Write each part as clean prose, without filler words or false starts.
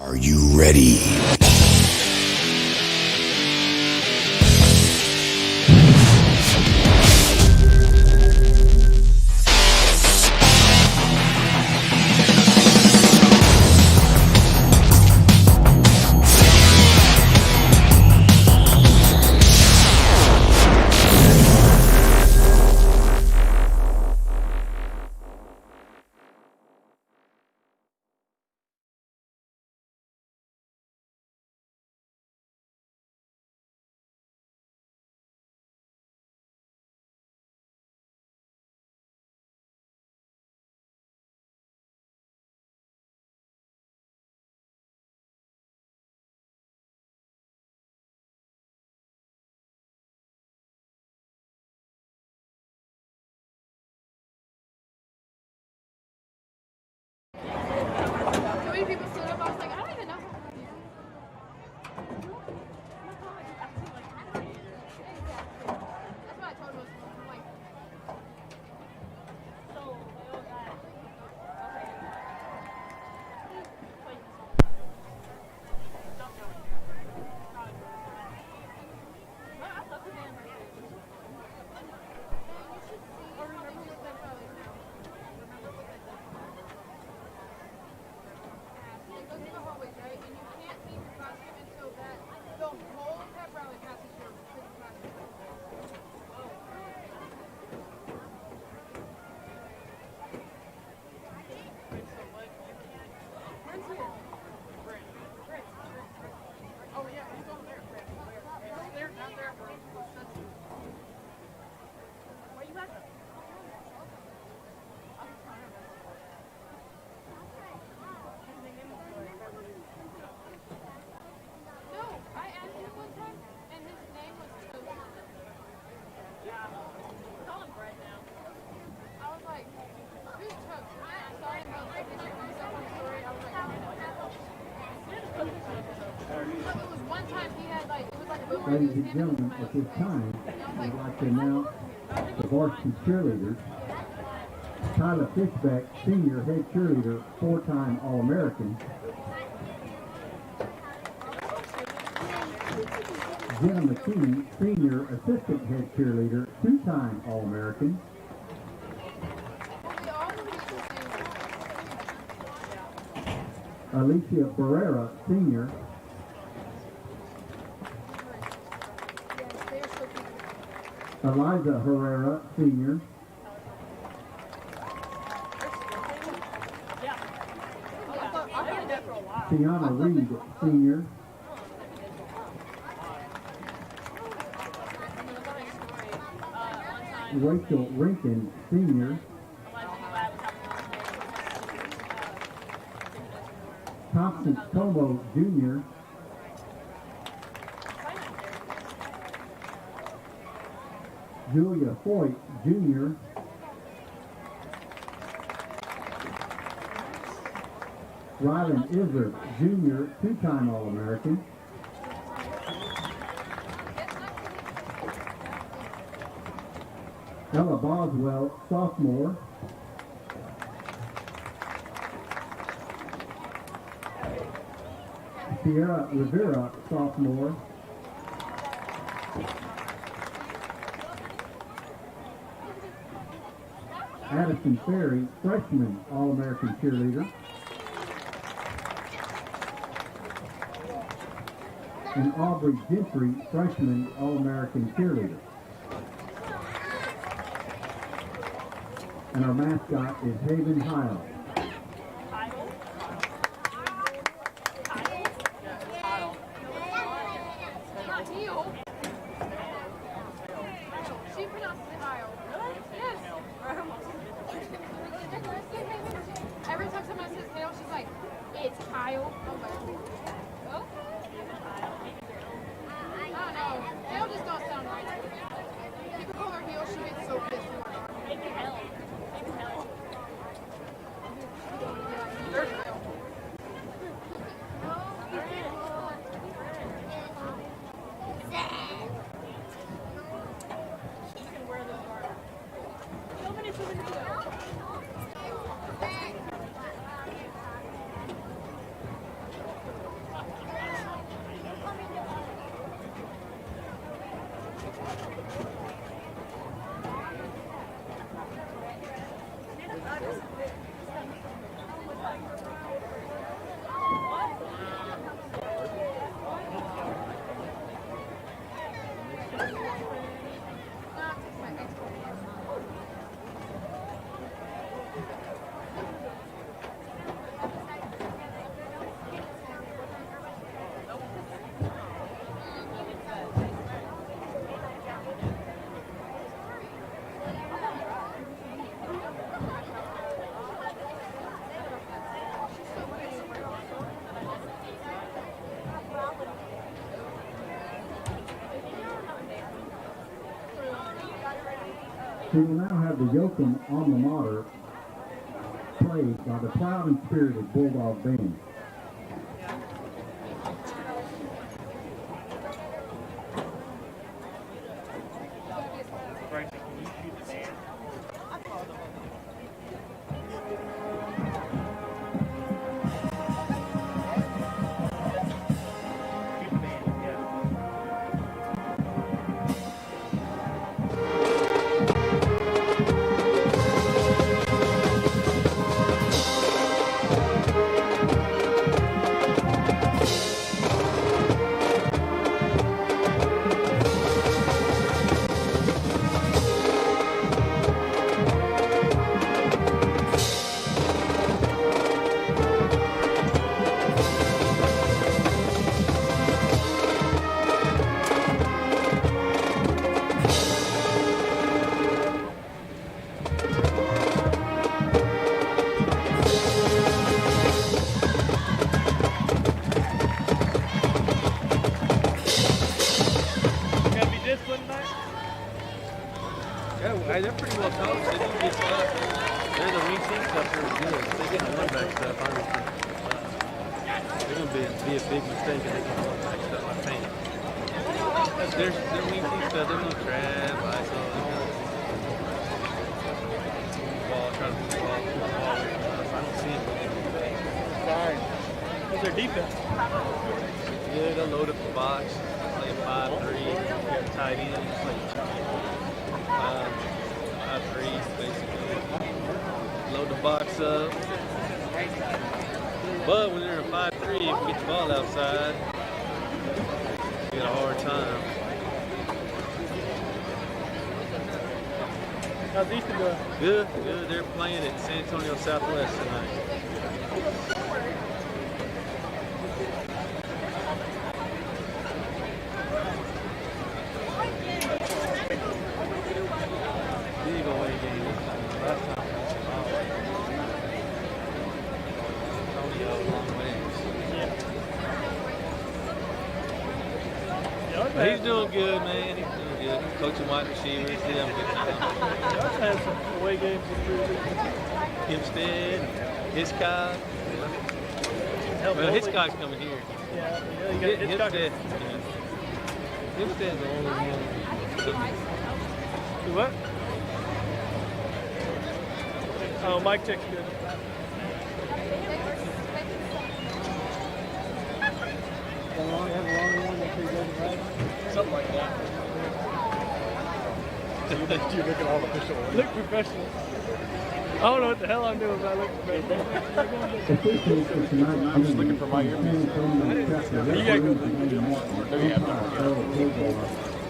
Are you ready? People stood up, I was like, I don't even know. That's what I told most of them. I'm like, so they all got Ladies and gentlemen, at this time, I'd like to announce the varsity cheerleaders. Tyler Fishback, senior head cheerleader, 4-time All-American. Jenna McKee, senior assistant head cheerleader, 2-time All-American. Alicia Barrera, senior. Eliza Herrera, senior. Tiana Reed, senior. Rachel Rinkin, senior. Thompson Como, junior. Julia Foyt, junior. Rylan Izzard, junior, 2-time All-American. Ella Boswell, sophomore. Sierra Rivera, sophomore. Addison Ferry, freshman All-American cheerleader. And Aubrey Gentry, freshman All-American cheerleader. And our mascot is Haven Heil. She pronounces it Heil. Yes. Every time someone says Hale, she's like, it's Kyle. I'm like, oh? I don't know. Hale just don't sound right. People call her Heel, she gets so pissed. Maybe Hale. There's Hale. She can wear this part. So many We will now have the Yoakum alma mater played by the proud and spirited Bulldog Band. Hey, they're pretty well coached. They do good stuff. They're the wing team stuff. They're good. They get the run back stuff. Honestly, they're gonna be a big mistake if they get the run back stuff. I think. Their wing team stuff. They're no trap, ISO. Ball, trying to move the ball, I don't see it. Sorry. What's their defense? Yeah, they'll load up the box. Play 5-3. Tight end. Play 5-3, basically. Load the box up. But when they're in a 5-3, if you get the ball outside, you got a hard time. How's Easton doing? Good, good. They're playing at San Antonio Southwest tonight. Big away game this time. Last time we lost. Antonio, long ways. Yeah. But he's doing good, man. He's doing good. Coaching wide receivers. He's having a good time. Y'all had some away games this year. Hempstead, Hitchcock. Well, Hitchcock's coming here. Yeah, you got Hitchcock. Hempstead's the only one. Do what? Oh, Mike check's good. Something like that. You look at all official. Look professional. I don't know what the hell I'm doing, but I look professional. I'm just looking for my earpiece. You gotta go.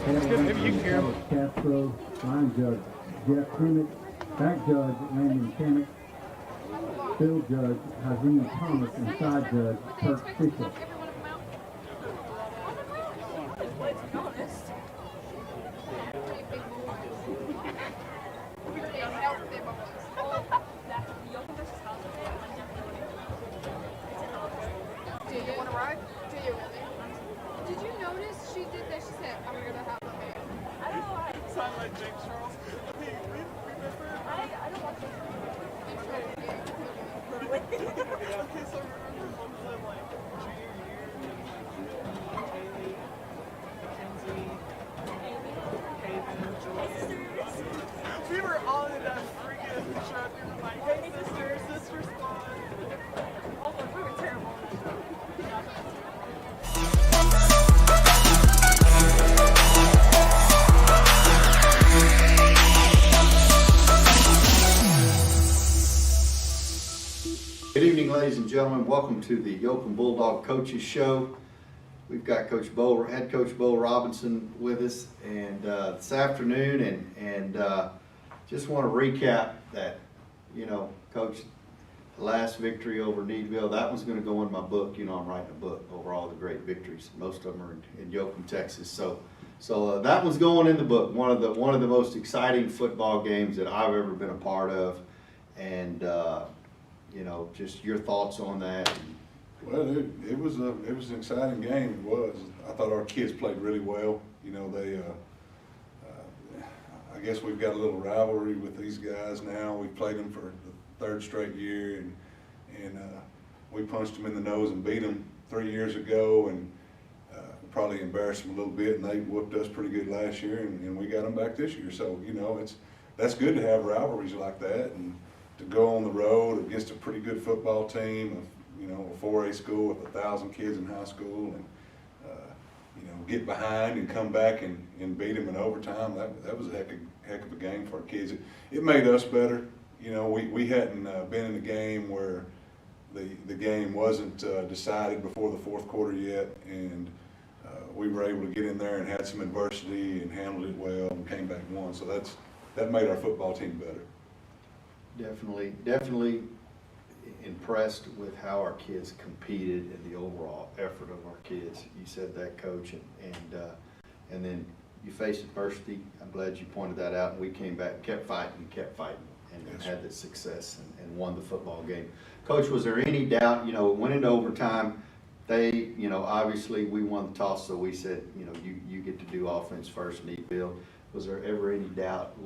Maybe you can hear him. Castro, line judge Jeff Emmett, back judge Landon Kamek, field judge Hazim Thomas, and side judge Kirk Fisher. Did you notice she did that? She said, I'm going to have a man. I don't know why. Sound like James Charles. Remember? I don't watch this. Okay, so remember what was that like junior year? Haley, Mackenzie, Haven, we were all in that freaking truck. We were like, hey sister squad. Oh, we were terrible on that show. Good evening, ladies and gentlemen. Welcome to the Yoakum Bulldog Coaches Show. We've got Head Coach Bo Robinson with us, and this afternoon, and just want to recap that, Coach, the last victory over Needville. That one's going to go in my book. I'm writing a book over all the great victories. Most of them are in Yoakum, Texas. So that one's going in the book. One of the most exciting football games that I've ever been a part of, and just your thoughts on that. Well, it was an exciting game. It was. I thought our kids played really well. I guess we've got a little rivalry with these guys now. We've played them for the 3rd straight year, and we punched them in the nose and beat them 3 years ago, and probably embarrassed them a little bit, and they whooped us pretty good last year, and we got them back this year. So, you know, that's good to have rivalries like that, and to go on the road against a pretty good football team, you know, a 4A school with 1,000 kids in high school, and you know, get behind and come back and beat them in overtime. That was a heck of a game for our kids. It made us better. You know, we hadn't been in a game where the game wasn't decided before the 4th quarter yet, and we were able to get in there and had some adversity and handled it well and came back and won. So that made our football team better. Definitely impressed with how our kids competed and the overall effort of our kids. You said that, Coach, and then you faced adversity. I'm glad you pointed that out. And we came back, kept fighting, and had the success and won the football game. Coach, was there any doubt? You know, it went into overtime. They, you know, obviously we won the toss, so we said, you know, you get to do offense first, need build. Was there ever any doubt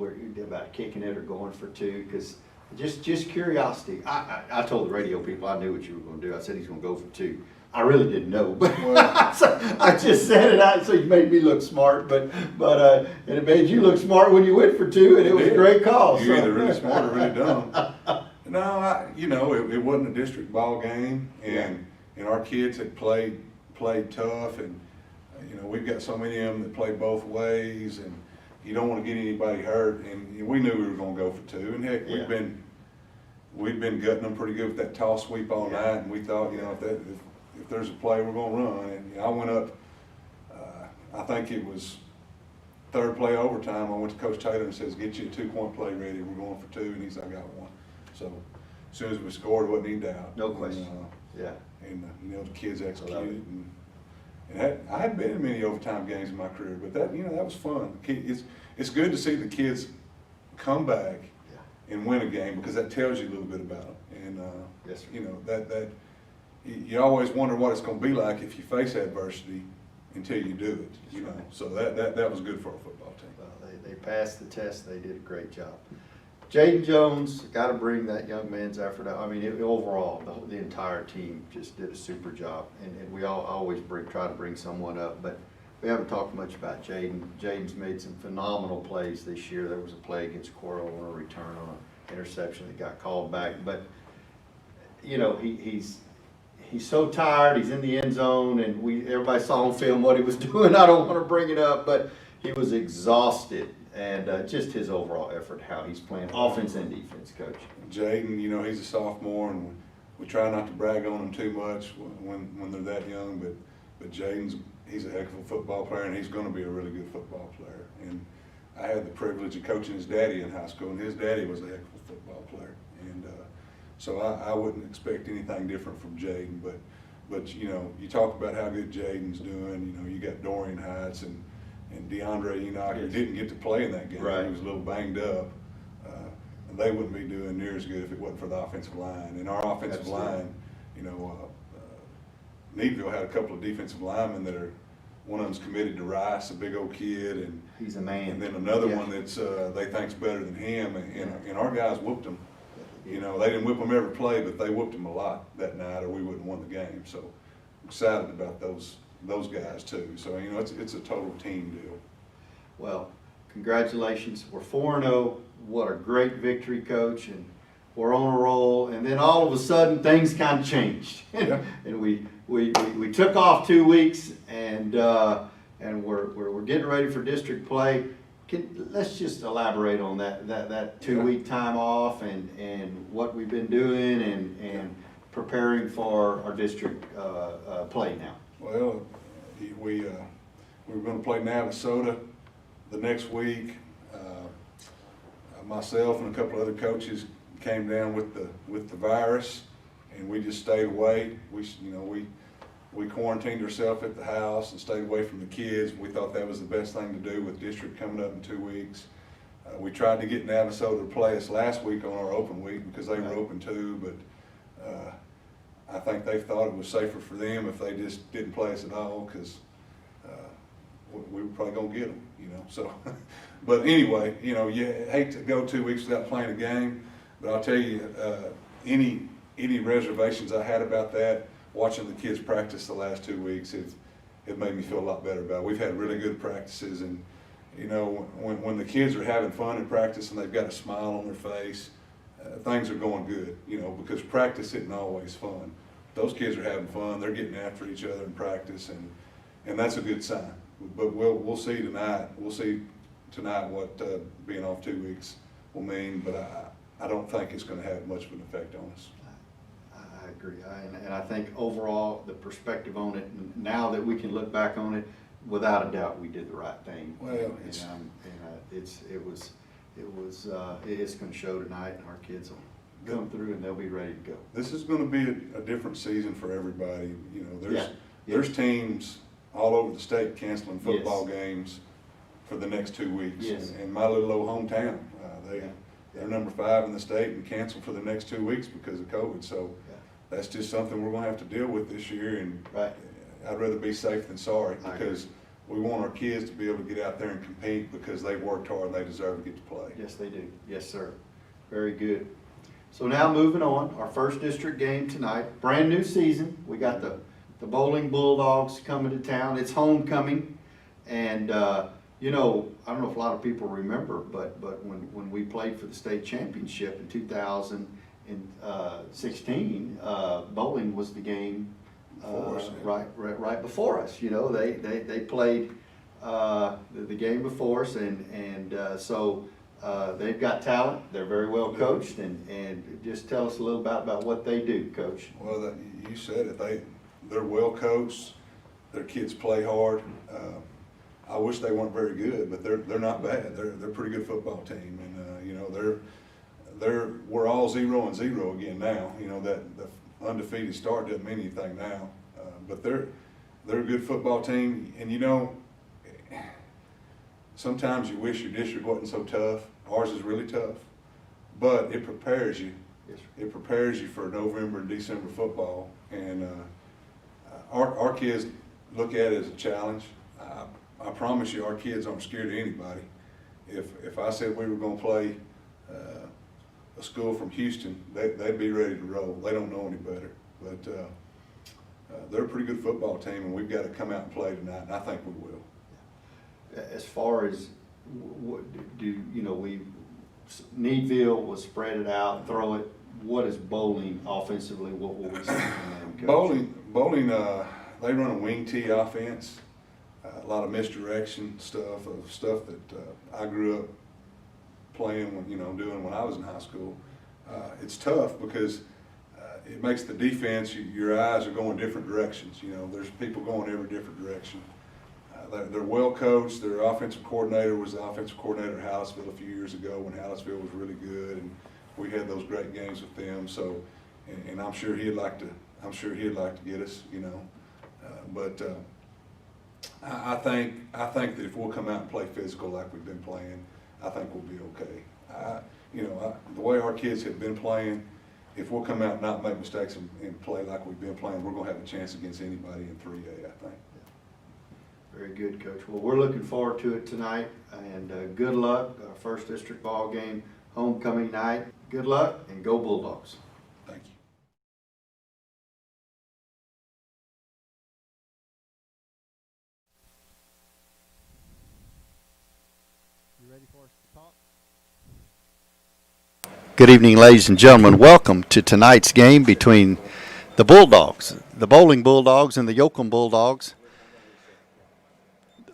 about kicking it or going for 2? Because just curiosity. I told the radio people I knew what you were going to do. I said he's going to go for 2. I really didn't know, but I just said it out, so you made me look smart. But and it made you look smart when you went for 2, and it was a great call. You're either really smart or really dumb. No, you know, it wasn't a district ball game, and our kids had played tough, and you know, we've got so many of them that play both ways, and you don't want to get anybody hurt, and we knew we were going to go for 2, and heck, we'd been gutting them pretty good with that toss sweep all night, and we thought, you know, if there's a play, we're going to run. And you know, I went up, I think it was 3rd play overtime. I went to Coach Taylor and says, "Get you a 2-point play ready. We're going for 2," and he said, "I got 1." So as soon as we scored, it wasn't any doubt. No question. And you know, the kids executed. And I hadn't been in many overtime games in my career, but that, you know, that was fun. It's good to see the kids come back and win a game, because that tells you a little bit about them. And you know, that you always wonder what it's going to be like if you face adversity until you do it. You know, so that was good for our football team. Well, they passed the test. They did a great job. Jaden Jones, got to bring that young man's effort out. I mean, overall, the entire team just did a super job, and we always try to bring someone up, but we haven't talked much about Jaden. Jaden's made some phenomenal plays this year. There was a play against Coral on a return on an interception that got called back, but you know, he's so tired. He's in the end zone, and everybody saw on film what he was doing. I don't want to bring it up, but he was exhausted. And just his overall effort, how he's playing offense and defense, Coach. Jaden, you know, he's a sophomore, and we try not to brag on him too much when they're that young, but he's a heck of a football player, and he's going to be a really good football player. And I had the privilege of coaching his daddy in high school, and his daddy was a heck of a football player. And so I wouldn't expect anything different from Jaden, but you know, you talk about how good Jaden's doing. You know, you got Dorian Heights and DeAndre Enoch, who didn't get to play in that game. Right. He was a little banged up. And they wouldn't be doing near as good if it wasn't for the offensive line. And our offensive line, you know, Needville had a couple of defensive linemen that are, one of them's committed to Rice, a big old kid, and he's a man. And then another one that's they think's better than him, and our guys whooped him. You know, they didn't whip them every play, but they whooped them a lot that night, or we wouldn't have won the game. So excited about those guys too. So you know, it's a total team deal. Well, congratulations. We're 4-0. What a great victory, Coach, and we're on a roll. And then all of a sudden, things kind of changed, and we took off 2 weeks, and we're getting ready for district play. Let's just elaborate on that 2-week time off and what we've been doing and preparing for our district play now. Well, we were going to play Navasota the next week. Myself and a couple other coaches came down with the virus, and we just stayed away. We quarantined ourselves at the house and stayed away from the kids. We thought that was the best thing to do with district coming up in 2 weeks. We tried to get Navasota to play us last week on our open week because they were open too, but I think they thought it was safer for them if they just didn't play us at all, because we were probably going to get them, you know. So, but anyway, you know, you hate to go 2 weeks without playing a game, but I'll tell you, any reservations I had about that, watching the kids practice the last 2 weeks, it made me feel a lot better about it. We've had really good practices, and you know, when the kids are having fun in practice and they've got a smile on their face, things are going good, you know, because practice isn't always fun. Those kids are having fun, they're getting after each other in practice, and that's a good sign. But we'll see tonight. We'll see tonight what being off 2 weeks will mean, but I don't think it's going to have much of an effect on us. I agree, and I think overall the perspective on it, now that we can look back on it, without a doubt we did the right thing. Well, it's going to show tonight, and our kids will come through and they'll be ready to go. This is going to be a different season for everybody. You know, Yeah. there's teams all over the state canceling football games for the next 2 weeks. Yes. And my little old hometown, they're number 5 in the state and canceled for the next 2 weeks because of COVID. So that's just something we're going to have to deal with this year. And I'd rather be safe than sorry, because we want our kids to be able to get out there and compete because they've worked hard and they deserve to get to play. Yes, they do. Yes, sir. Very good. So now moving on, our first district game tonight, brand new season. We got the Boling Bulldogs coming to town. It's homecoming, and you know, I don't know if a lot of people remember, but when we played for the state championship in 2016, Boling was the game right before us. You know, they played the game before us, and so they've got talent. They're very well coached, and just tell us a little about what they do, Coach. Well, you said it. They're well coached. Their kids play hard. I wish they weren't very good, but they're not bad. They're a pretty good football team, and you know, we're all 0-0 again now. You know, that the undefeated start doesn't mean anything now, but they're a good football team. And you know, sometimes you wish your district wasn't so tough. Ours is really tough, but it prepares you. Yes, It prepares you for November and December football, and our kids look at it as a challenge. I promise you, our kids aren't scared of anybody. If I said we were going to play a school from Houston, they'd be ready to roll. They don't know any better, but they're a pretty good football team, and we've got to come out and play tonight, and I think we will. As far as what do you know, Needville was spread it out, throw it. What is Boling offensively? What will we see from them, Coach? Boling, they run a wing tee offense. A lot of misdirection stuff that I grew up playing doing when I was in high school. It's tough because it makes the defense, your eyes are going different directions. You know, there's people going every different direction. They're well coached. Their offensive coordinator was the offensive coordinator at Hallisville a few years ago when Hallisville was really good, and we had those great games with them. So, and I'm sure he'd like to get us. You know, but I think that if we'll come out and play physical like we've been playing, I think we'll be okay. The way our kids have been playing, if we'll come out and not make mistakes and play like we've been playing, we're going to have a chance against anybody in 3A, I think. Very good, Coach. Well, we're looking forward to it tonight, and good luck. Our first district ball game, homecoming night. Good luck, and go Bulldogs. Thank you. You ready for us to talk? Good evening, ladies and gentlemen. Welcome to tonight's game between the Bulldogs, the Boling Bulldogs, and the Yoakum Bulldogs.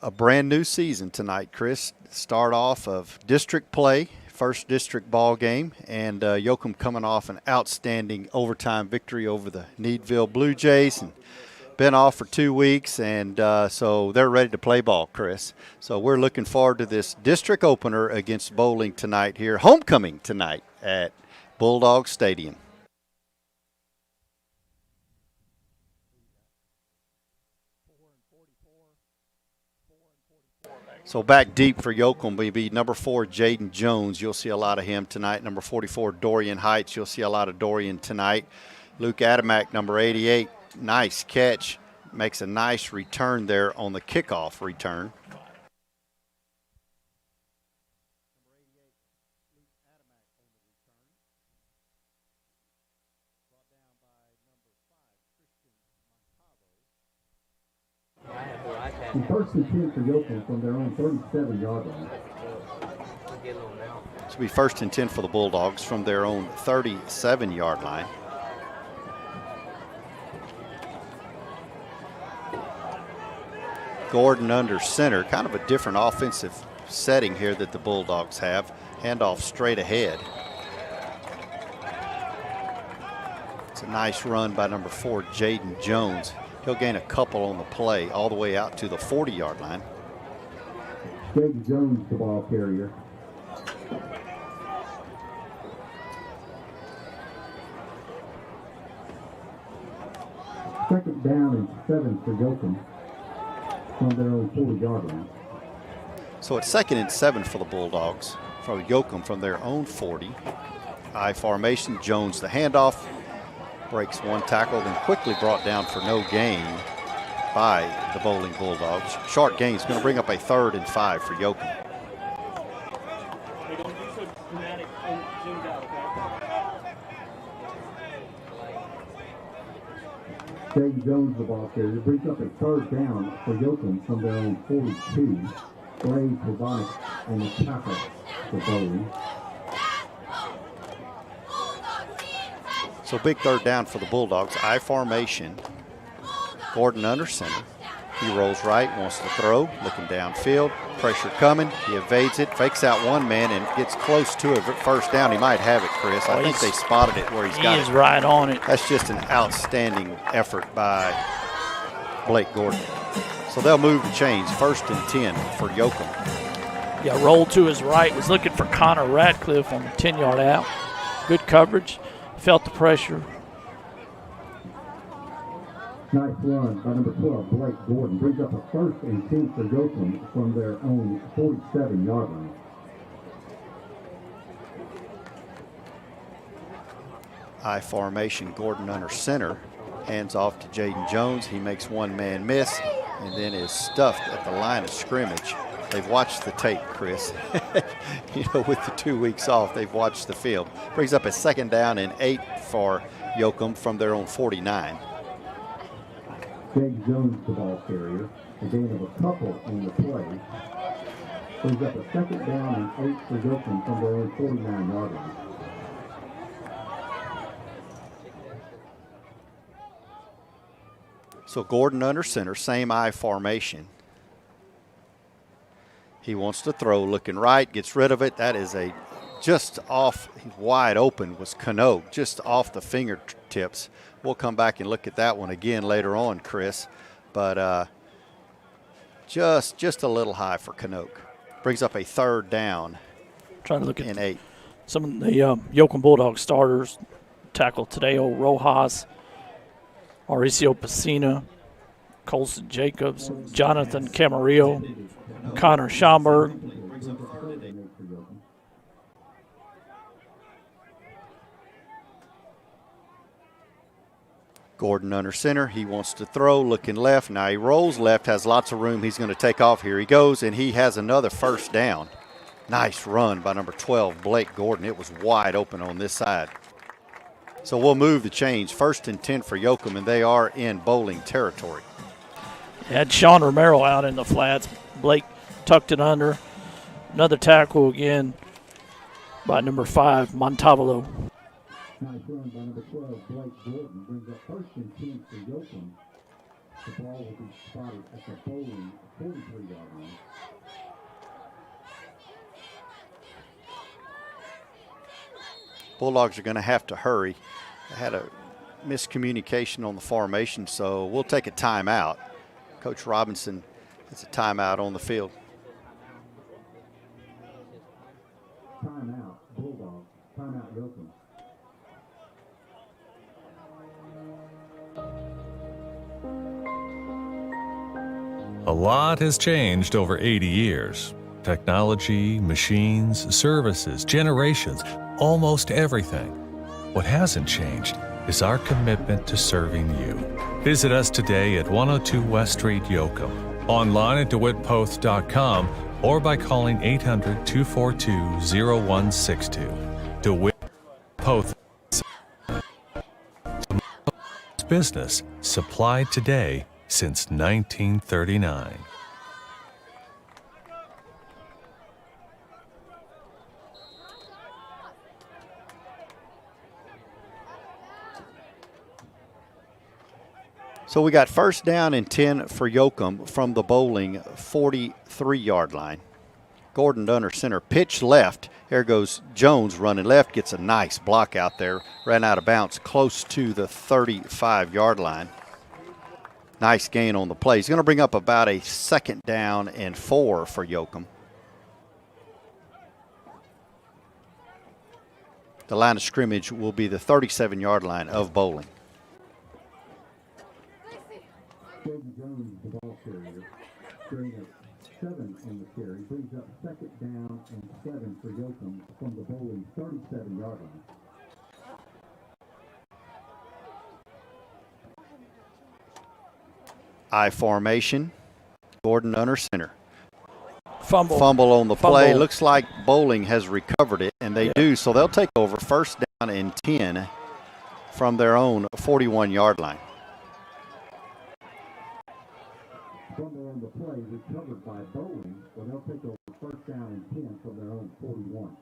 A brand new season tonight, Chris. Start off of district play, first district ball game, and Yoakum coming off an outstanding overtime victory over the Needville Blue Jays, and been off for 2 weeks, and so they're ready to play ball, Chris. So we're looking forward to this district opener against Boling tonight here, homecoming tonight at Bulldog Stadium. So back deep for Yoakum will be number 4, Jaden Jones. You'll see a lot of him tonight. Number 44, Dorian Heights. You'll see a lot of Dorian tonight. Luke Adamak, number 88. Nice catch. makes a nice return there on the kickoff return. And first and 10 for Yoakum from their own 37-yard line. This will be first and 10 for the Bulldogs from their own 37-yard line. Gordon under center, kind of a different offensive setting here that the Bulldogs have. Handoff straight ahead. It's a nice run by number 4, Jaden Jones. He'll gain a couple on the play all the way out to the 40-yard line. Jaden Jones, the ball carrier. Second down and 7 for Yoakum from their own 40-yard line. So it's 2nd and 7 for the Bulldogs from Yoakum from their own 40. I formation, Jones the handoff. Breaks one tackle, then quickly brought down for no gain by the Boling Bulldogs. Short gain is going to bring up a 3rd and 5 for Yoakum. Jaden Jones, the ball carrier, brings up a 3rd down for Yoakum from their own 42. Brave provides on the tackle for Boling. So big 3rd down for the Bulldogs. I formation. Gordon under center. He rolls right, wants to throw, looking downfield. Pressure coming. He evades it, fakes out one man, and gets close to a 1st down. He might have it, Chris. I think they spotted it where he's got it. He is right on it. That's just an outstanding effort by Blake Gordon. So they'll move the chains. 1st and 10 for Yoakum. Yeah, rolled to his right. Was looking for Connor Radcliffe on the 10-yard out. Good coverage. Felt the pressure. Nice run by number 12, Blake Gordon. Brings up a 1st and 10 for Yoakum from their own 47-yard line. I formation, Gordon under center. Hands off to Jaden Jones. He makes one man miss and then is stuffed at the line of scrimmage. They've watched the tape, Chris. With the 2 weeks off, they've watched the film. Brings up a 2nd down and 8 for Yoakum from their own 49. Jaden Jones, the ball carrier. A gain of a couple on the play. Brings up a 2nd down and 8 for Yoakum from their own 49-yard line. So Gordon under center, same I formation. He wants to throw, looking right, gets rid of it. That is a just off, wide open was Canoke, just off the fingertips. We'll come back and look at that one again later on, Chris. But just a little high for Canoke. Brings up a 3rd down. Trying to look at and 8. Some of the Yoakum Bulldog starters. Tackle Tadeo Rojas, Mauricio Pacina, Colson Jacobs, Jonathan Camarillo, Connor Schomburg. Gordon under center. He wants to throw, looking left. Now he rolls left, has lots of room. He's going to take off. Here he goes, and he has another 1st down. Nice run by number 12, Blake Gordon. It was wide open on this side. So we'll move the chains. 1st and 10 for Yoakum, and they are in Boling territory. Had Sean Romero out in the flats. Blake tucked it under. Another tackle again by number 5, Montalvo. Nice run by number 12, Blake Gordon. Brings up 1st and 10 for Yoakum. The ball will be spotted at the Boling 43-yard line. Bulldogs are going to have to hurry. They had a miscommunication on the formation, so we'll take a timeout. Coach Robinson has a timeout on the field. Timeout, Bulldogs. Timeout, Yoakum. A lot has changed over 80 years. Technology, machines, services, generations, almost everything. What hasn't changed is our commitment to serving you. Visit us today at 102 West Street, Yoakum, online at DeWittPost.com, or by calling 800-242-0162. DeWitt Post. Business supplied today since 1939. So we got first down and 10 for Yoakum from the Boling 43-yard line. Gordon Dunner center, pitch left. There goes Jones running left, gets a nice block out there. Ran out of bounds close to the 35-yard line. Nice gain on the play. He's going to bring up about a second down and 4 for Yoakum. The line of scrimmage will be the 37-yard line of Boling. Jaden Jones, the ball carrier, bring up 7 on the carry, brings up second down and 7 for Yoakum from the Boling 37-yard line. I formation. Gordon under center. Fumble. Fumble on the play. Fumble. Looks like Boling has recovered it, and they do. So they'll take over first down and 10 from their own 41-yard line. Fumble on the play recovered by Boling, so they'll take over first down and 10 from their own 41.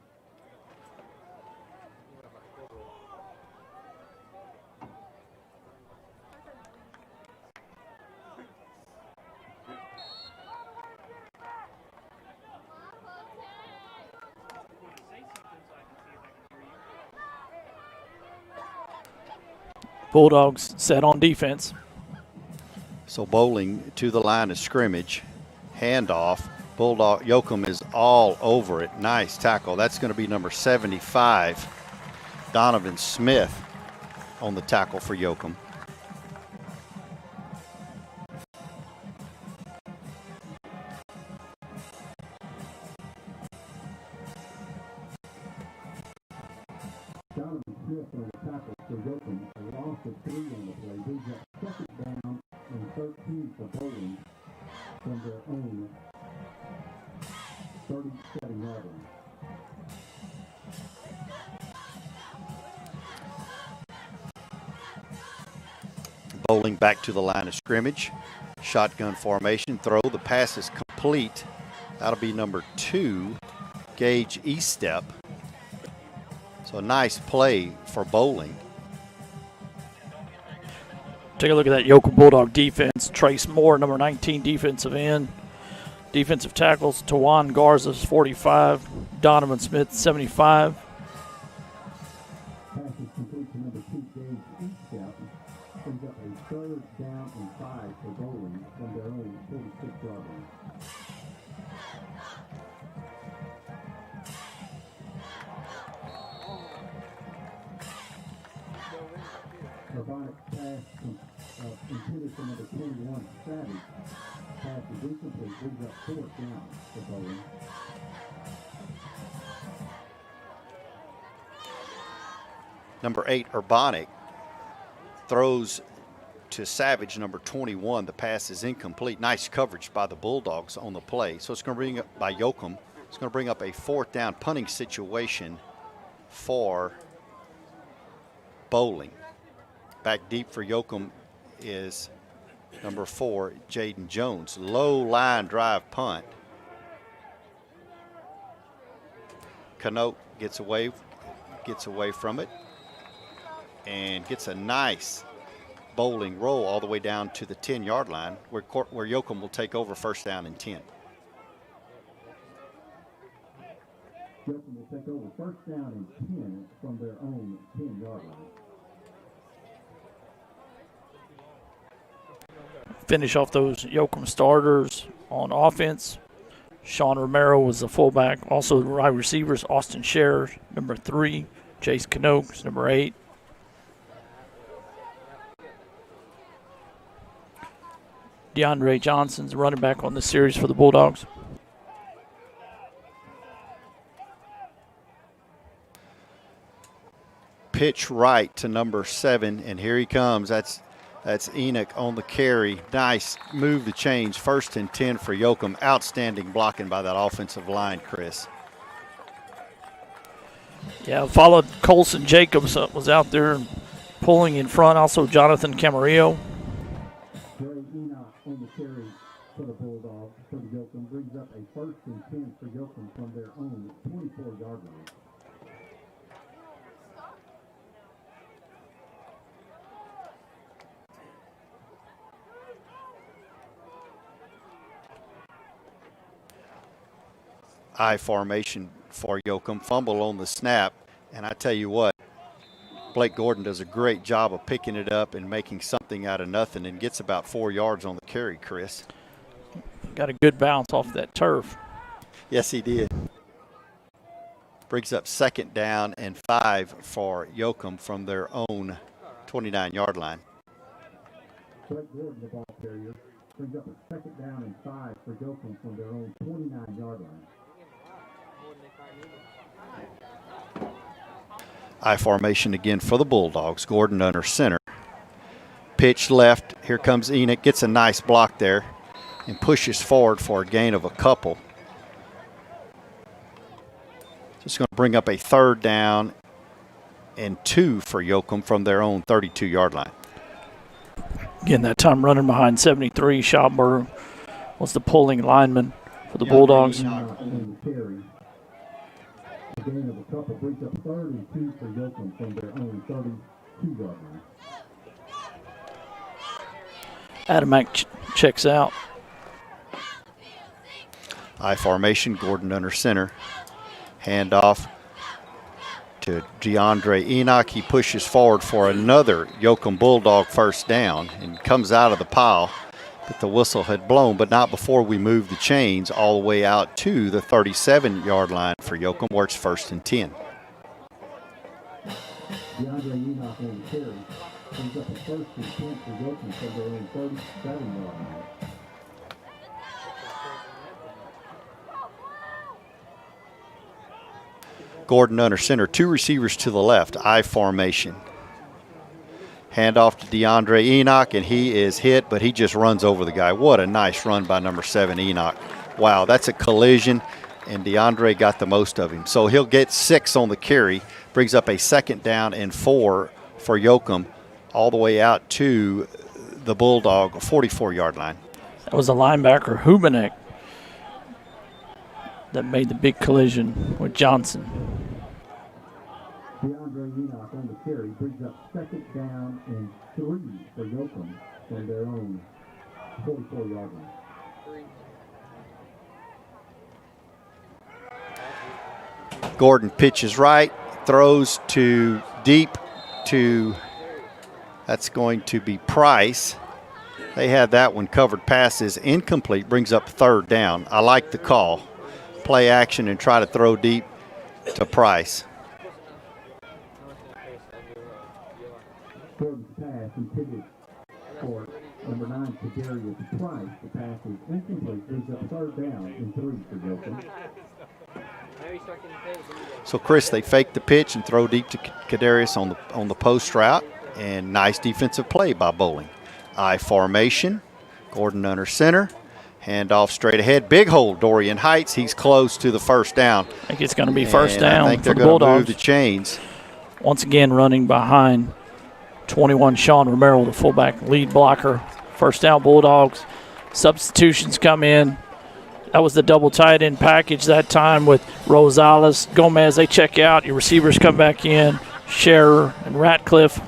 Bulldogs set on defense. So Boling to the line of scrimmage. Handoff. Bulldog Yoakum is all over it. Nice tackle. That's going to be number 75, Donovan Smith, on the tackle for Yoakum. Donovan Smith on the tackle for Yoakum, a loss of 3 on the play, brings up second down and 13 for Boling from their own 37-yard line. Boling back to the line of scrimmage. Shotgun formation. Throw. The pass is complete. That'll be number 2, Gage Estep. So a nice play for Boling. Take a look at that Yoakum Bulldog defense. Trace Moore, number 19, defensive end. Defensive tackles, Tawan Garza, 45. Donovan Smith, 75. Pass is complete to number 2, Gage Estep. Brings up a third down and 5 for Boling from their own 46-yard line. Robotic pass intended for number 21, Savage. Pass is incomplete, brings up fourth down for Boling. Number 8, Urbanic, throws to Savage, number 21. The pass is incomplete. Nice coverage by the Bulldogs on the play. So it's going to bring up by Yoakum. It's going to bring up a fourth down punting situation for Boling. Back deep for Yoakum is number 4, Jaden Jones. Low line drive punt. Canote gets away from it and gets a nice bowling roll all the way down to the 10-yard line where Yoakum will take over first down and 10. Yoakum will take over first down and 10 from their own 10-yard line. Finish off those Yoakum starters on offense. Sean Romero was the fullback. Also the wide receivers, Austin Scherer, number 3. Chase Canoakes, number 8. DeAndre Johnson's running back on the series for the Bulldogs. Pitch right to number 7, and here he comes. That's That's Enoch on the carry. Nice move to change. 1st and 10 for Yoakum. Outstanding blocking by that offensive line, Chris. Yeah, followed Colson Jacobs was out there pulling in front. Also Jonathan Camarillo. Gray Enoch on the carry for the Bulldogs. For the Yoakum brings up a 1st and 10 for Yoakum from their own 24-yard line. I formation for Yoakum. Fumble on the snap. And I tell you what, Blake Gordon does a great job of picking it up and making something out of nothing and gets about 4 yards on the carry, Chris. Got a good bounce off that turf. Yes, he did. Brings up 2nd down and 5 for Yoakum from their own 29-yard line. Blake Gordon, the ball carrier, brings up a 2nd down and 5 for Yoakum from their own 29-yard line. I formation again for the Bulldogs. Gordon under center. Pitch left. Here comes Enoch. Gets a nice block there and pushes forward for a gain of a couple. Just going to bring up a 3rd down and 2 for Yoakum from their own 32-yard line. Again, that time running behind 73. Schauber was the pulling lineman for the Bulldogs. A gain of a couple brings up 3rd and 2 for Yoakum from their own 32-yard line. Adamak checks out. I formation, Gordon under center. Handoff to DeAndre Enoch. He pushes forward for another Yoakum Bulldog 1st down and comes out of the pile. But the whistle had blown, but not before we moved the chains all the way out to the 37-yard line for Yoakum, where it's 1st and 10. DeAndre Enoch on the carry brings up a 1st and 10 for Yoakum from their own 37-yard line. Gordon under center, 2 receivers to the left, I formation. Handoff to DeAndre Enoch, and he is hit, but he just runs over the guy. What a nice run by number 7, Enoch. Wow, that's a collision, and DeAndre got the most of him. So he'll get 6 on the carry, brings up a 2nd down and 4 for Yoakum, all the way out to the Bulldog 44-yard line. That was a linebacker, Hubenek, that made the big collision with Johnson. DeAndre Enoch on the carry brings up 2nd down and 3 for Yoakum from their own 44-yard line. Gordon pitches right, throws to deep to, that's going to be Price. They had that one covered. Passes incomplete, brings up 3rd down. I like the call. Play action and try to throw deep to Price. Gordon's pass intended for number 9, Kadarius Price. The pass is incomplete, brings up 3rd down and 3 for Yoakum. So Chris, they fake the pitch and throw deep to Kadarius on the post route, and nice defensive play by Boling. I formation, Gordon under center, handoff straight ahead, big hole, Dorian Heights. He's close to the 1st down. I think it's going to be 1st down. I think they're for the going to Bulldogs. move the chains. Once again, running behind 21 Sean Romero, the fullback lead blocker. 1st down Bulldogs. Substitutions come in. That was the double tight end package that time with Rosales, Gomez. They check out. Your receivers come back in. Scherer and Ratcliffe.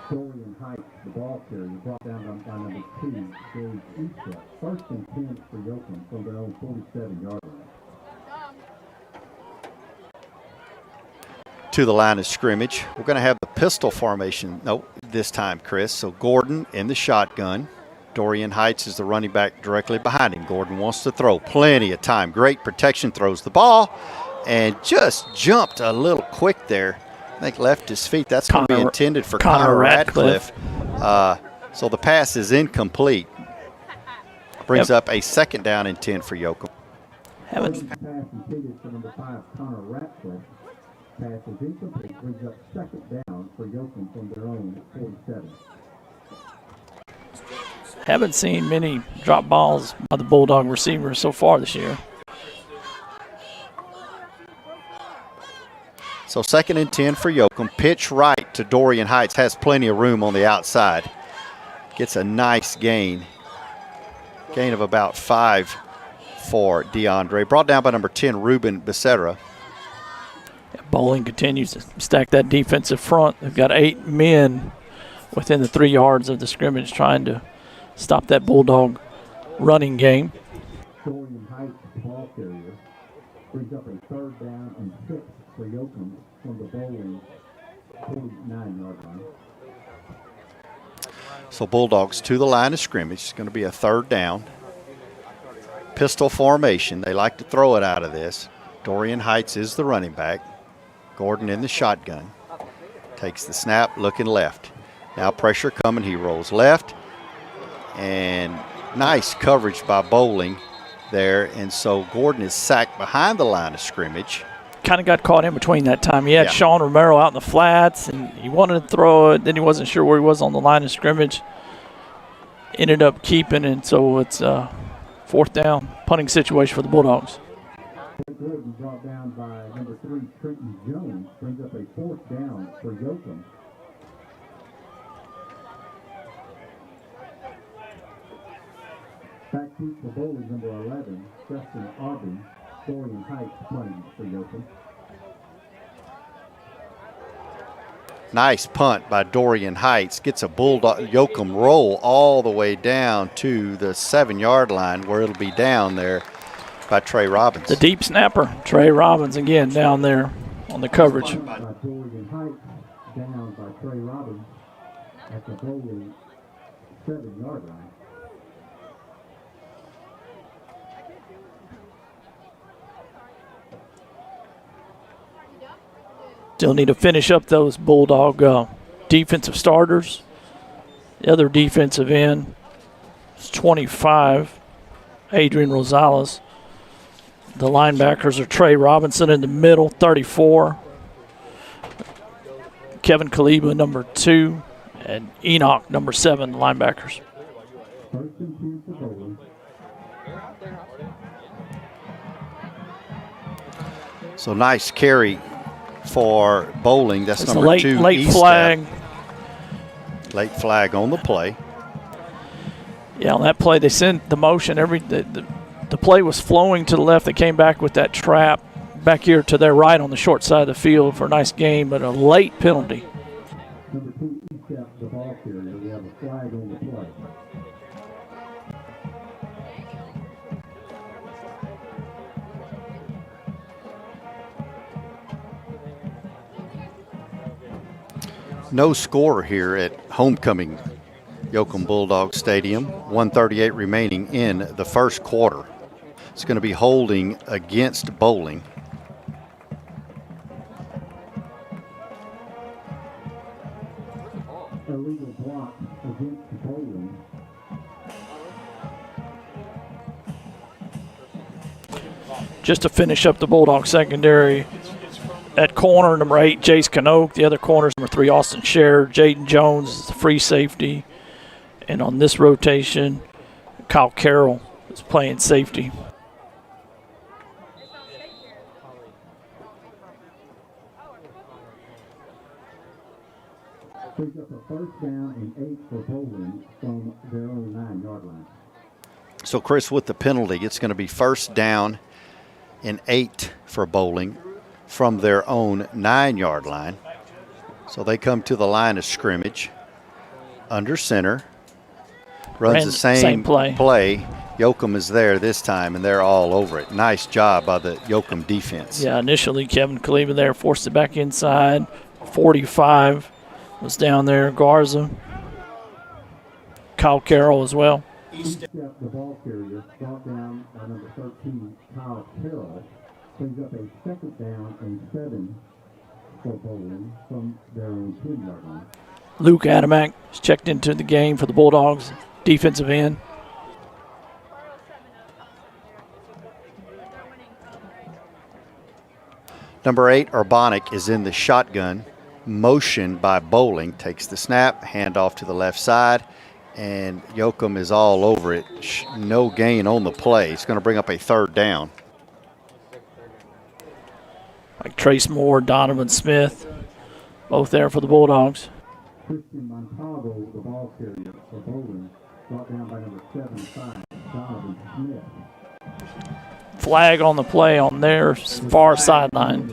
Dorian Heights, the ball carrier, brought down by number 2, James Eastep. 1st and 10 for Yoakum from their own 47-yard line. To the line of scrimmage. We're going to have the pistol formation. Nope, this time, Chris. So Gordon in the shotgun. Dorian Heights is the running back directly behind him. Gordon wants to throw. Plenty of time. Great protection. Throws the ball and just jumped a little quick there. I think left his feet. That's going to be intended for Connor Ratcliffe. So the pass is incomplete. Brings up a 2nd down and 10 for Yoakum. Pass intended for number 5, Connor Ratcliffe. pass is incomplete, brings up second down for Yoakum from their own 47. Haven't seen many drop balls by the Bulldog receivers so far this year. So 2nd and 10 for Yoakum. Pitch right to Dorian Heights. Has plenty of room on the outside. Gets a nice gain. Gain of about 5 for DeAndre. Brought down by number 10, Ruben Becerra. Boling continues to stack that defensive front. They've got 8 men within the 3 yards of the scrimmage trying to stop that Bulldog running game. Dorian Heights, ball carrier, brings up a 3rd down and 6 for Yoakum from the Boling 49-yard line. So Bulldogs to the line of scrimmage. It's going to be a 3rd down. Pistol formation. They like to throw it out of this. Dorian Heights is the running back. Gordon in the shotgun. Takes the snap, looking left. Now pressure coming. He rolls left. And nice coverage by Boling there. And so Gordon is sacked behind the line of scrimmage. Kind of got caught in between that time. He had Sean Romero out in the flats, and he wanted to throw it. Then he wasn't sure where he was on the line of scrimmage. Ended up keeping, and so it's a 4th down punting situation for the Bulldogs. Gordon brought down by number 3, Trenton Jones, brings up a 4th down for Yoakum. Back deep for Boling, number 11, Justin Aubrey. Dorian Heights playing for Yoakum. Nice punt by Dorian Heights. Gets a Bulldog Yoakum roll all the way down to the 7-yard line where it'll be down there by Trey Robbins. The deep snapper, Trey Robbins, again down there on the coverage. By Dorian Heights, down by Trey Robbins at the Boling 7-yard line. Still need to finish up those Bulldog defensive starters. The other defensive end is 25, Adrian Rosales. The linebackers are Trey Robinson in the middle, 34. Kevin Kaliba, number 2, and Enoch, number 7, the linebackers. So nice carry for Boling. That's it's number a 2. Late flag. Late flag on the play. Yeah, on that play they sent the motion. The play was flowing to the left. They came back with that trap back here to their right on the short side of the field for a nice game, but a late penalty. Number 2, Echep, the ball carrier. We have a flag on the play. No score here at homecoming Yoakum Bulldog Stadium. 1:38 remaining in the first quarter. It's going to be holding against Boling. Illegal block against Boling. Just to finish up the Bulldog secondary, at corner, number 8, Jace Canoke. The other corners, number 3, Austin Scher. Jaden Jones is the free safety. And on this rotation, Kyle Carroll is playing safety. Brings up a 1st down and 8 for Boling from their own 9-yard line. So, Chris, with the penalty, it's going to be 1st down and 8 for Boling from their own 9-yard line. So they come to the line of scrimmage under center. Runs the same play. Yoakum is there this time, and they're all over it. Nice job by the Yoakum defense. Yeah, initially Kevin Kaliba there forced it back inside. 45 was down there. Garza. Kyle Carroll as well. Echep, the ball carrier, brought down by number 13, Kyle Carroll. Brings up a 2nd down and 7 for Boling from their own 10-yard line. Luke Adamak is checked into the game for the Bulldogs, defensive end. Number 8, Urbanic, is in the shotgun. Motion by Boling, takes the snap, handoff to the left side, and Yoakum is all over it. No gain on the play. It's going to bring up a 3rd down. Like Trace Moore, Donovan Smith, both there for the Bulldogs. Christian Montalvo, the ball carrier for Boling, brought down by number 75, Donovan Smith. Flag on the play on their far sideline.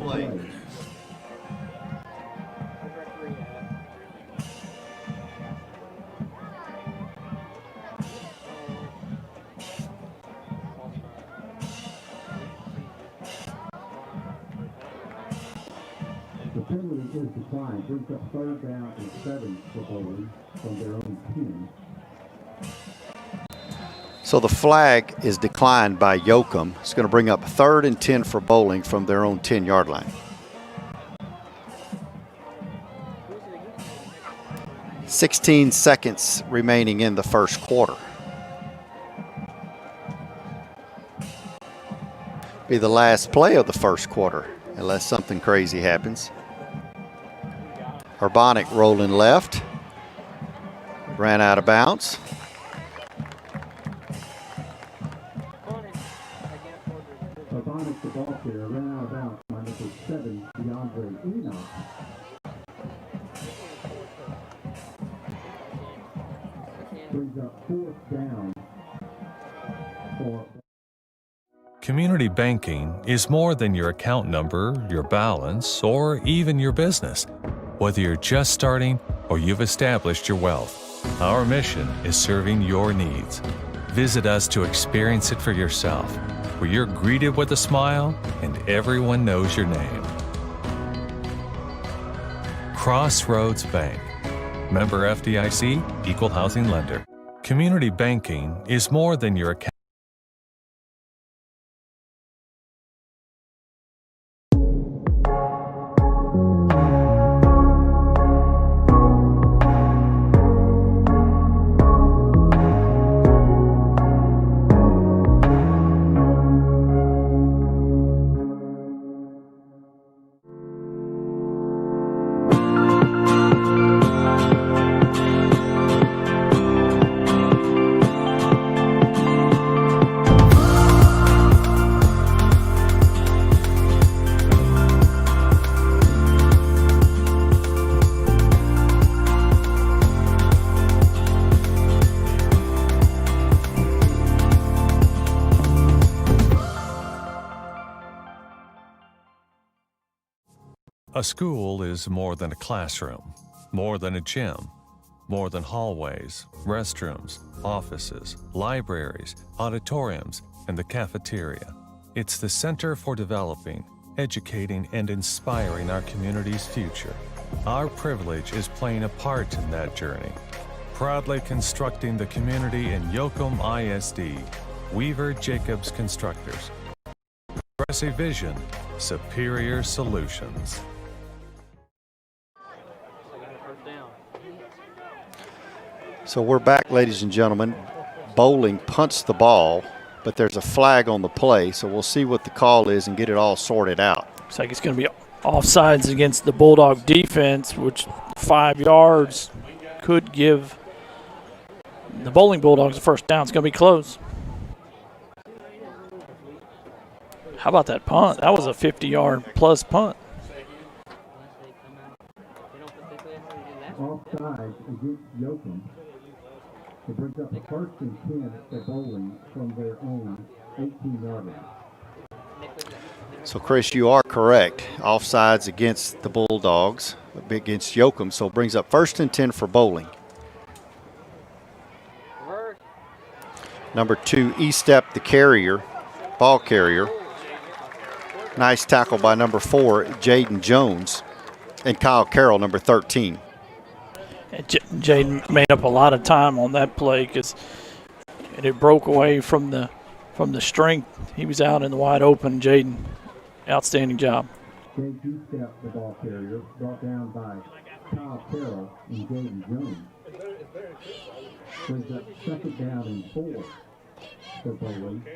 The penalty is declined, brings up 3rd down and 7 for Boling from their own 10. So the flag is declined by Yoakum. It's going to bring up 3rd and 10 for Boling from their own 10-yard line. 16 seconds remaining in the first quarter. Be the last play of the first quarter, unless something crazy happens. Urbanic rolling left. Ran out of bounds. Urbanic, the ball carrier, ran out of bounds by number 7, DeAndre Enoch. Brings up 4th down for. Community banking is more than your account number, your balance, or even your business. Whether you're just starting or you've established your wealth, our mission is serving your needs. Visit us to experience it for yourself, where you're greeted with a smile and everyone knows your name. Crossroads Bank. Member FDIC, Equal Housing Lender. Community banking is more than your account. A school is more than a classroom, more than a gym, more than hallways, restrooms, offices, libraries, auditoriums, and the cafeteria. It's the center for developing, educating, and inspiring our community's future. Our privilege is playing a part in that journey. Proudly constructing the community in Yoakum ISD, Weaver Jacobs Constructors. Progressive vision, superior solutions. So we're back, ladies and gentlemen. Boling punts the ball, but there's a flag on the play, so we'll see what the call is and get it all sorted out. Looks like it's going to be offsides against the Bulldog defense, which 5 yards could give the Boling Bulldogs a first down. It's going to be close. How about that punt? That was a 50-yard plus punt. Offside against Yoakum. It brings up a 1st and 10 for Boling from their own 18-yard line. So, Chris, you are correct. Offsides against the Bulldogs, against Yoakum, so it brings up 1st and 10 for Boling. Number 2, E-Step, the carrier, ball carrier. Nice tackle by number 4, Jaden Jones, and Kyle Carroll, number 13. Jaden made up a lot of time on that play because it broke away from the strength. He was out in the wide open. Jaden, outstanding job. Jake E-Step, the ball carrier, brought down by Kyle Carroll and Jaden Jones. Brings up 2nd down and 4 for Boling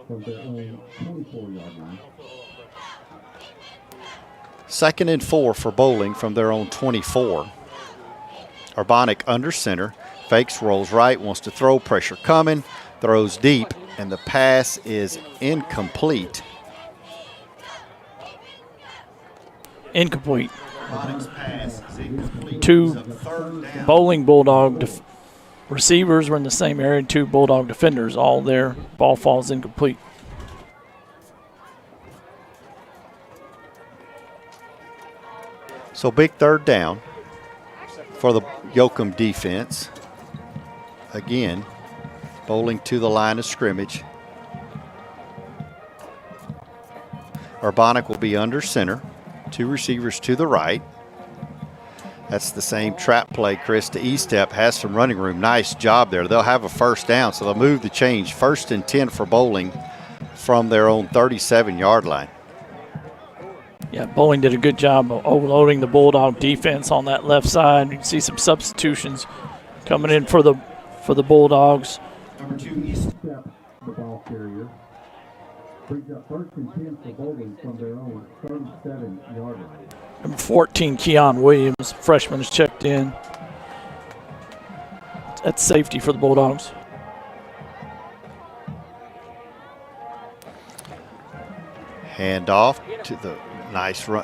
from their own 24-yard line. 2nd and 4 for Boling from their own 24. Urbanic under center, fakes, rolls right, wants to throw, pressure coming, throws deep, and the pass is incomplete. Incomplete. Urbanic's pass is incomplete. Two It's a 3rd down. Bowling Bulldog receivers were in the same area, 2 Bulldog defenders, all there. Ball falls incomplete. So big 3rd down for the Yoakum defense. Again, Boling to the line of scrimmage. Urbanic will be under center. 2 receivers to the right. That's the same trap play, Chris, to E-step. Has some running room. Nice job there. They'll have a 1st down, so they'll move the change. 1st and 10 for Boling from their own 37-yard line. Yeah, Boling did a good job of overloading the Bulldog defense on that left side. You can see some substitutions coming in for the Bulldogs. Number 2, East. Step the ball carrier. Brings up 1st and 10 for Boling from their own 37-yard line. Number 14, Keon Williams, freshman, is checked in. That's safety for the Bulldogs. Hand off to the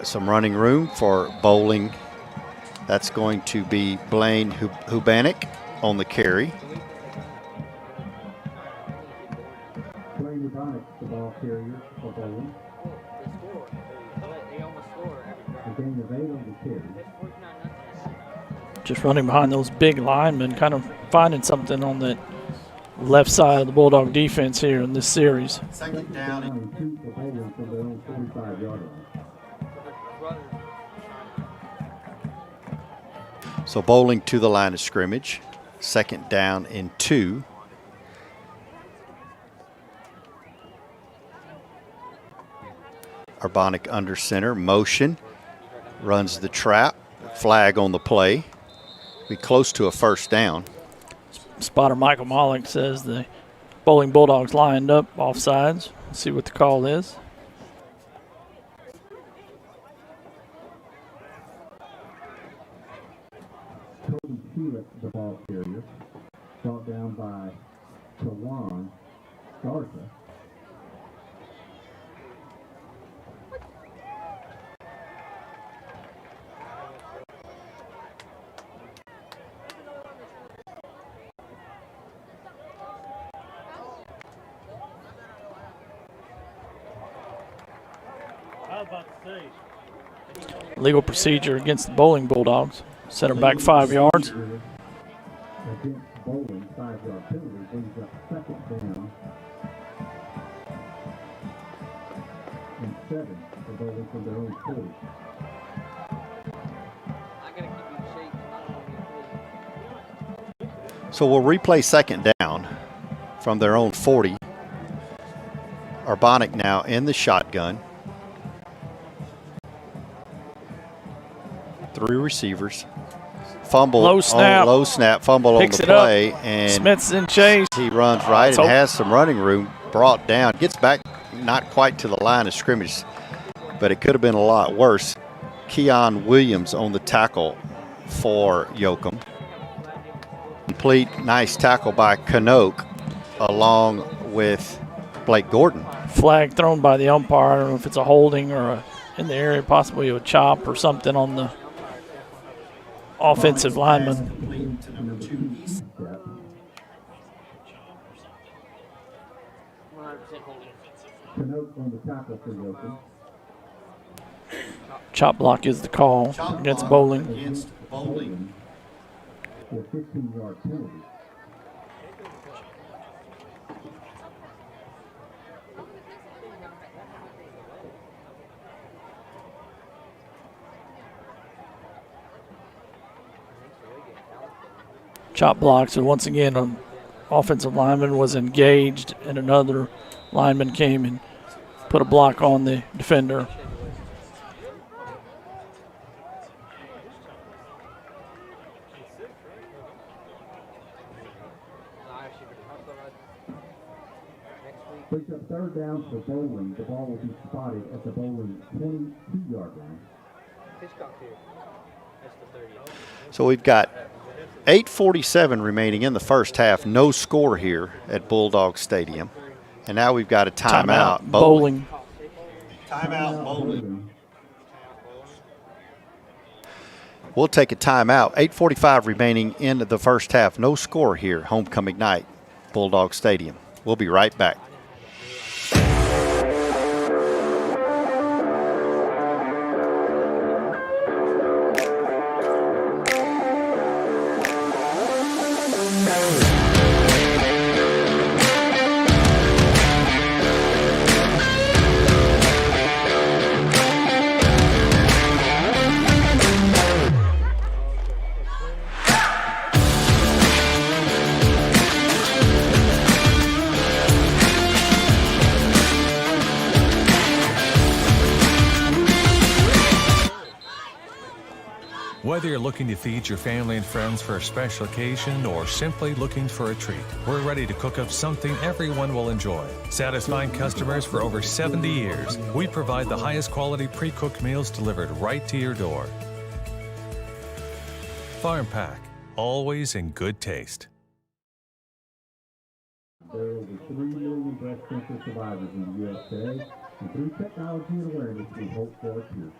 some running room for Boling. That's going to be Blaine Hubanik on the carry. Blaine Urbanic, the ball carrier for Boling. Again, available to carry. Just running behind those big linemen, kind of finding something on that left side of the Bulldog defense here in this series. 2nd down. And 2 for Boling from their own 45-yard line. So Boling to the line of scrimmage. 2nd down and 2. Urbanic under center, motion, runs the trap, flag on the play. Be close to a 1st down. Spotter Michael Mollick says the Boling Bulldogs lined up offsides. Let's see what the call is. Cody Sheelick, the ball carrier, brought down by Tawan Garza. Legal procedure against the Boling Bulldogs. Set them back 5 yards. Against Boling, 5-yard penalty brings up 2nd down and 7 for Boling from their own 40. So we'll replay 2nd down from their own 40. Urbanic now in the shotgun. 3 receivers. Fumble. Low snap. Low snap. Fumble Picks on the it play. up. And Smith's in chase. he runs right and So- has some running room, brought down. Gets back not quite to the line of scrimmage, but it could have been a lot worse. Keon Williams on the tackle for Yoakum. Complete, nice tackle by Canoke along with Blake Gordon. Flag thrown by the umpire. I don't know if it's a holding or in the area, possibly a chop or something on the offensive lineman. Complete to number 2, East. Canoke on the tackle for Yoakum. Chop block is the call Chop against block Boling. Against Boling. For a 15-yard penalty. Chop blocks, and once again, an offensive lineman was engaged, and another lineman came and put a block on the defender. Brings up 3rd down for Boling. The ball will be spotted at the Boling 22-yard line. So we've got 8:47 remaining in the first half. No score here at Bulldog Stadium. And now we've got a timeout. Bowling. Timeout bowling. We'll take a timeout. 8:45 remaining in the first half. No score here. Homecoming night, Bulldog Stadium. We'll be right back. Whether you're looking to feed your family and friends for a special occasion or simply looking for a treat, we're ready to cook up something everyone will enjoy. Satisfying customers for over 70 years, we provide the highest quality pre-cooked meals delivered right to your door. Farm Pack, always in good taste. There are over 3 million breast cancer survivors in the U.S. today, and through technology and awareness, we hope for a cure.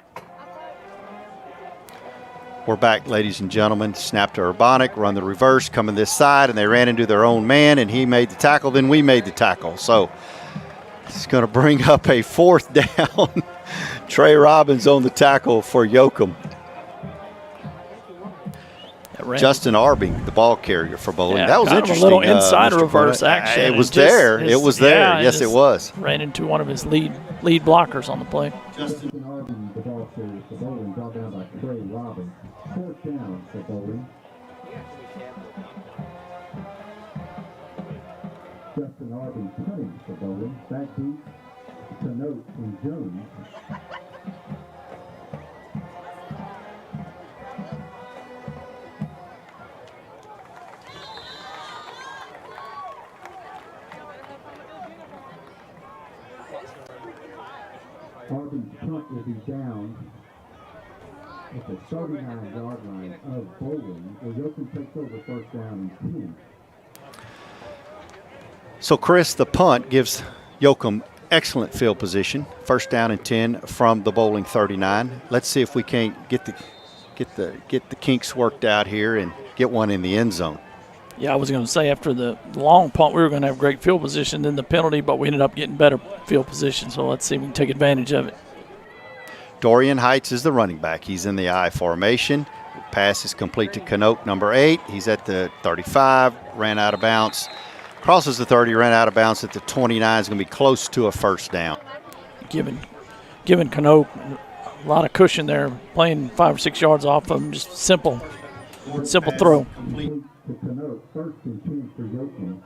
We're back, ladies and gentlemen. Snap to Urbanic, run the reverse, coming this side, and they ran into their own man, and he made the tackle, then we made the tackle. So it's going to bring up a 4th down. Trey Robbins on the tackle for Yoakum. Justin Arbing, the ball carrier for Bowling. Yeah, that was kind of interesting. A little inside Mr. reverse Burnett. action. It was there. It was there. Yeah, yes, it was. Ran into one of his lead blockers on the play. Justin Arbing, the ball carrier for Bowling, brought down by Trey Robbins. 4th down for Bowling. Justin Arbing punting for Bowling. Back deep to Note and Jones. Arbing's punt will be down at the 39-yard line of Bowling, where Yoakum takes over 1st down and 10. So, Chris, the punt gives Yoakum excellent field position. 1st down and 10 from the Bowling 39. Let's see if we can't get the kinks worked out here and get one in the end zone. Yeah, I was going to say after the long punt, we were going to have great field position, then the penalty, but we ended up getting better field position. So let's see if we can take advantage of it. Dorian Heights is the running back. He's in the I formation. Pass is complete to Canoke, number 8. He's at the 35, ran out of bounds. Crosses the 30, ran out of bounds at the 29. Is going to be close to a 1st down. Giving Canoke a lot of cushion there, playing 5 or 6 yards off of him. Just simple throw. To Canoke, 1st and 10 for Yoakum.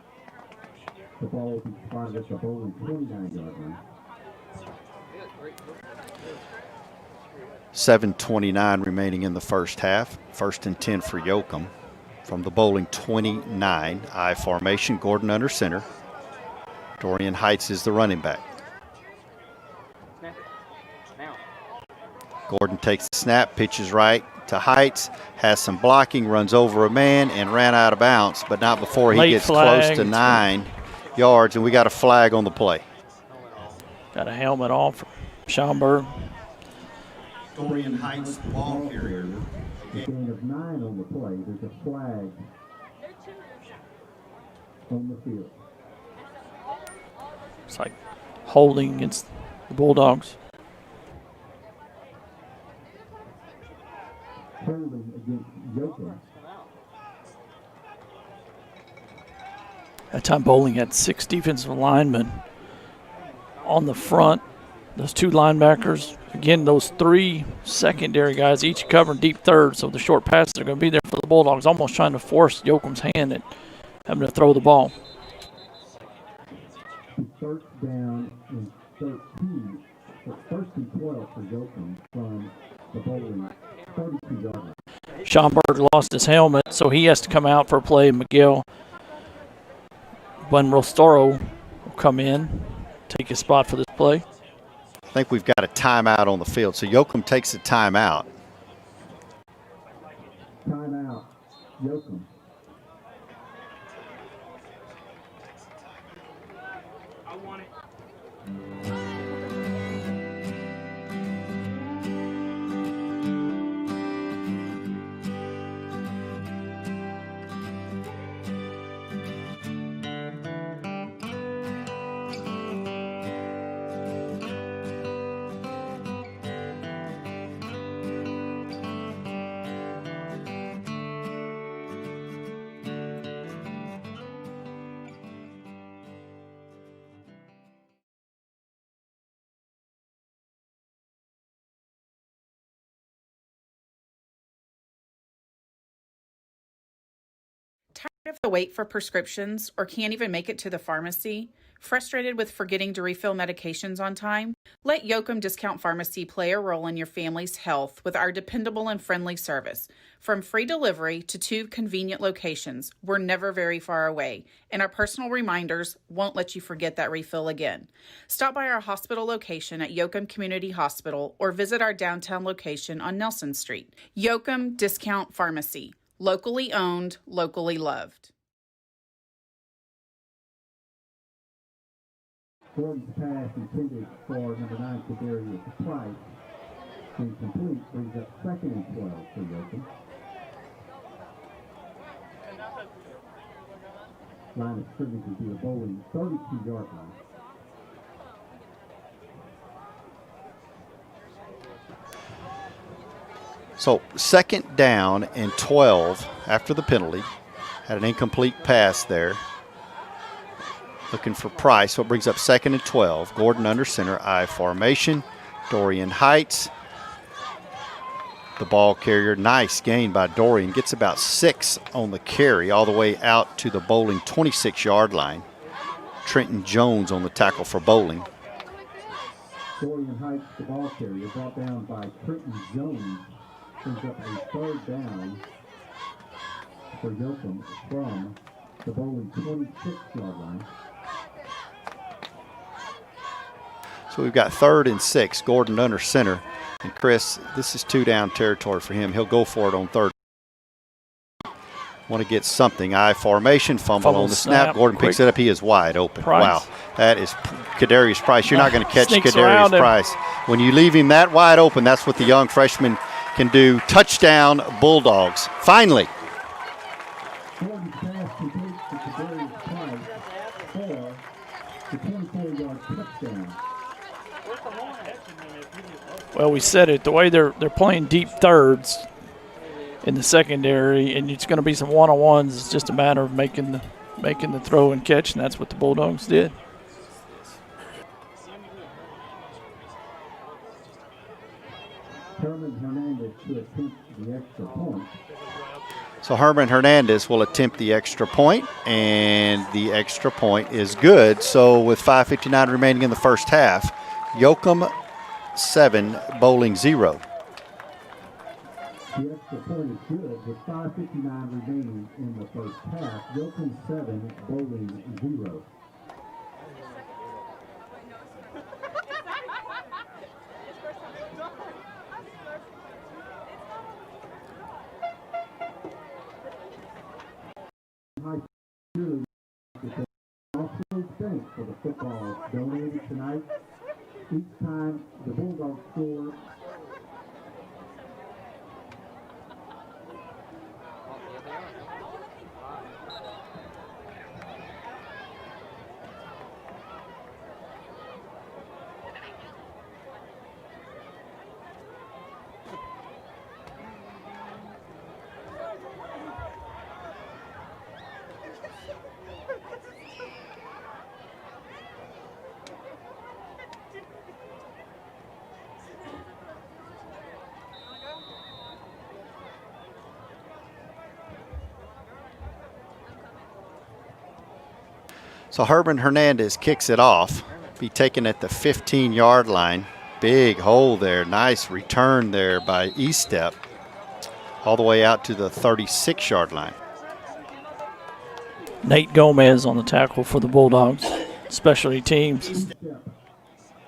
The ball will be spotted at the Bowling 29-yard line. 7:29 remaining in the first half. 1st and 10 for Yoakum from the Bowling 29. I formation, Gordon under center. Dorian Heights is the running back. Gordon takes the snap, pitches right to Heights, has some blocking, runs over a man, and ran out of bounds, but not before he gets close to 9 yards, and we got a flag on the play. Got a helmet off for Schaumburg. Dorian Heights, ball carrier. A gain of 9 on the play. There's a flag on the field. It's like holding against the Bulldogs. Holding against Yoakum. That time Bowling had 6 defensive linemen on the front. Those 2 linebackers. Again, those 3 secondary guys, each covering deep third, so the short passes are going to be there for the Bulldogs, almost trying to force Yoakum's hand at having to throw the ball. 1st down and 13. 1st and 12 for Yoakum from the Bowling 32-yard line. Schaumburg lost his helmet, so he has to come out for a play. Miguel Buenrostoro will come in, take his spot for this play. I think we've got a timeout on the field. So Yoakum takes a timeout. Timeout, Yoakum. I want it. Tired of the wait for prescriptions or can't even make it to the pharmacy? Frustrated with forgetting to refill medications on time? Let Yoakum Discount Pharmacy play a role in your family's health with our dependable and friendly service. From free delivery to 2 convenient locations, we're never very far away, and our personal reminders won't let you forget that refill again. Stop by our hospital location at Yoakum Community Hospital or visit our downtown location on Nelson Street. Yoakum Discount Pharmacy. Locally owned, locally loved. Gordon's pass intended for number 9, Kadarius Price. Incomplete, brings up 2nd and 12 for Yoakum. Line of scrimmage will be a Boling 32-yard line. So 2nd down and 12 after the penalty. Had an incomplete pass there. Looking for Price, so it brings up 2nd and 12. Gordon under center, I formation. Dorian Heights, the ball carrier. Nice gain by Dorian. Gets about 6 on the carry all the way out to the Boling 26-yard line. Trenton Jones on the tackle for Boling. Dorian Heights, the ball carrier, brought down by Trenton Jones. Brings up a 3rd down for Yoakum from the Boling 26-yard line. So we've got 3rd and 6, Gordon under center. And Chris, this is 2-down territory for him. He'll go for it on 3rd. Want to get something. I formation, fumble on the snap. Gordon quick. picks it up. He is wide open. Price. Wow. That is Kadarius Price. You're not going to catch Sneaks around Kadarius him. Price. When you leave him that wide open, that's what the young freshman can do. Touchdown, Bulldogs. Finally. Gordon's pass complete to Kadarius Price for the 24-yard touchdown. Well, we said it. The way they're playing deep thirds in the secondary, and it's going to be some one-on-ones. It's just a matter of making the throw and catch, and that's what the Bulldogs did. Herman Hernandez to attempt the extra point. So Herman Hernandez will attempt the extra point, and the extra point is good. So with 5:59 remaining in the first half, Yoakum 7, Boling 0. The extra point is good with 5:59 remaining in the first half. Yoakum 7, Boling 0. High school also thanks for the football donated tonight. Each time the Bulldogs score, So Herman Hernandez kicks it off. Be taken at the 15-yard line. Big hole there. Nice return there by Estep. All the way out to the 36-yard line. Nate Gomez on the tackle for the Bulldogs. Specialty teams.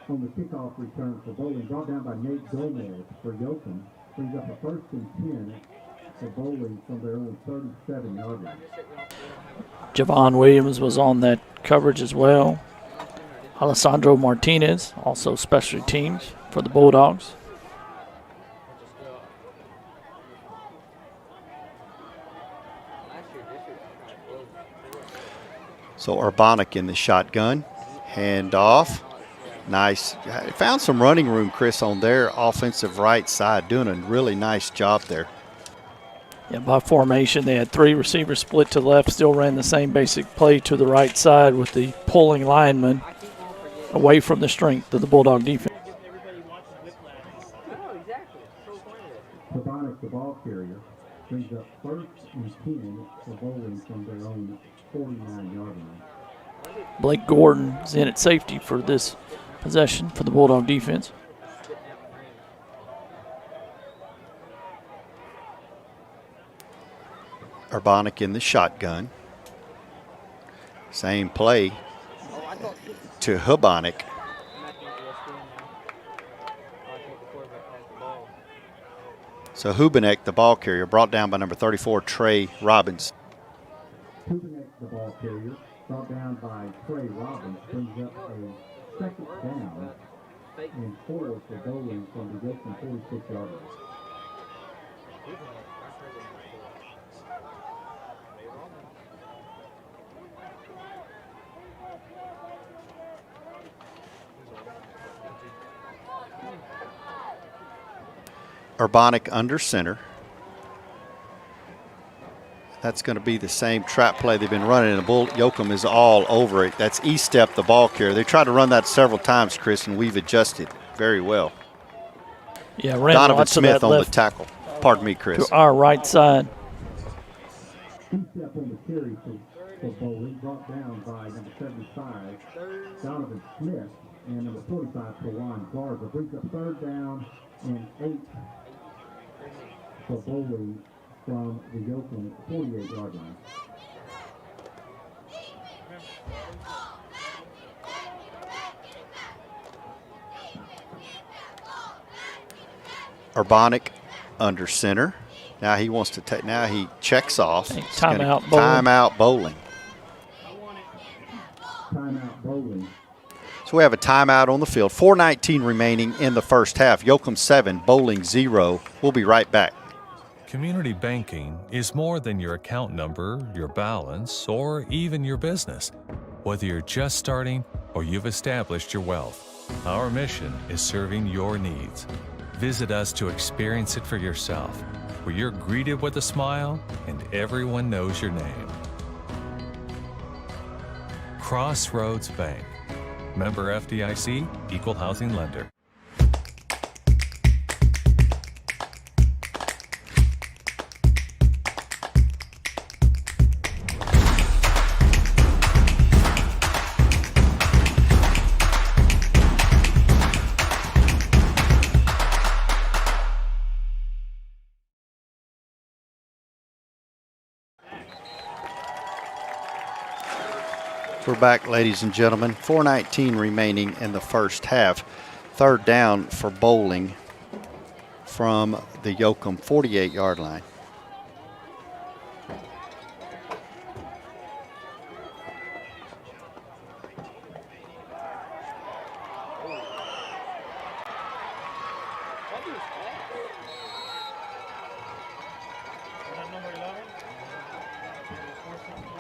On the kickoff return for Boling, brought down by Nate Gomez for Yoakum. Brings up a 1st and 10 for Boling from their own 37-yard line. Javon Williams was on that coverage as well. Alessandro Martinez, also special teams for the Bulldogs. So Urbanic in the shotgun. Hand off. Nice. Found some running room, Chris, on their offensive right side. Doing a really nice job there. Yeah, by formation, they had 3 receivers split to the left, still ran the same basic play to the right side with the pulling lineman away from the strength of the Bulldog defense. Urbanic, the ball carrier, brings up 1st and 10 for Boling from their own 49-yard line. Blake Gordon is in at safety for this possession for the Bulldog defense. Urbanic in the shotgun. Same play to Urbanic. So Hubenek, the ball carrier, brought down by number 34, Trey Robbins. Hubenek, the ball carrier, brought down by Trey Robbins, brings up a 2nd down and 4 for Boling from the Yoakum 46-yard line. Urbanic under center. That's going to be the same trap play they've been running, and Yoakum is all over it. That's E-step, the ball carrier. They tried to run that several times, Chris, and we've adjusted very well. Yeah, ran Donovan lots of Smith that on the left tackle. Pardon me, Chris. to our right side. E-step on the carry for Boling, brought down by number 75, Donovan Smith, and number 45, Kawan Garza. Brings up 3rd down and 8 for Boling from the Yoakum 48-yard line. Urbanic under center. Now he wants to take. Now he checks off. Timeout Boling. Timeout Boling. Timeout Boling. So we have a timeout on the field. 4:19 remaining in the first half. Yoakum 7, Boling 0. We'll be right back. Community banking is more than your account number, your balance, or even your business. Whether you're just starting or you've established your wealth, our mission is serving your needs. Visit us to experience it for yourself, where you're greeted with a smile and everyone knows your name. Crossroads Bank. Member FDIC, Equal Housing Lender. We're back, ladies and gentlemen. 4:19 remaining in the first half. 3rd down for Boling from the Yoakum 48-yard line.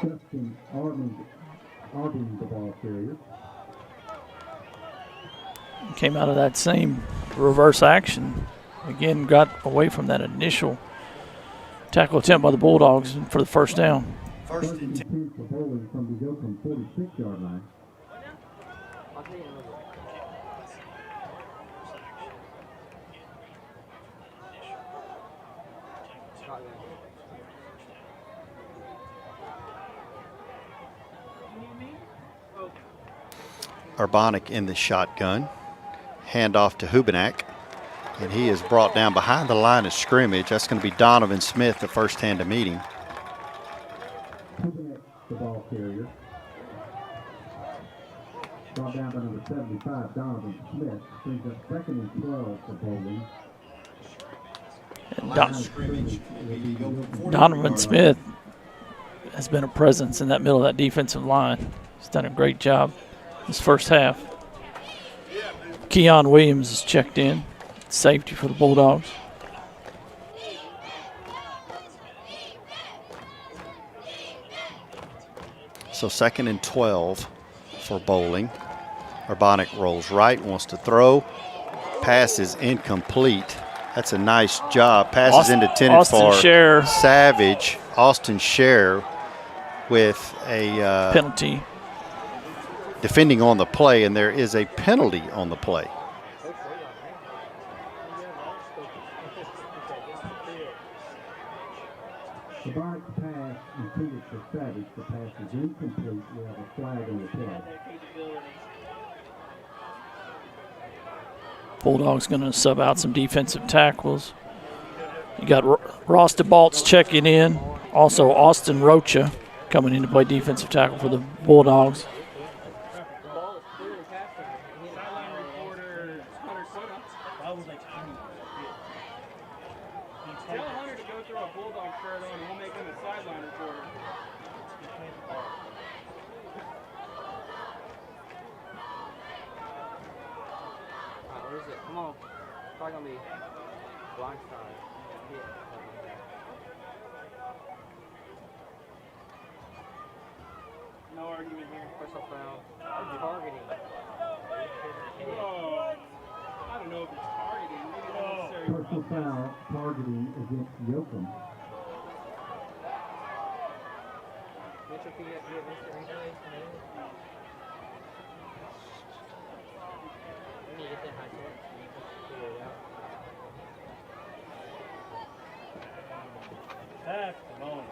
Justin Arden, the ball carrier. Came out of that same reverse action. Again, got away from that initial tackle attempt by the Bulldogs for the 1st down. 1st and 10 for Boling from the Yoakum 46-yard line. Urbanic in the shotgun. Handoff to Hubenak. And he is brought down behind the line of scrimmage. That's going to be Donovan Smith, the first hand to meet him. Hubenek, the ball carrier. Brought down by number 75, Donovan Smith. Brings up 2nd and 12 for Boling. And Line of scrimmage will be Yoakum 40 Donovan yard Smith has been a presence in that middle of that defensive line. He's done a great job this first half. Keon Williams is checked in, safety for the Bulldogs. So 2nd and 12 for Boling. Urbanic rolls right, wants to throw. Pass is incomplete. That's a nice job. Pass is intended Austin for Scher. Savage. Austin Scher with a Penalty. defending on the play, and there is a penalty on the play. The Barnes pass intended for Savage. The pass is incomplete. We have a flag on the play. Bulldogs going to sub out some defensive tackles. You got Ross DeBaltz checking in. Also Austin Rocha coming in to play defensive tackle for the Bulldogs. Tell Hunter to go throw a Bulldog shirt on and we'll make him a sideline reporter. Where is it? Come on. It's probably going to be blindside. No argument here. Personal foul. Targeting. Oh, I don't know if it's targeting. Maybe not necessary. Personal foul targeting against Yoakum. Mitchell, can you get Mr. Replay? Let me get that high check. Figure it out. That's the moment.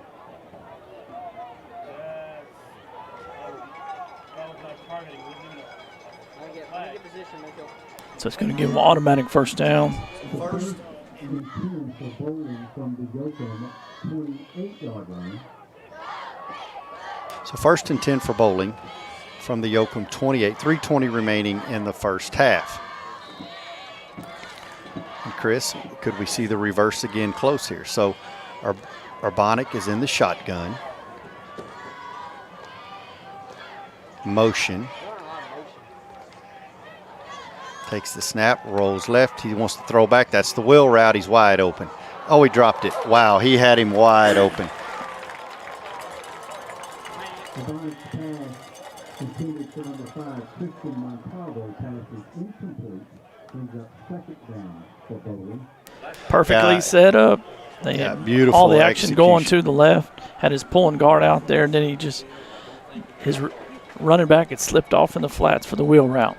That was not targeting. Let me get position, Mitchell. So it's going to give them automatic first down. First And 10 for Boling from the Yoakum 28-yard line. So 1st and 10 for Boling from the Yoakum 28. 3:20 remaining in the first half. And Chris, could we see the reverse again close here? So Urbanic is in the shotgun. Motion. Takes the snap, rolls left. He wants to throw back. That's the wheel route. He's wide open. Oh, he dropped it. Wow, he had him wide open. The Barnes pass intended for number 5, Christian Montalvo. Pass is incomplete. Brings up 2nd down for Boling. Perfectly Yeah. set up. They Yeah, had beautiful all the action going execution. to the left. Had his pulling guard out there, and then he just his running back had slipped off in the flats for the wheel route.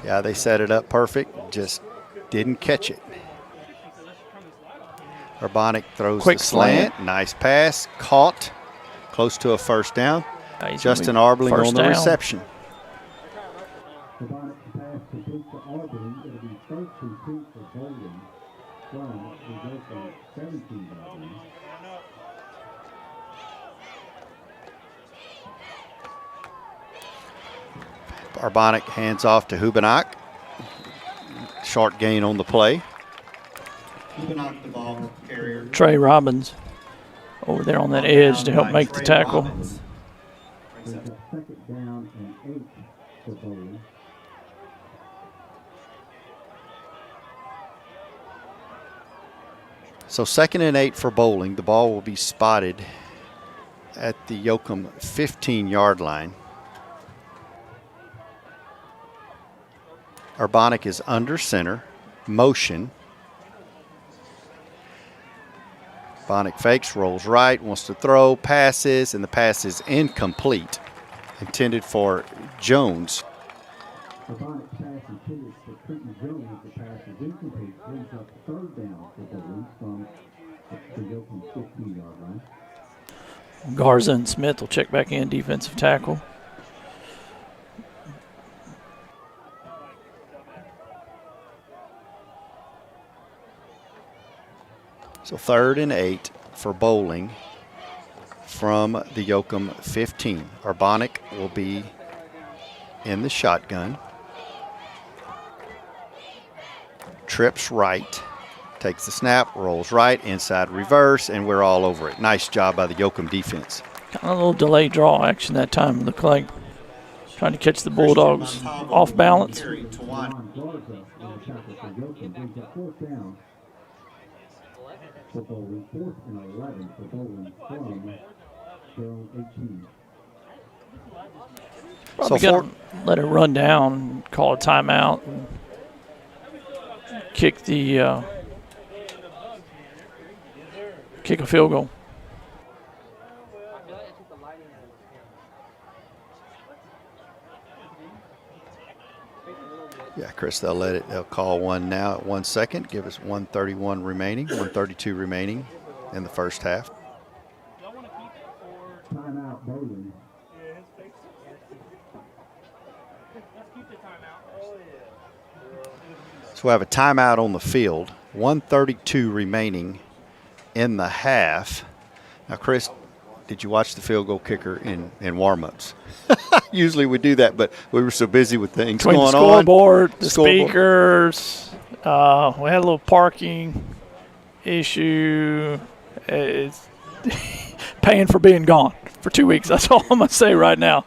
Yeah, they set it up perfect, just didn't catch it. Urbanic throws Quick the slant. Nice pass, caught, close to a first down. He's Justin gonna be Arbling first on the down. reception. The Barnes pass complete to Auburn. It'll be 1st and 2 for Boling from the Yoakum 17-yard line. Urbanic hands off to Hubenak. Short gain on the play. Hubenak, the ball carrier. Trey Robbins over there on that edge to help make the tackle. Brings Brings up up 2nd down and 8 for Boling. So 2nd and 8 for Boling. The ball will be spotted at the Yoakum 15-yard line. Urbanic is under center. Motion. Urbanic fakes, rolls right, wants to throw, passes, and the pass is incomplete. Intended for Jones. The Barnes pass intended for Trenton Jones. The pass is incomplete. Brings up 3rd down for Boling from the Yoakum 15-yard line. Garza and Smith will check back in, defensive tackle. So 3rd and 8 for Boling from the Yoakum 15. Urbanic will be in the shotgun. Trips right. Takes the snap, rolls right, inside reverse, and we're all over it. Nice job by the Yoakum defense. Kind of a little delayed draw action that time. Looked like trying to catch the Bulldogs off balance. For Boling, 4th and 11 for Boling from their own 18. Probably got to let it run down, call a timeout, and kick a field goal. Yeah, Chris, they'll call one now at 1 second. Give us 1:31 remaining, 1:32 remaining in the first half. Timeout, Boling. So we have a timeout on the field, 1:32 remaining in the half. Now, Chris, did you watch the field goal kicker in warm-ups? Usually we do that, but we were so busy with things Between going the on. scoreboard, the speakers, we had a little parking issue. It's paying for being gone for 2 weeks. That's all I'm going to say right now.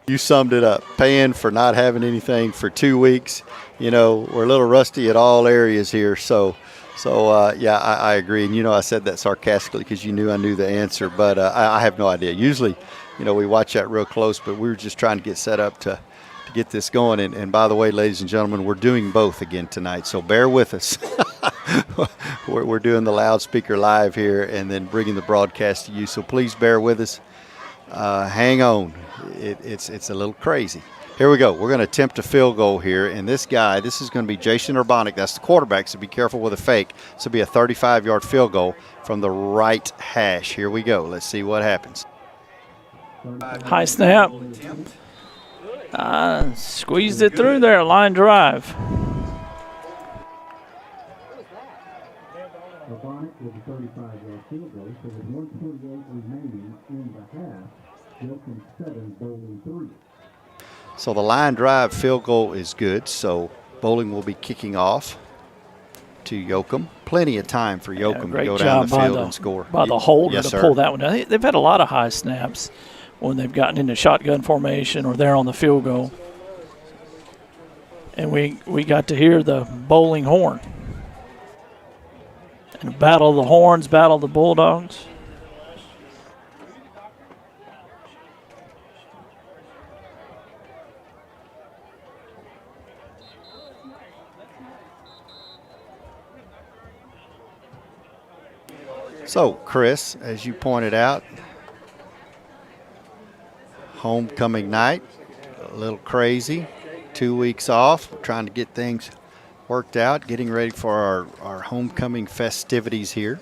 You summed it up. Paying for not having anything for 2 weeks. You know, we're a little rusty at all areas here. So yeah, I agree. And, I said that sarcastically because you knew I knew the answer. But I have no idea. Usually, we watch that real close. But we were just trying to get set up to get this going. And by the way, ladies and gentlemen, we're doing both again tonight. So bear with us. We're doing the loudspeaker live here and then bringing the broadcast to you. So please bear with us. Hang on. It's a little crazy. Here we go. We're going to attempt a field goal here. And this is going to be Jason Urbanic. That's the quarterback, so be careful with a fake. This will be a 35-yard field goal from the right hash. Here we go. Let's see what happens. High snap. Squeezed it through there. Line drive. Urbanic with a 35-yard field goal, so with 1:28 remaining in the half, Yoakum 7, Boling 3. So the line drive field goal is good. So Boling will be kicking off to Yoakum. Plenty of time for Yoakum to go down the field and score. By the holder yes, to sir. pull that one down. They've had a lot of high snaps when they've gotten into shotgun formation or they're on the field goal. And we got to hear the Boling horn. And battle of the horns, battle of the Bulldogs. So, Chris, as you pointed out, homecoming night, a little crazy. 2 weeks off, we're trying to get things worked out, getting ready for our homecoming festivities here.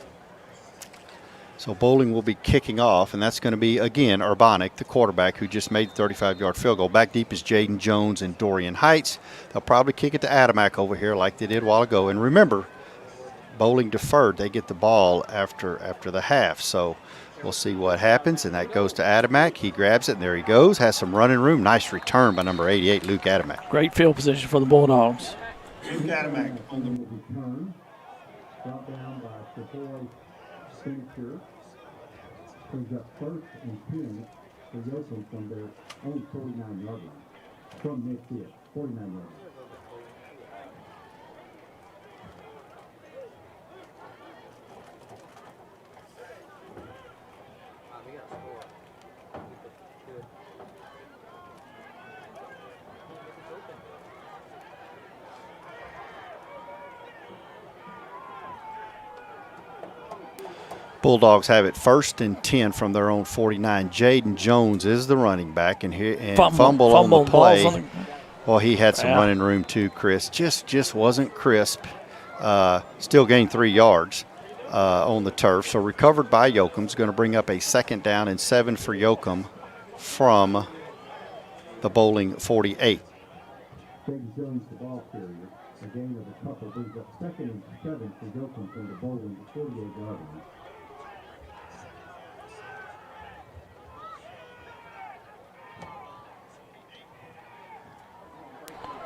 So Boling will be kicking off, and that's going to be, again, Urbanic, the quarterback, who just made the 35-yard field goal. Back deep is Jaden Jones and Dorian Heights. They'll probably kick it to Adamak over here like they did a while ago. And remember, Boling deferred. They get the ball after the half. So we'll see what happens, and that goes to Adamak. He grabs it, and there he goes. Has some running room. Nice return by number 88, Luke Adamak. Great field position for the Bulldogs. Luke Adamak on the return. Brought down by Savoy Signature. Brings up 1st and 10 for Yoakum from their own 49-yard line. From midfield, 49 yard line. Bulldogs have it 1st and 10 from their own 49. Jaden Jones is the running back, and fumble on the play. Well, he had some running room too, Chris. Just wasn't crisp. Still gained 3 yards on the turf. So recovered by Yoakum. Is going to bring up a 2nd down and 7 for Yoakum from the Boling 48. Jaden Jones, the ball carrier. A gain of a couple brings up 2nd and 7 for Yoakum from the Boling 48-yard line.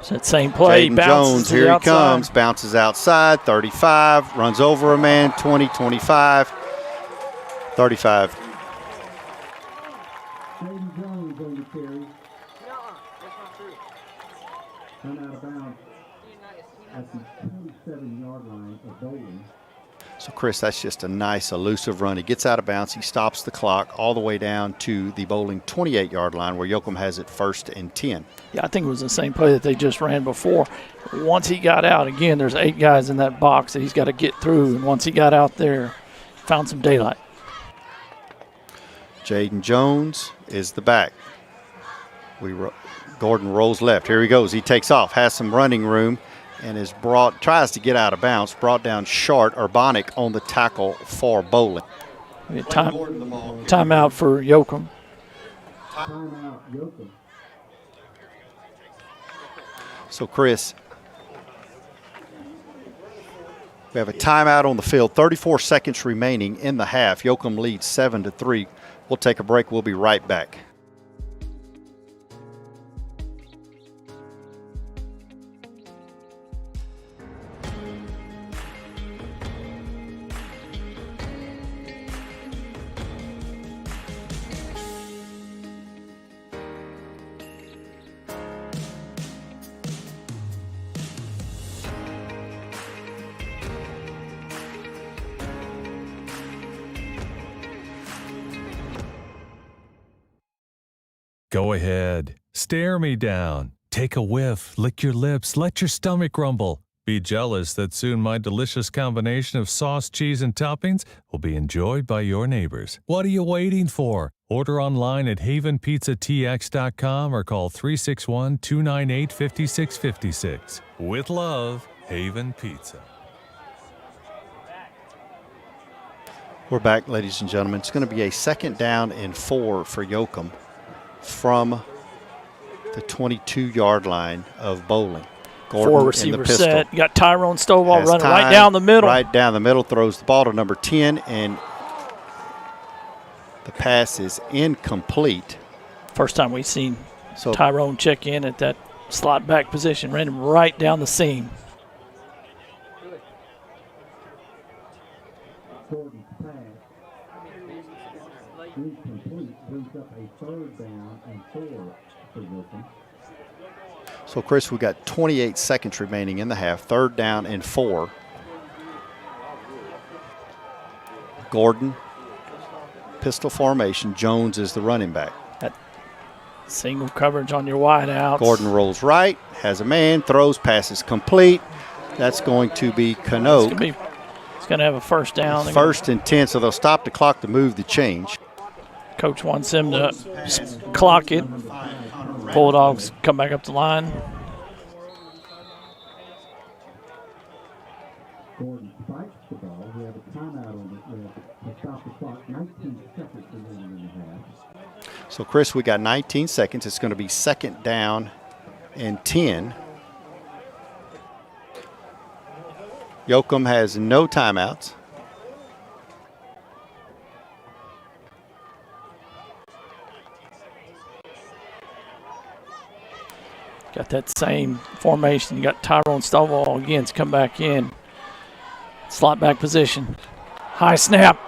It's that same play. Jaden Bounces Jones, to the here he outside. comes, bounces outside, 35, runs over a man, 20, 25, 35. Jaden Jones on the carry. Nuh-uh. That's not true. Run out of bounds at the 27-yard line of Boling. So, Chris, that's just a nice elusive run. He gets out of bounds. He stops the clock all the way down to the Boling 28-yard line where Yoakum has it 1st and 10. Yeah, I think it was the same play that they just ran before. Once he got out, again, there's 8 guys in that box that he's got to get through. And once he got out there, found some daylight. Jaden Jones is the back. Gordon rolls left. Here he goes. He takes off, has some running room, and is tries to get out of bounds, brought down short. Urbanic on the tackle for Boling. Timeout for Yoakum. Timeout, Yoakum. So, Chris, we have a timeout on the field. 34 seconds remaining in the half. Yoakum leads 7-3. We'll take a break. We'll be right back. Go ahead. Stare me down. Take a whiff. Lick your lips. Let your stomach rumble. Be jealous that soon my delicious combination of sauce, cheese, and toppings will be enjoyed by your neighbors. What are you waiting for? Order online at havenpizzatx.com or call 361-298-5656. With love, Haven Pizza. We're back, ladies and gentlemen. It's going to be a 2nd down and 4 for Yoakum from the 22-yard line of Bowling. Gordon 4 in the receivers pistol. set. You got Tyrone Stovall Has running time, right down the middle. Right down the middle, throws the ball to number 10, and the pass is incomplete. First time we've seen Tyrone check in at that slot back position. Ran him right down the seam. Gordon's pass. Incomplete. Brings up a 3rd down and 4 for Yoakum. So, Chris, we got 28 seconds remaining in the half. 3rd down and 4. Gordon, pistol formation. Jones is the running back. That single coverage on your wide outs. Gordon rolls right, has a man, throws, passes complete. That's going to be Canoe. It's going to have a 1st down. 1st and 10, so they'll stop the clock to move the change. Coach wants him to clock it. Bulldogs come back up the line. Gordon spikes the ball. We have a timeout on it to stop the clock. 19 seconds remaining in the half. So, Chris, we got 19 seconds. It's going to be 2nd down and 10. Yoakum has no timeouts. Got that same formation. You got Tyrone Stovall again to come back in. Slot back position. High snap.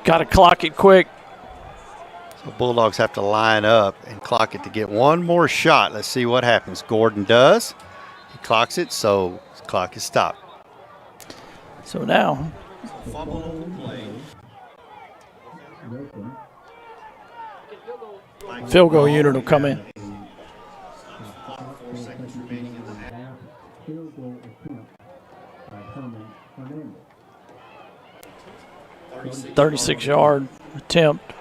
Got to clock it quick. So Bulldogs have to line up and clock it to get one more shot. Let's see what happens. Gordon does. He clocks it, so the clock is stopped. So now. Field goal unit will come in. Field goal attempt by Herman Hernandez. 36-yard attempt.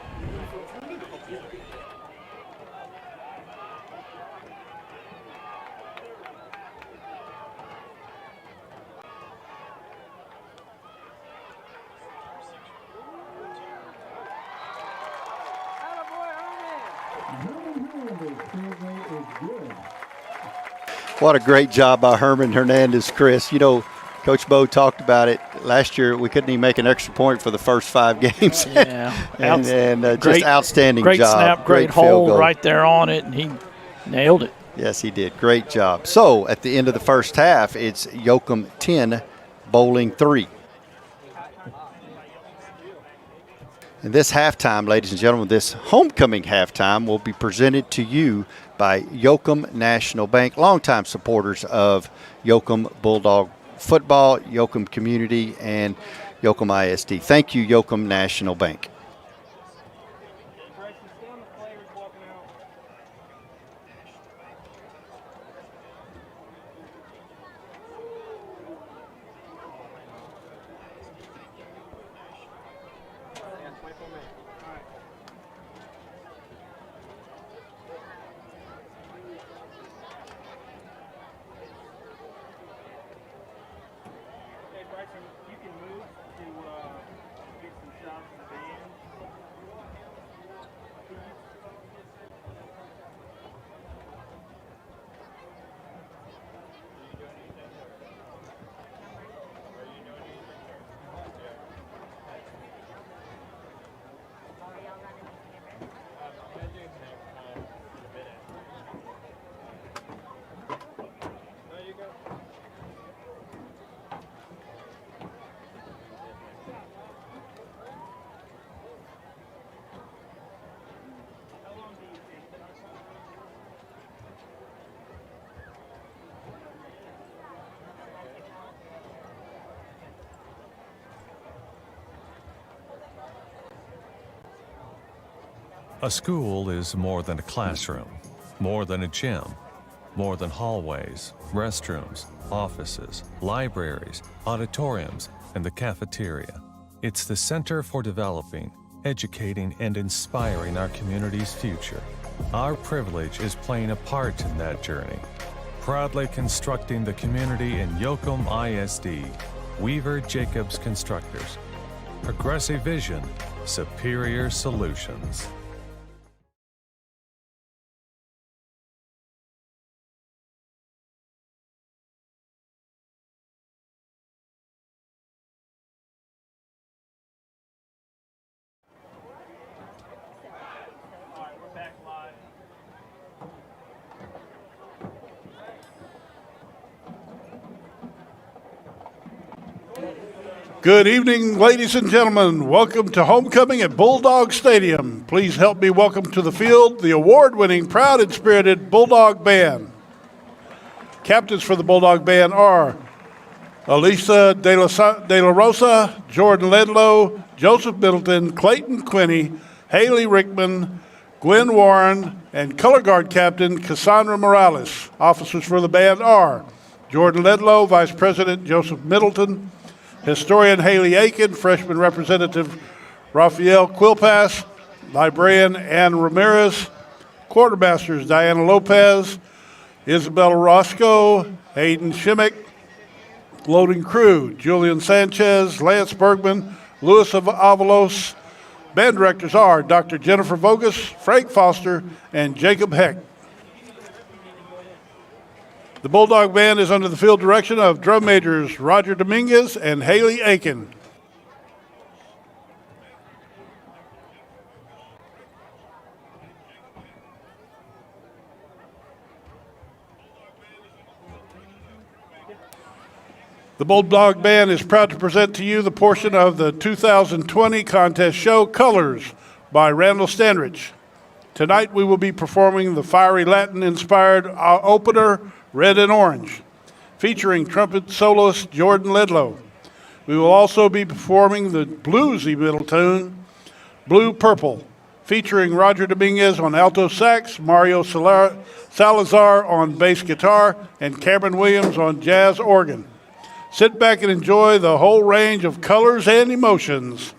What a great job by Herman Hernandez, Chris. You know, Coach Bo talked about it last year we couldn't even make an extra point for the first 5 games. Yeah. and great, just outstanding great job. Snap, great field hold goal. right there on it, and he nailed it. Yes, he did. Great job. So at the end of the first half, it's Yoakum 10, Boling 3. And this halftime, ladies and gentlemen, this homecoming halftime will be presented to you by Yoakum National Bank, longtime supporters of Yoakum Bulldog football, Yoakum community, and Yoakum ISD. Thank you, Yoakum National Bank. A school is more than a classroom, more than a gym, more than hallways, restrooms, offices, libraries, auditoriums, and the cafeteria. It's the center for developing, educating, and inspiring our community's future. Our privilege is playing a part in that journey, proudly constructing the community in Yoakum ISD, Weaver Jacobs Constructors. Progressive vision, superior solutions. Good evening, ladies and gentlemen. Welcome to homecoming at Bulldog Stadium. Please help me welcome to the field the award-winning, proud and spirited Bulldog Band. Captains for the Bulldog Band are Elisa De La Rosa, Jordan Ledlow, Joseph Middleton, Clayton Quinney, Haley Rickman, Gwen Warren, and color guard captain Cassandra Morales. Officers for the band are Jordan Ledlow, Vice President Joseph Middleton, Historian Haley Aiken, Freshman Representative Rafael Quilpass, Librarian Ann Ramirez, Quartermasters Diana Lopez, Isabella Roscoe, Hayden Shimmick, Loading Crew Julian Sanchez, Lance Bergman, Louis Avalos. Band directors are Dr. Jennifer Vogus, Frank Foster, and Jacob Heck. The Bulldog Band is under the field direction of drum majors Roger Dominguez and Haley Aiken. The Bulldog Band is proud to present to you the portion of the 2020 contest show, Colors, by Randall Standridge. Tonight we will be performing the fiery Latin-inspired opener, Red and Orange, featuring trumpet soloist Jordan Ledlow. We will also be performing the bluesy middle tune, Blue Purple, featuring Roger Dominguez on alto sax, Mario Salazar on bass guitar, and Cameron Williams on jazz organ. Sit back and enjoy the whole range of colors and emotions.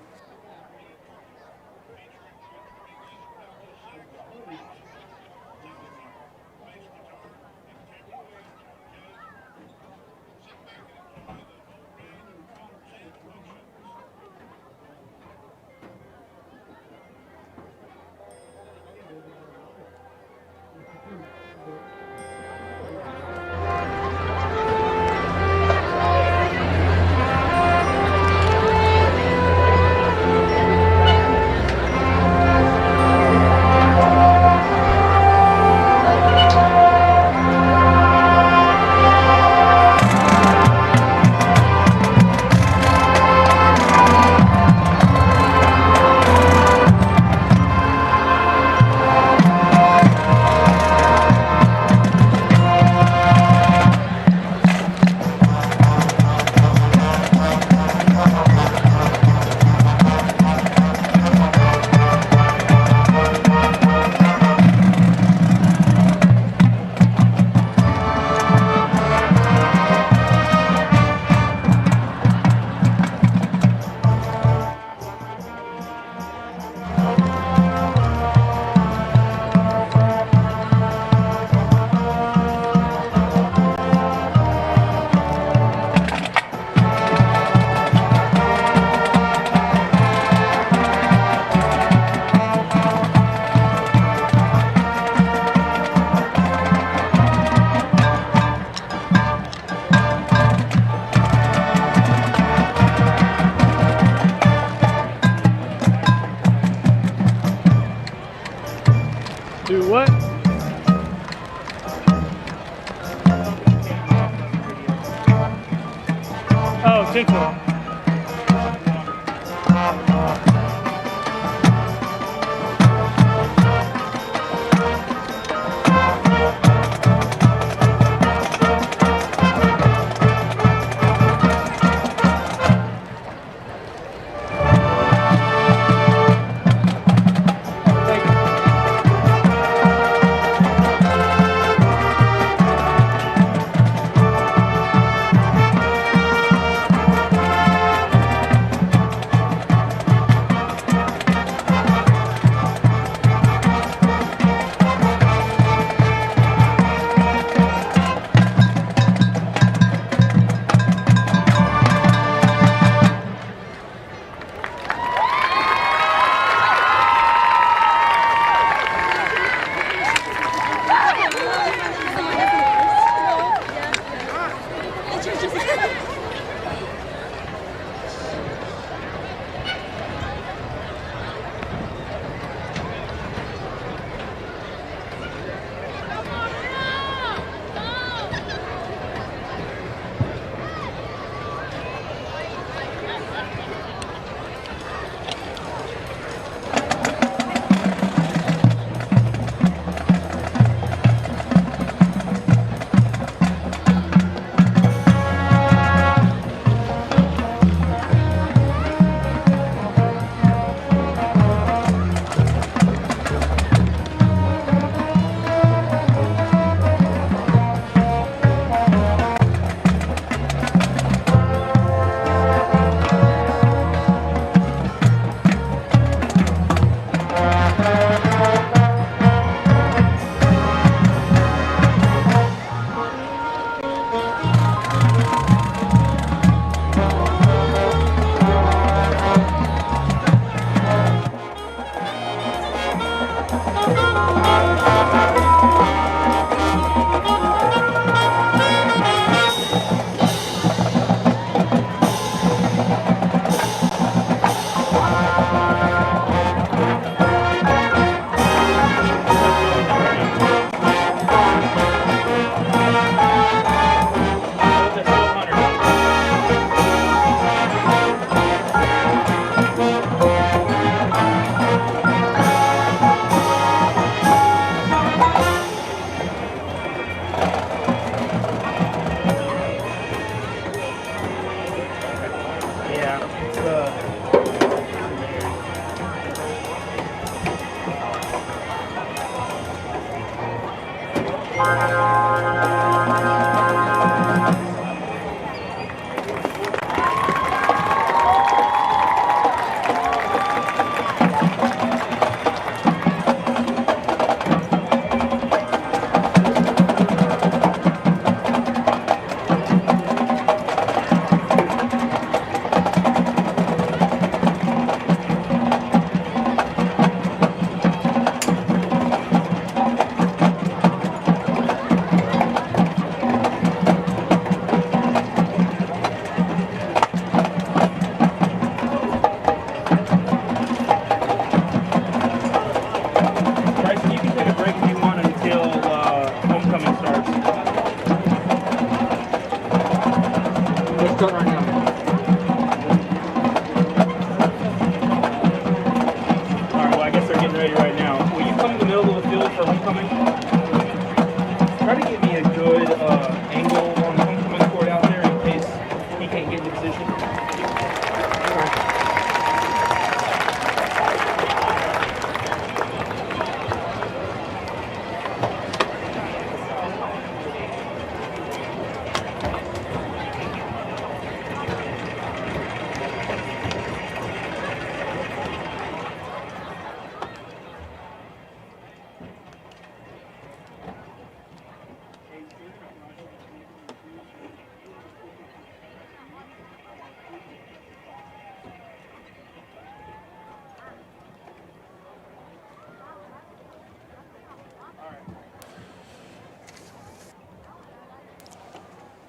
Central.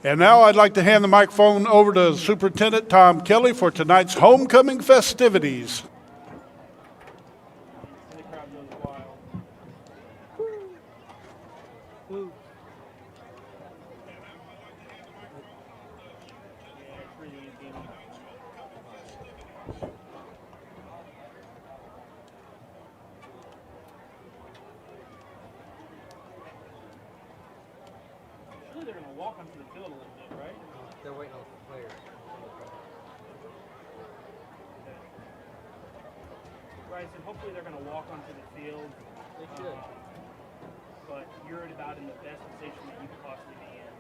And now I'd like to hand the microphone over to Superintendent Tom Kelly for tonight's homecoming festivities. Bryson. Hopefully they're going to walk onto the field. They should. But you're about in the best position that you could possibly be in.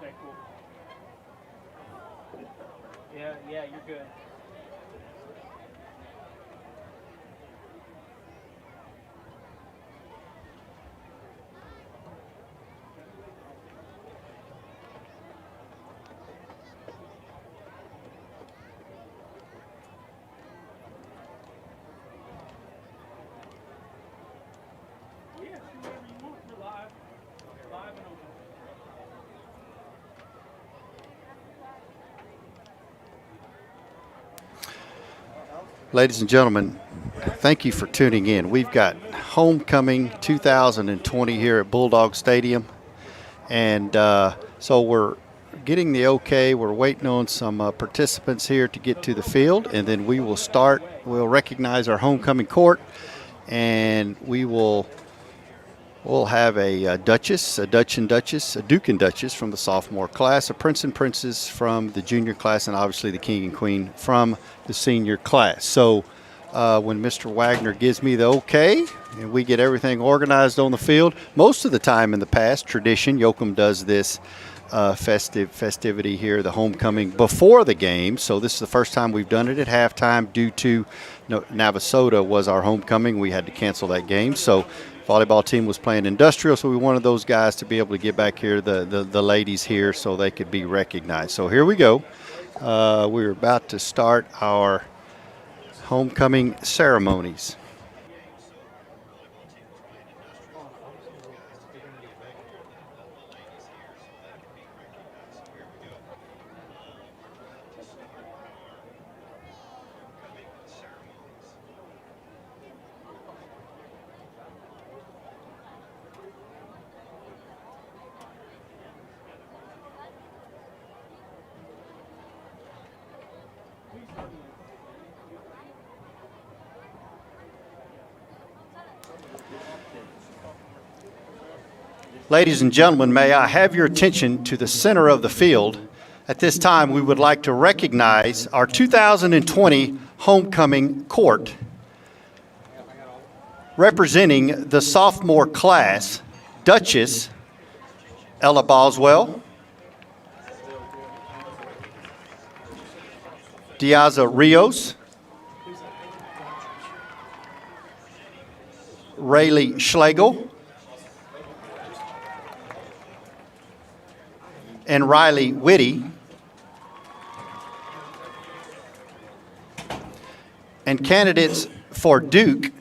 Okay, cool. Yeah, you're good. Yeah, do whatever you want. We're live. Live and open. Ladies and gentlemen, thank you for tuning in. We've got homecoming 2020 here at Bulldog Stadium. And so we're getting the okay. We're waiting on some participants here to get to the field. And then we will start. We'll recognize our homecoming court. And we'll have a Duchess, a Dutch and Duchess, a Duke and Duchess from the sophomore class, a Prince and Princess from the junior class, and obviously the King and Queen from the senior class. So when Mr. Wagner gives me the okay and we get everything organized on the field, most of the time in the past, tradition, Yoakum does this festivity here, the homecoming, before the game. So this is the first time we've done it at halftime due to Navasota was our homecoming. We had to cancel that game. So volleyball team was playing Industrial, so we wanted those guys to be able to get back here, the ladies here, so they could be recognized. So here we go. We're about to start our homecoming ceremonies. Ladies and gentlemen, may I have your attention to the center of the field. At this time, we would like to recognize our 2020 homecoming court. Representing the sophomore class, Duchess Ella Boswell, Diaza Rios, Rayleigh Schlegel, and Riley Whitty, and candidates for Duke,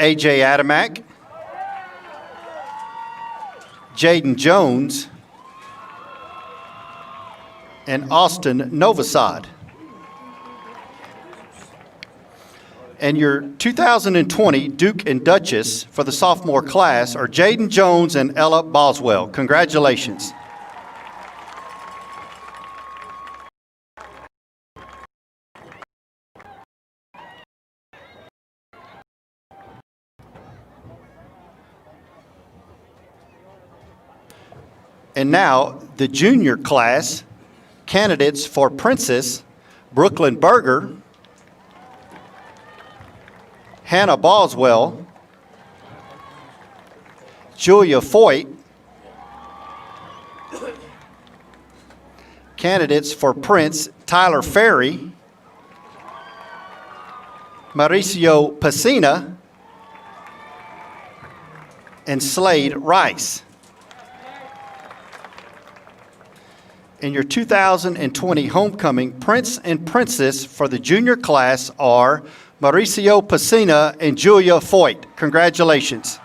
A.J. Adamak, Jaden Jones, and Austin Novosad. And your 2020 Duke and Duchess for the sophomore class are Jaden Jones and Ella Boswell. Congratulations. And now, the junior class, candidates for Princess, Brooklyn Berger, Hannah Boswell, Julia Foyt, candidates for Prince, Tyler Ferry, Mauricio Pacina, and Slade Rice. In your 2020 homecoming, Prince and Princess for the junior class are Mauricio Pacina and Julia Foyt. Congratulations.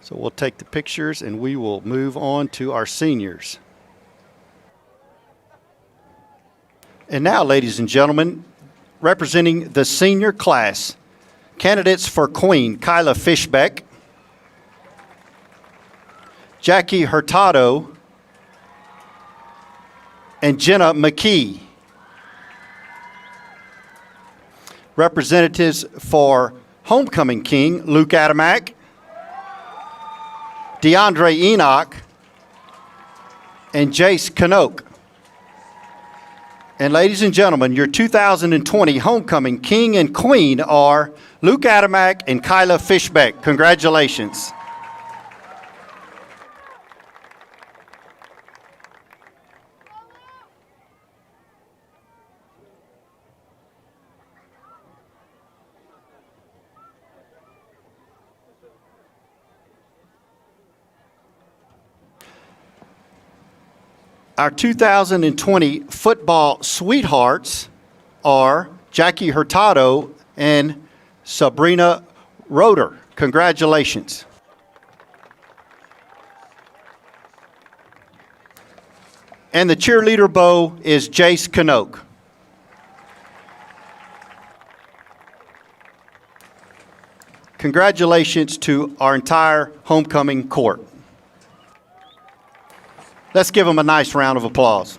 So we'll take the pictures and we will move on to our seniors. And now, ladies and gentlemen, representing the senior class, candidates for Queen, Kyla Fishbeck, Jackie Hurtado, and Jenna McKee. Representatives for Homecoming King, Luke Adamack, DeAndre Enoch, and Jace Canoke. And ladies and gentlemen, your 2020 Homecoming King and Queen are Luke Adamack and Kyla Fishbeck. Congratulations. Our 2020 football sweethearts are Jackie Hurtado and Sabrina Roeder. Congratulations. And the cheerleader bow is Jace Canoke. Congratulations to our entire homecoming court. Let's give them a nice round of applause.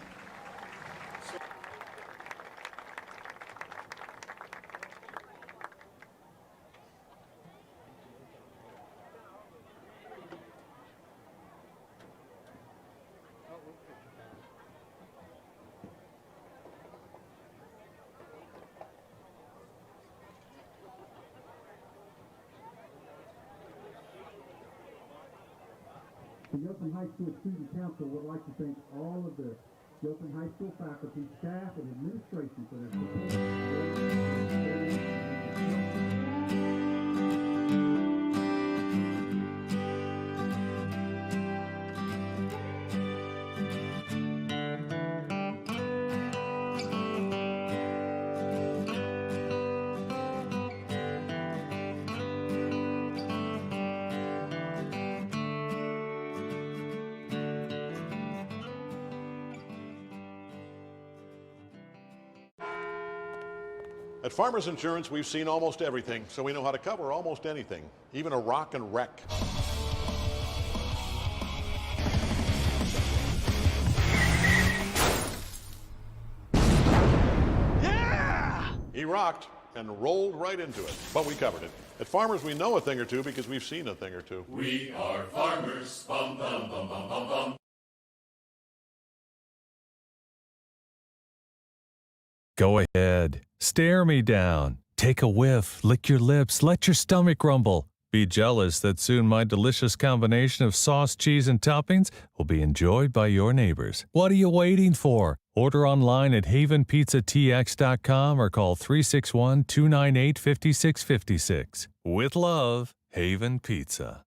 The Yoakum High School Student Council would like to thank all of the Yoakum High School faculty, staff, and administration for their At Farmers Insurance, we've seen almost everything, so we know how to cover almost anything, even a rock and wreck. Yeah! He rocked and rolled right into it, but we covered it. At Farmers, we know a thing or two because we've seen a thing or two. We are farmers. Bum, bum, bum, bum, bum, bum. Go ahead. Stare me down. Take a whiff. Lick your lips. Let your stomach rumble. Be jealous that soon my delicious combination of sauce, cheese, and toppings will be enjoyed by your neighbors. What are you waiting for? Order online at havenpizzatx.com or call 361-298-5656. With love, Haven Pizza.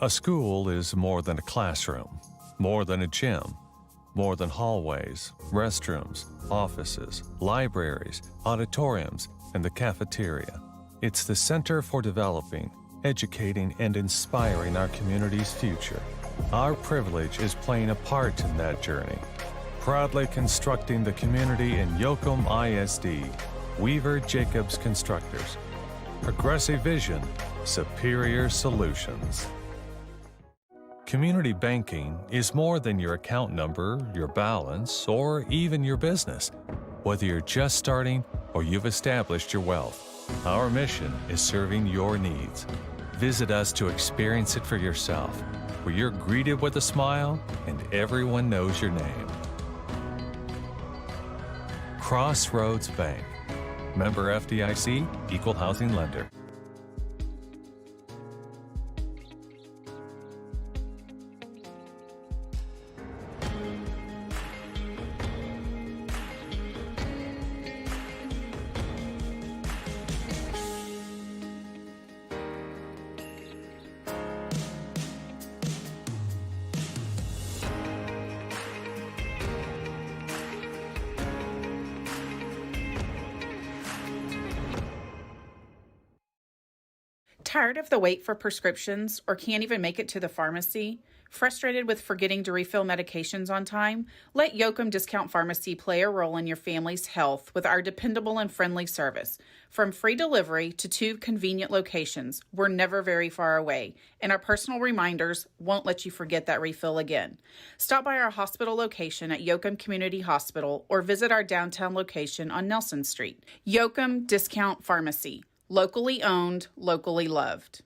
A school is more than a classroom, more than a gym, more than hallways, restrooms, offices, libraries, auditoriums, and the cafeteria. It's the center for developing, educating, and inspiring our community's future. Our privilege is playing a part in that journey, proudly constructing the community in Yoakum ISD, Weaver Jacobs Constructors. Progressive vision, superior solutions. Community banking is more than your account number, your balance, or even your business. Whether you're just starting or you've established your wealth, our mission is serving your needs. Visit us to experience it for yourself, where you're greeted with a smile and everyone knows your name. Crossroads Bank. Member FDIC, Equal Housing Lender. Tired of the wait for prescriptions or can't even make it to the pharmacy? Frustrated with forgetting to refill medications on time? Let Yoakum Discount Pharmacy play a role in your family's health with our dependable and friendly service. From free delivery to 2 convenient locations, we're never very far away, and our personal reminders won't let you forget that refill again. Stop by our hospital location at Yoakum Community Hospital or visit our downtown location on Nelson Street. Yoakum Discount Pharmacy. Locally owned, locally loved.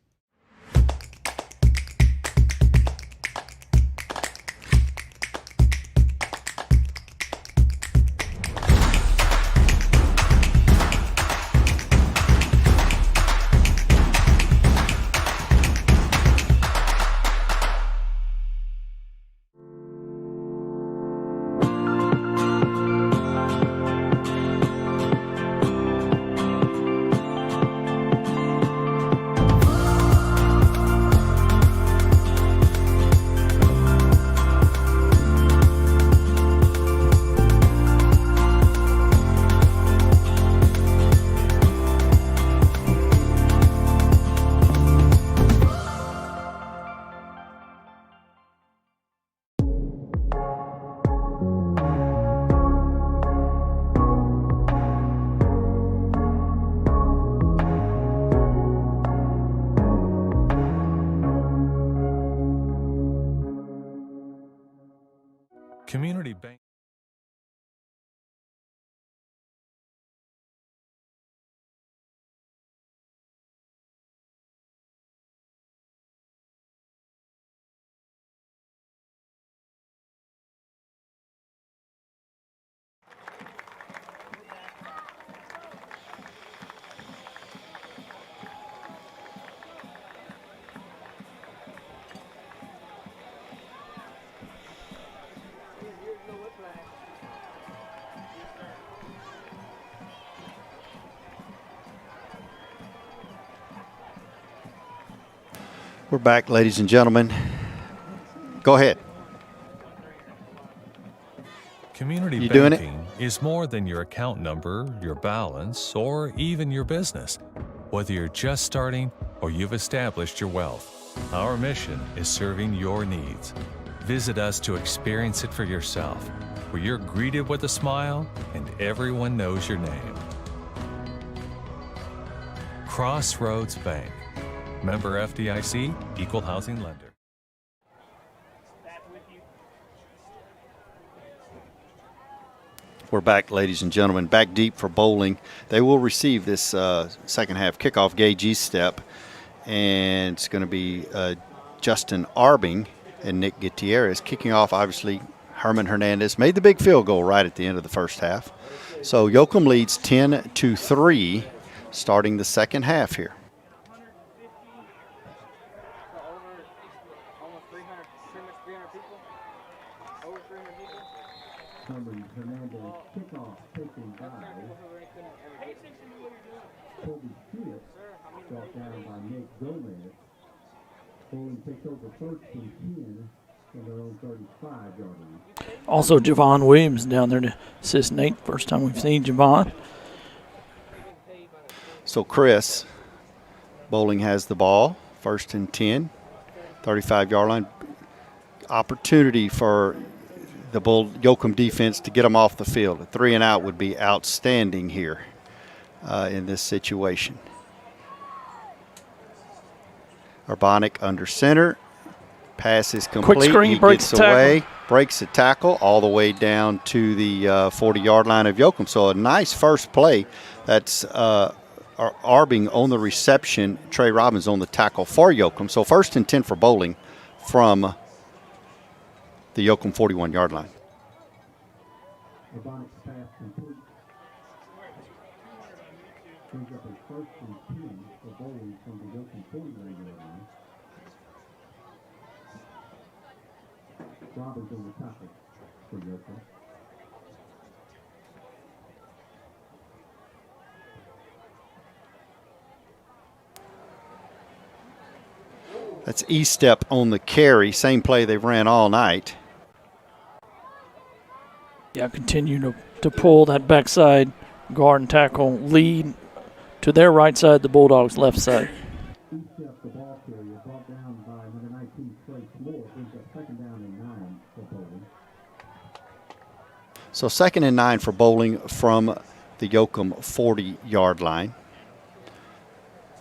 Community Bank. We're back, ladies and gentlemen. Go ahead. Community You doing it? banking is more than your account number, your balance, or even your business. Whether you're just starting or you've established your wealth, our mission is serving your needs. Visit us to experience it for yourself, where you're greeted with a smile and everyone knows your name. Crossroads Bank. Member FDIC, Equal Housing Lender. We're back, ladies and gentlemen, back deep for bowling. They will receive this second half kickoff Gage step, and it's going to be Justin Arbing and Nick Gutierrez kicking off. Obviously, Herman Hernandez made the big field goal right at the end of the first half. So Yoakum leads 10-3 starting the second half here. Number Hernandez kickoff taken by Kobe Stewart, brought down by Nick Gomez. Bowling takes over first and 10 in their own 35-yard line. Also, Javon Williams down there to assist Nate. First time we've seen Javon. So Chris, Bowling has the ball, first and 10, 35-yard line. Opportunity for the Yoakum defense to get them off the field. A 3 and out would be outstanding here in this situation. Urbanic under center. Pass is complete. Quick screen, he breaks gets the away, breaks the tackle all the way down to the 40-yard line of Yoakum. So a nice first play. That's Arbing on the reception. Trey Robbins on the tackle for Yoakum. So first and 10 for Bowling from the Yoakum 41-yard line. Urbanic's pass complete. Brings up a first and 10 for Bowling from the Yoakum 41-yard line. Robbins on the tackle for Yoakum. That's E-step on the carry. Same play they've ran all night. Yeah, continue to pull that backside guard and tackle lead to their right side, the Bulldogs' left side. E-step So 2nd and 9 for Boling from the Yoakum 40-yard line.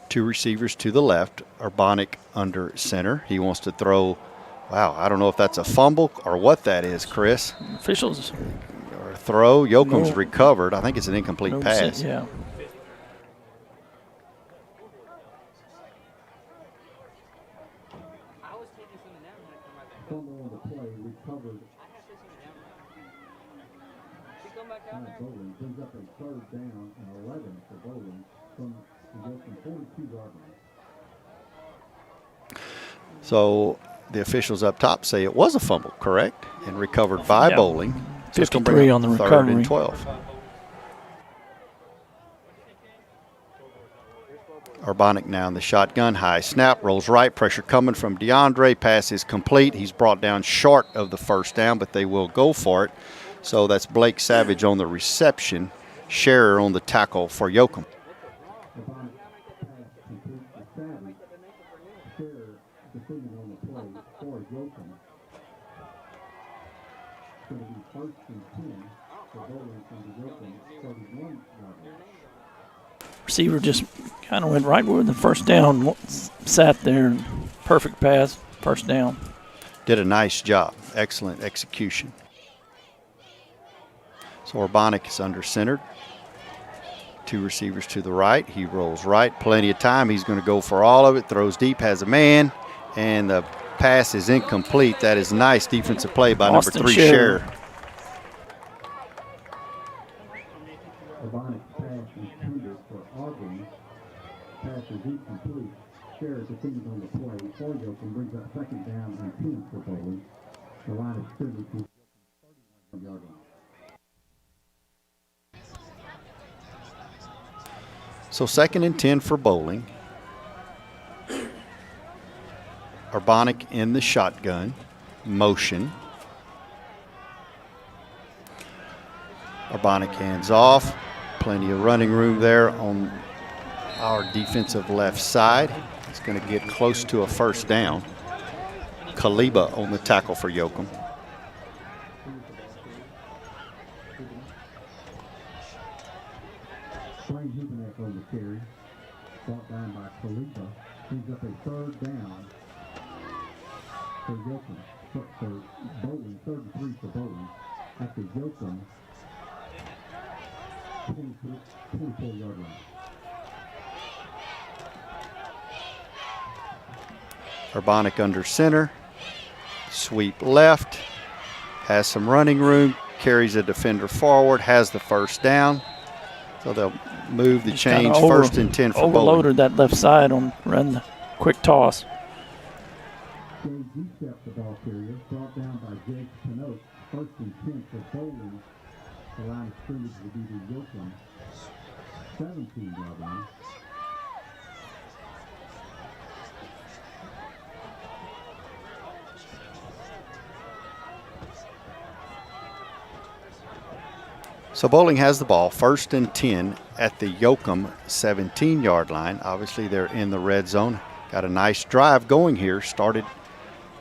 2 receivers to the left. Urbanic under center. He wants to throw. Wow, I don't know if that's a fumble or what that is, Chris. Officials. Or throw. Yoakum's No. recovered. I think it's an incomplete No, pass. yeah. Fumble on the play, recovered by Boling. Brings up a 3rd down and 11 for Boling from the Yoakum 42-yard line. So the officials up top say it was a fumble, correct? And recovered by Yeah. Boling. So it's gonna bring 53 up on the 3rd recovery. and 12. Urbanic now in the shotgun. High snap, rolls right. Pressure coming from DeAndre. Pass is complete. He's brought down short of the 1st down, but they will go for it. So that's Blake Savage on the reception. Scherer on the tackle for Yoakum. Urbanic pass complete to Savage. Scherer defeated on the play for Yoakum. It's going to be 1st and 10 for Boling from the Yoakum 31-yard line. Receiver just kind of went right where the 1st down sat there. Perfect pass, 1st down. Did a nice job. Excellent execution. So Urbanic is under centered. 2 receivers to the right. He rolls right. Plenty of time. He's going to go for all of it. Throws deep, has a man, and the pass is incomplete. That is nice defensive play by Austin number 3, Scherer. Scherer. Urbanic pass intended for Auburn. Pass is incomplete. Scherer defeated on the play for Yoakum. Brings up 2nd down and 10 for Boling. The line of scrimmage is 31-yard line. So 2nd and 10 for Boling. Urbanic in the shotgun. Motion. Urbanic hands off. Plenty of running room there on our defensive left side. He's going to get close to a 1st down. Kaliba on the tackle for Yoakum. Blaine Hubenek on the carry. Brought down by Kaliba. Brings up a 3rd down for Yoakum. For Boling, 3rd and 3 for Boling. After Yoakum, 24-yard line. Urbanic under center. Sweep left. Has some running room. Carries a defender forward. Has the 1st down. So they'll move the change. 1st and 10 for Boling. Overloaded that left side on ran the quick toss. Jay Ducep, the ball carrier, brought down by Jake Pinot. 1st and 10 for Boling. The line of scrimmage will be the Yoakum 17-yard line. So Boling has the ball, 1st and 10 at the Yoakum 17-yard line. Obviously, they're in the red zone. Got a nice drive going here. Started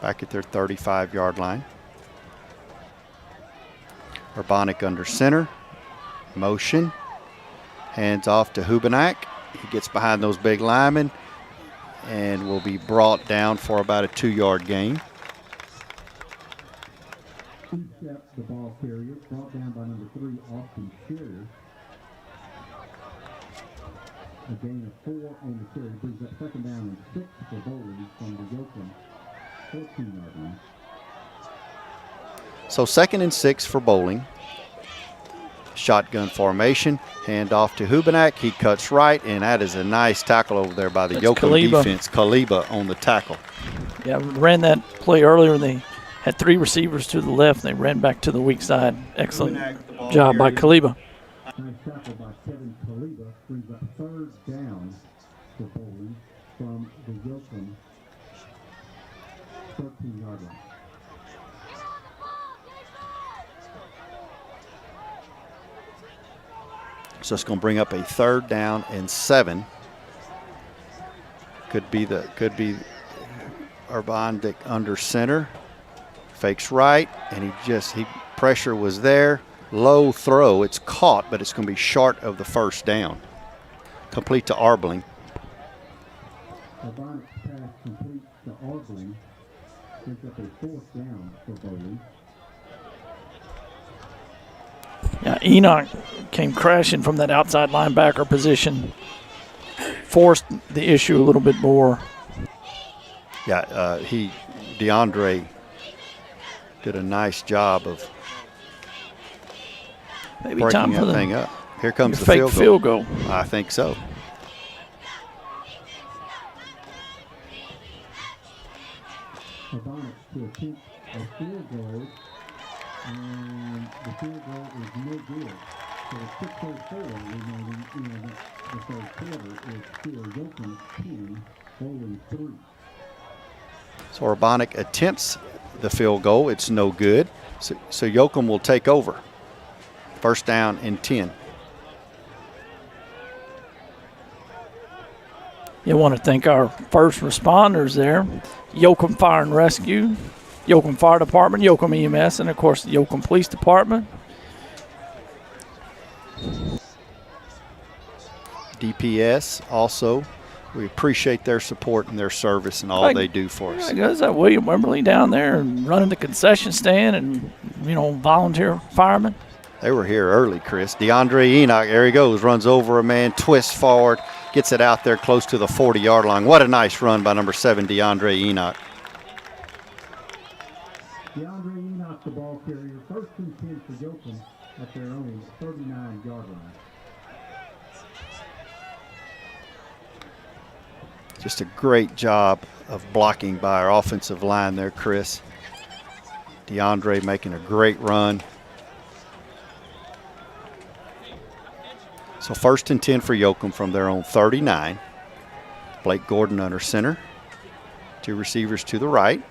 back at their 35-yard line. Urbanic under center. Motion. Hands off to Hubenak. He gets behind those big linemen and will be brought down for about a 2-yard gain. Ducep, the ball carrier, brought down by number 3, Austin Scherer. A gain of 4 on the carry. Brings up 2nd down and 6 for Boling from the Yoakum 14-yard line. So 2nd and 6 for Boling. Shotgun formation. Hand off to Hubenak. He cuts right, and that is a nice tackle over there by the Yoakum Kaliba. defense. Kaliba on the tackle. Yeah, ran that play earlier. They had 3 receivers to the left. They ran back to the weak side. Excellent job by Kaliba. Nice tackle by Kevin Kaliba. Brings up 3rd down for Boling from the Yoakum 13-yard line. So it's going to bring up a 3rd down and 7. Could be Urbanic under center. Fakes right, and pressure was there. low throw. It's caught, but it's going to be short of the first down. Complete to Arbling. Urbanic pass complete to Arbling. Brings up a 4th down for Boling. Yeah, Enoch came crashing from that outside linebacker position. Forced the issue a little bit more. Yeah, DeAndre did a nice job of Maybe breaking time for that the thing up. Here comes the fake field goal. I think so. Urbanic to attempt a field goal, and the field goal is no good. So 6:04 remaining in the third quarter is still Yoakum 10, Boling 3. So Urbanic attempts the field goal. It's no good. So Yoakum will take over. First down and 10. You want to thank our first responders there. Yoakum Fire and Rescue, Yoakum Fire Department, Yoakum EMS, and of course the Yoakum Police Department. DPS also. We appreciate their support and their service and all they do for us. There's that William Wimberly down there and running the concession stand and, volunteer firemen. They were here early, Chris. DeAndre Enoch, there he goes, runs over a man, twists forward, gets it out there close to the 40-yard line. What a nice run by number 7, DeAndre Enoch. DeAndre Enoch, the ball carrier, 1st and 10 for Yoakum at their own 39-yard line. Just a great job of blocking by our offensive line there, Chris. DeAndre making a great run. So 1st and 10 for Yoakum from their own 39. Blake Gordon under center. 2 receivers to the right.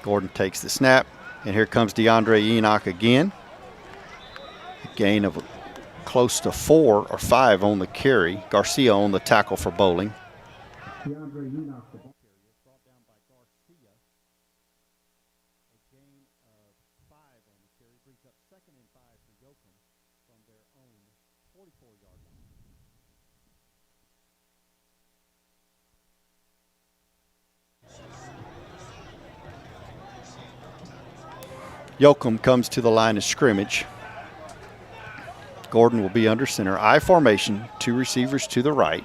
Gordon takes the snap, and here comes DeAndre Enoch again. A gain of close to 4 or 5 on the carry. Garcia on the tackle for Boling. DeAndre Enoch, the ball carrier, brought down by Garcia. A gain of 5 on the carry brings up 2nd and 5 for Yoakum from their own 44-yard line. Yoakum comes to the line of scrimmage. Gordon will be under center. I formation, 2 receivers to the right.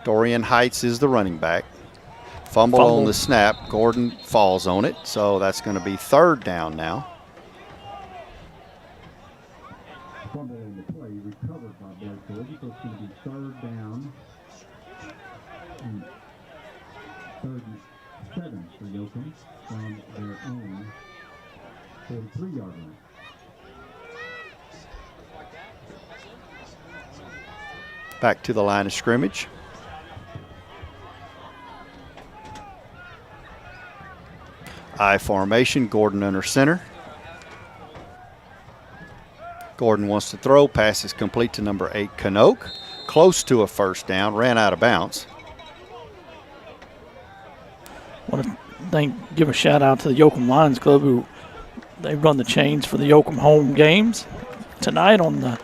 Dorian Heights is the running back. Fumble on the snap. Gordon falls on it, so that's going to be 3rd down now. Fumble on the play, recovered by Blake Gordon, so it's going to be 3rd down. And 3rd and 7 for Yoakum from their own 43-yard line. Back to the line of scrimmage. I formation, Gordon under center. Gordon wants to throw, pass is complete to number 8, Canoke. Close to a 1st down, ran out of bounds. Want to give a shout out to the Yoakum Lions Club, who they run the chains for the Yoakum home games. Tonight on the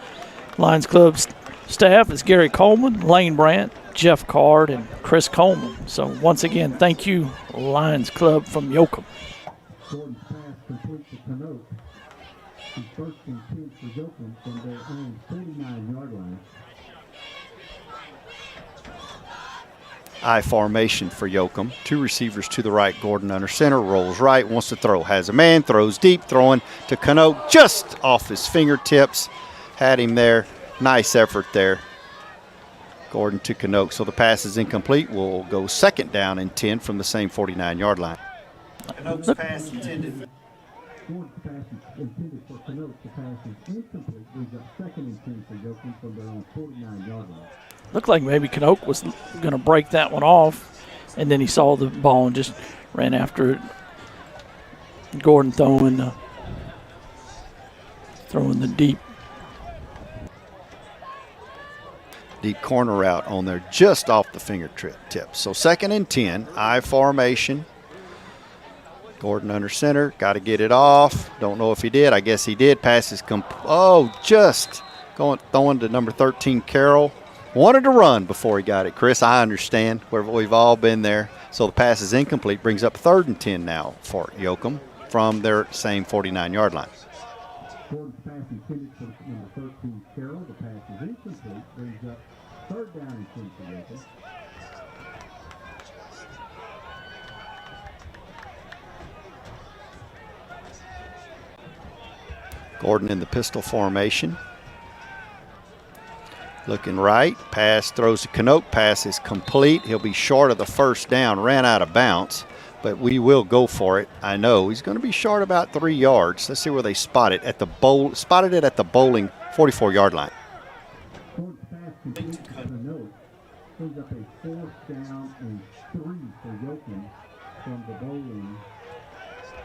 Lions Club staff is Gary Coleman, Lane Brandt, Jeff Card, and Chris Coleman. So once again, thank you, Lions Club from Yoakum. Gordon's pass complete to Canoke. He's 1st and 10 for Yoakum from their own 49-yard line. I formation for Yoakum. 2 receivers to the right. Gordon under center, rolls right, wants to throw. Has a man, throws deep, throwing to Canoke just off his fingertips. Had him there. Nice effort there. Gordon to Canoke. So the pass is incomplete. We'll go 2nd down and 10 from the same 49-yard line. Canoke's pass intended. Gordon's pass is intended for Canoke. The pass is incomplete. Brings up 2nd and 10 for Yoakum from their own 49-yard line. Looked like maybe Canoke was going to break that one off, and then he saw the ball and just ran after it. Gordon throwing the deep corner route on there just off the fingertip. So 2nd and 10, I formation. Gordon under center, got to get it off. Don't know if he did. I guess he did. Passes just throwing to number 13, Carroll. Wanted to run before he got it. Chris, I understand. We've all been there. So the pass is incomplete. Brings up 3rd and 10 now for Yoakum from their same 49-yard line. Gordon's pass intended for number 13, Carroll. The pass is incomplete. Brings up 3rd down and 10 for Yoakum. Gordon in the pistol formation. Looking right, pass, throws to Canoke, pass is complete. He'll be short of the 1st down, ran out of bounds, but we will go for it. I know he's going to be short about 3 yards. Let's see where they spotted it at the Boling 44-yard line. Gordon's pass complete to Canoke. Brings up a 4th down and 3 for Yoakum from the Boling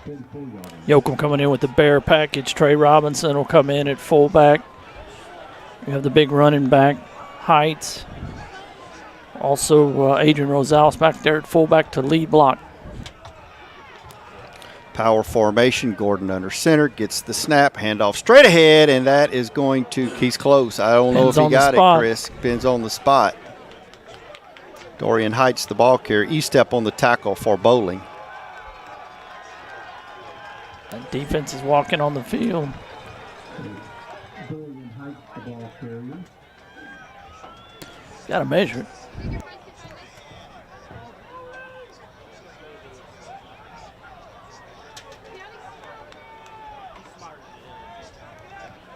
44-yard line. Yoakum coming in with the bear package. Trey Robinson will come in at fullback. We have the big running back, Heights. Also, Adrian Rosales back there at fullback to lead block. Power formation, Gordon under center, gets the snap, handoff straight ahead, and that is going to, he's close. I don't know if he got it, Chris. Pins on the spot. Dorian Heights, the ball carrier. E-step on the tackle for Boling. That defense is walking on the field. Dorian Heights, the ball carrier. Got to measure it.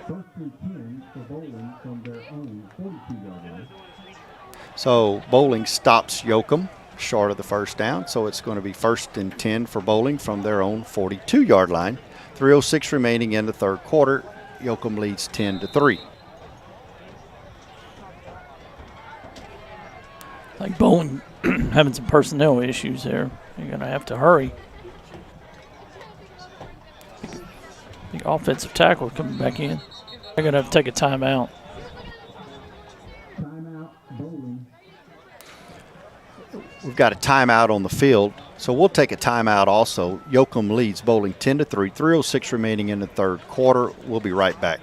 First and 10 for Boling from their own 42-yard line. So Boling stops Yoakum short of the 1st down, so it's going to be 1st and 10 for Boling from their own 42-yard line. 3:06 remaining in the 3rd quarter. Yoakum leads 10-3. Like Boling having some personnel issues there. You're going to have to hurry. The offensive tackle coming back in. They're going to have to take a timeout. Timeout, Boling. We've got a timeout on the field, so we'll take a timeout also. Yoakum leads Boling 10-3. 3:06 remaining in the 3rd quarter. We'll be right back.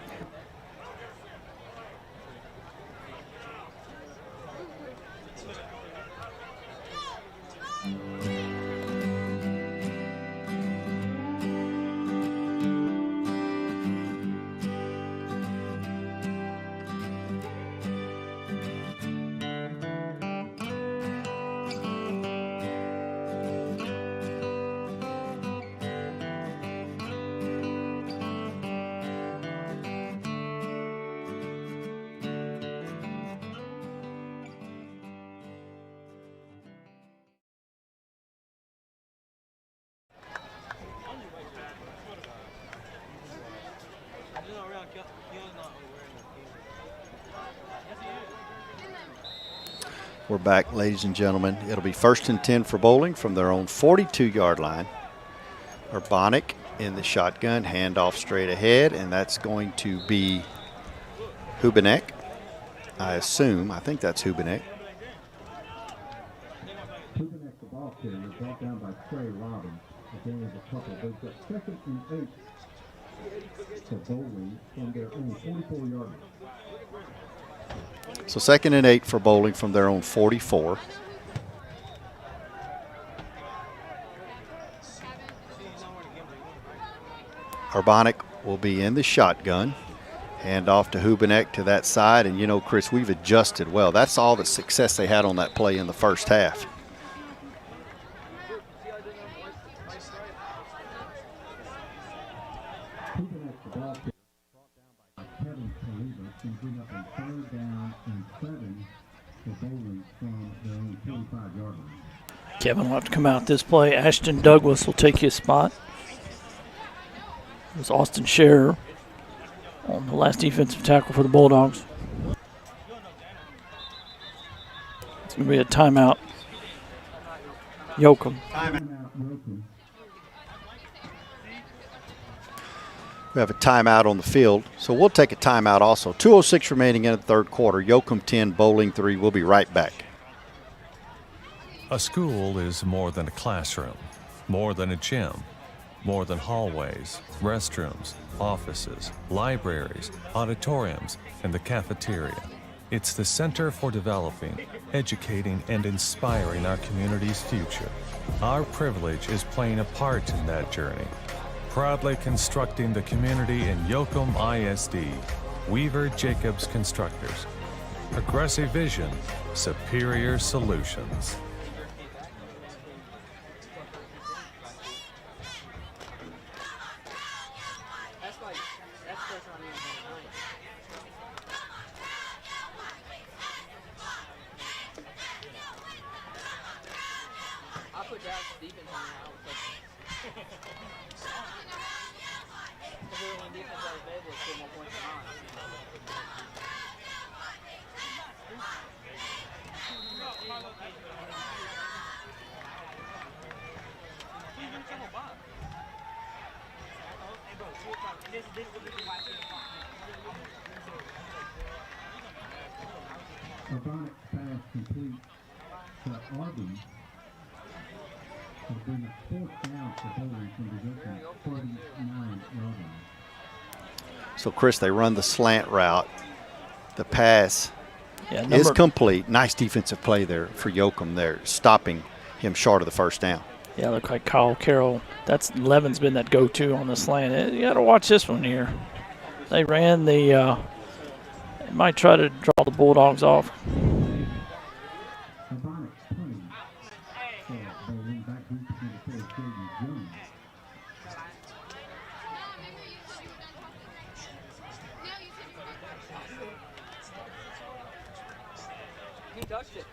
We're back, ladies and gentlemen. It'll be 1st and 10 for Boling from their own 42-yard line. Urbanic in the shotgun, handoff straight ahead, and that's going to be Hubenek. I assume. I think that's Hubenek. Hubenek, the ball carrier, brought down by Trey Robbins. Again, there's a couple. They've got 2nd and 8 for Boling from their own 44-yard line. So 2nd and 8 for Boling from their own 44. Urbanic will be in the shotgun. Hand off to Hubenek to that side. And, you know, Chris, we've adjusted well. That's all the success they had on that play in the 1st half. Hubenek, the ball carrier, brought down by Kevin Kaliba, can bring up a 3rd down and 7 for Boling from their own 45-yard line. Kevin will have to come out this play. Ashton Douglas will take his spot. It was Austin Scherer on the last defensive tackle for the Bulldogs. It's going to be a timeout. Yoakum. Timeout, Yoakum. We have a timeout on the field, so we'll take a timeout also. 2:06 remaining in the 3rd quarter. Yoakum 10, Boling 3. We'll be right back. A school is more than a classroom, more than a gym, more than hallways, restrooms, offices, libraries, auditoriums, and the cafeteria. It's the center for developing, educating, and inspiring our community's future. Our privilege is playing a part in that journey, proudly constructing the community in Yoakum ISD, Weaver Jacobs Constructors. Progressive vision, superior solutions. Urbanic pass complete to Arby. Will bring a fourth down for Bowling from the Yoakum 49-yard line. So, Chris, they run the slant route. The pass Yeah, is complete. Nice defensive play there for Yoakum there, stopping him short of the first down. Yeah, look like Kyle Carroll. That's Levin's been that go-to on the slant. You got to watch this one here. They ran the might try to draw the Bulldogs off. He touched it.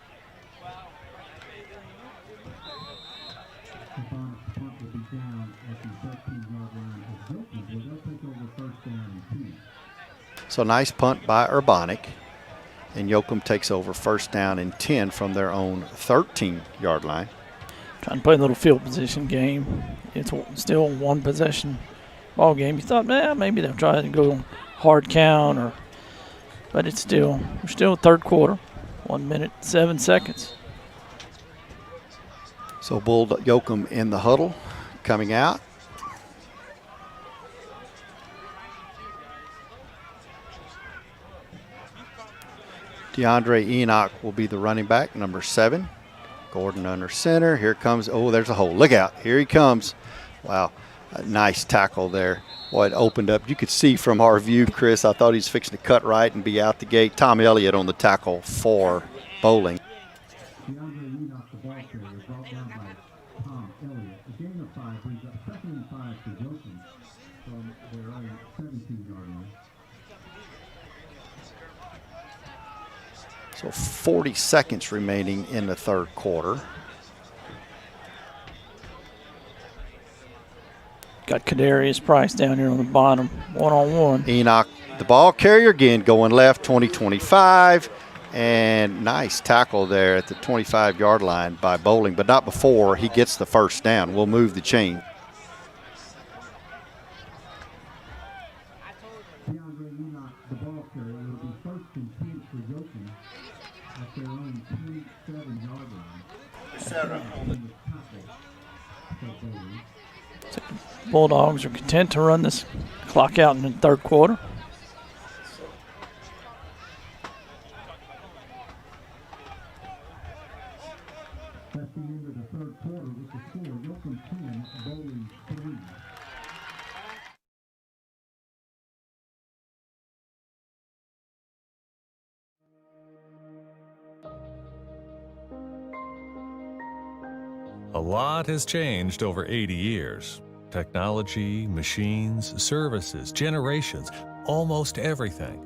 Punt will be down at the 13-yard line of Yoakum, where they'll take over first down and 10. So nice punt by Urbanic, and Yoakum takes over first down and 10 from their own 13-yard line. Trying to play a little field position game. It's still one possession ball game. You thought, maybe they'll try to go hard count, but it's we're still third quarter, 1 minute 7 seconds. So Yoakum in the huddle, coming out. DeAndre Enoch will be the running back, number 7. Gordon under center. Here comes, there's a hole. Look out. Here he comes. Wow. A nice tackle there. Boy, it opened up. You could see from our view, Chris, I thought he was fixing to cut right and be out the gate. Tom Elliott on the tackle for Bowling. DeAndre Enoch, the ball carrier, brought down by Tom Elliott. A gain of 5 brings up 2nd and 5 for Yoakum from their own 17-yard line. So 40 seconds remaining in the third quarter. Got Kadarius Price down here on the bottom, one-on-one. Enoch, the ball carrier again, going left, 20-25. And nice tackle there at the 25-yard line by Bowling, but not before he gets the first down. We'll move the chain. DeAndre Enoch, the ball carrier, will be 1st and 10 for Yoakum at their own 27-yard line. Bulldogs are content to run this clock out in the third quarter. That's the end of the third quarter with the score. Yoakum 10, Bowling 3. A lot has changed over 80 years. Technology, machines, services, generations, almost everything.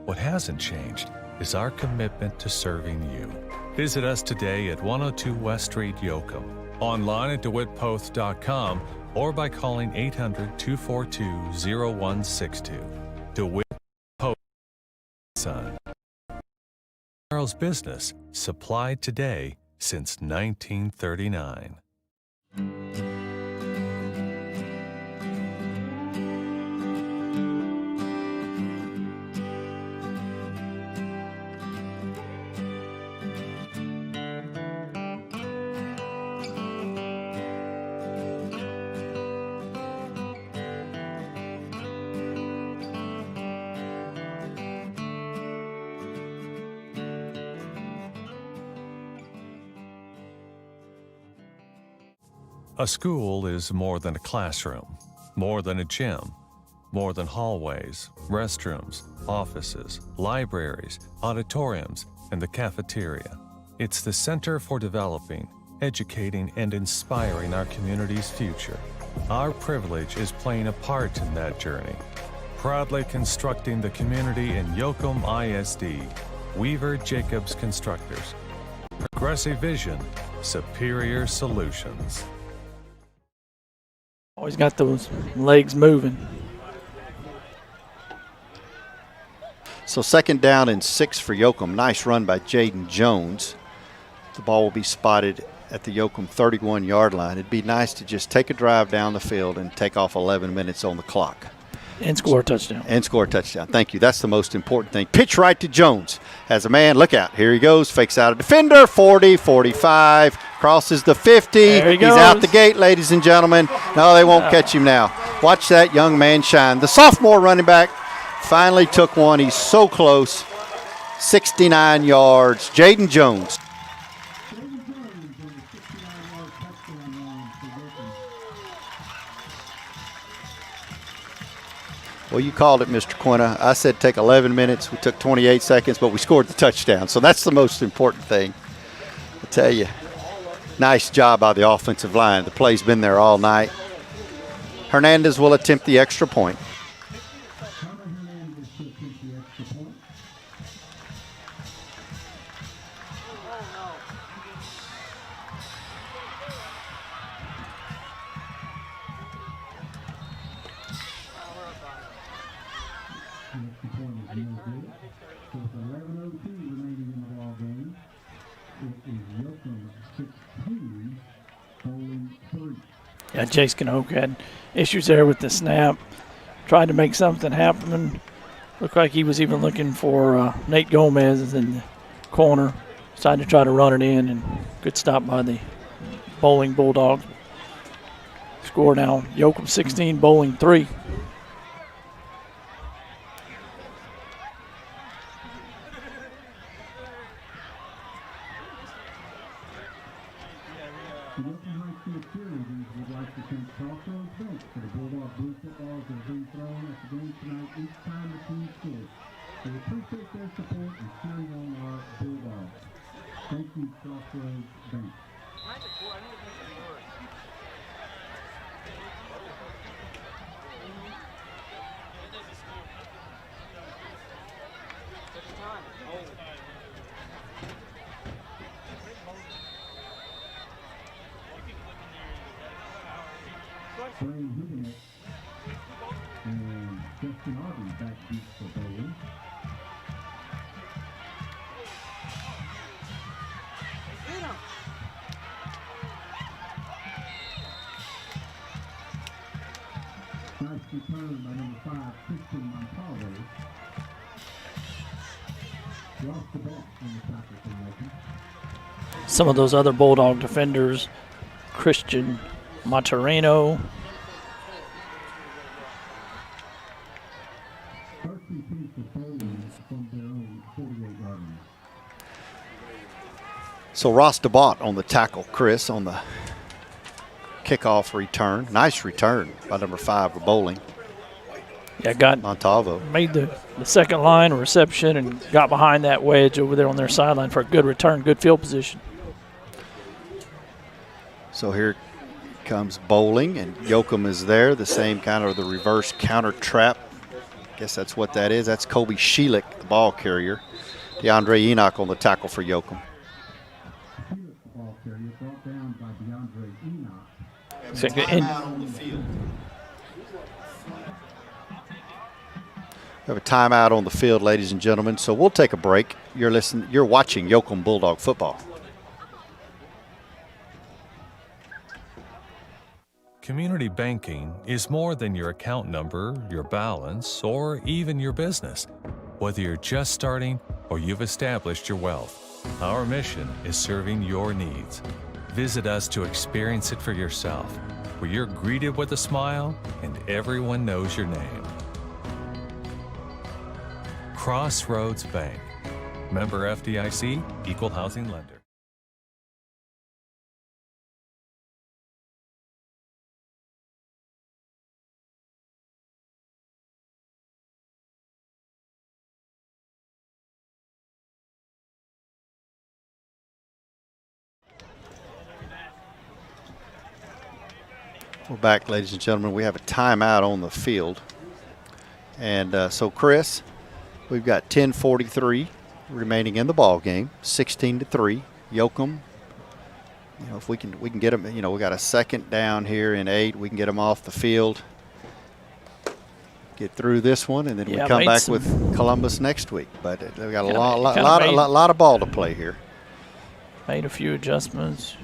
What hasn't changed is our commitment to serving you. Visit us today at 102 West Street, Yoakum, online at DeWittPost.com, or by calling 800-242-0162. DeWitt Post Son. Charles Business, supplied today since 1939. A school is more than a classroom, more than a gym, more than hallways, restrooms, offices, libraries, auditoriums, and the cafeteria. It's the center for developing, educating, and inspiring our community's future. Our privilege is playing a part in that journey, proudly constructing the community in Yoakum ISD, Weaver Jacobs Constructors. Progressive vision, superior solutions. Always got those legs moving. So 2nd down and 6 for Yoakum. Nice run by Jaden Jones. The ball will be spotted at the Yoakum 31-yard line. It'd be nice to just take a drive down the field and take off 11 minutes on the clock. And score a touchdown. And score a touchdown. Thank you. That's the most important thing. Pitch right to Jones. Has a man. Look out. Here he goes. Fakes out a defender. 40, 45. Crosses the 50. There he He's goes. out the gate, ladies and gentlemen. No, they won't catch him now. Watch that young man shine. The sophomore running back finally took one. He's so close. 69 yards. Jaden Jones. Well, you called it, Mr. Quinna. I said take 11 minutes. We took 28 seconds, but we scored the touchdown. So that's the most important thing. I tell you, nice job by the offensive line. The play's been there all night. Hernandez will attempt the extra point. Yeah, Jason Oak had issues there with the snap. Tried to make something happen. Looked like he was even looking for Nate Gomez in the corner. Decided to try to run it in, and good stop by the Boling Bulldogs. Score now, Yoakum 16, Boling 3. would like to thank Crossroads Bank for the Bulldog Blue footballs that have been thrown at the game tonight each time the team scores. We appreciate their support and cheering on our Bulldogs. Thank you, Crossroads Bank. Blaine Huguenot and Justin Arby back deep for Boling. Nice return by number 5, Christian Montalvo. Lost the ball on the tackle for Yoakum. Some of those other Bulldog defenders, Christian Monterino. So Ross DeBott on the tackle, Chris, on the kickoff return. Nice return by number 5 for Boling. Yeah, got Montalvo. Made the second line reception and got behind that wedge over there on their sideline for a good return, good field position. So here comes Boling, and Yoakum is there, the same kind of the reverse counter trap. Guess that's what that is. That's Kobe Sheelick, the ball carrier. DeAndre Enoch on the tackle for Yoakum. On the field. We have a timeout on the field, ladies and gentlemen. So we'll take a break. You're watching Yoakum Bulldog football. Community banking is more than your account number, your balance, or even your business. Whether you're just starting or you've established your wealth, our mission is serving your needs. Visit us to experience it for yourself, where you're greeted with a smile and everyone knows your name. Crossroads Bank. Member FDIC, Equal Housing Lender. We're back, ladies and gentlemen. We have a timeout on the field. And so, Chris, we've got 10:43 remaining in the ball game, 16-3. Yoakum, you know, if we can get them, you know, we got a second down here in 8. We can get them off the field, get through this one, and then we come back with Columbus next week. But we got a lot of ball to play here. Made a few adjustments.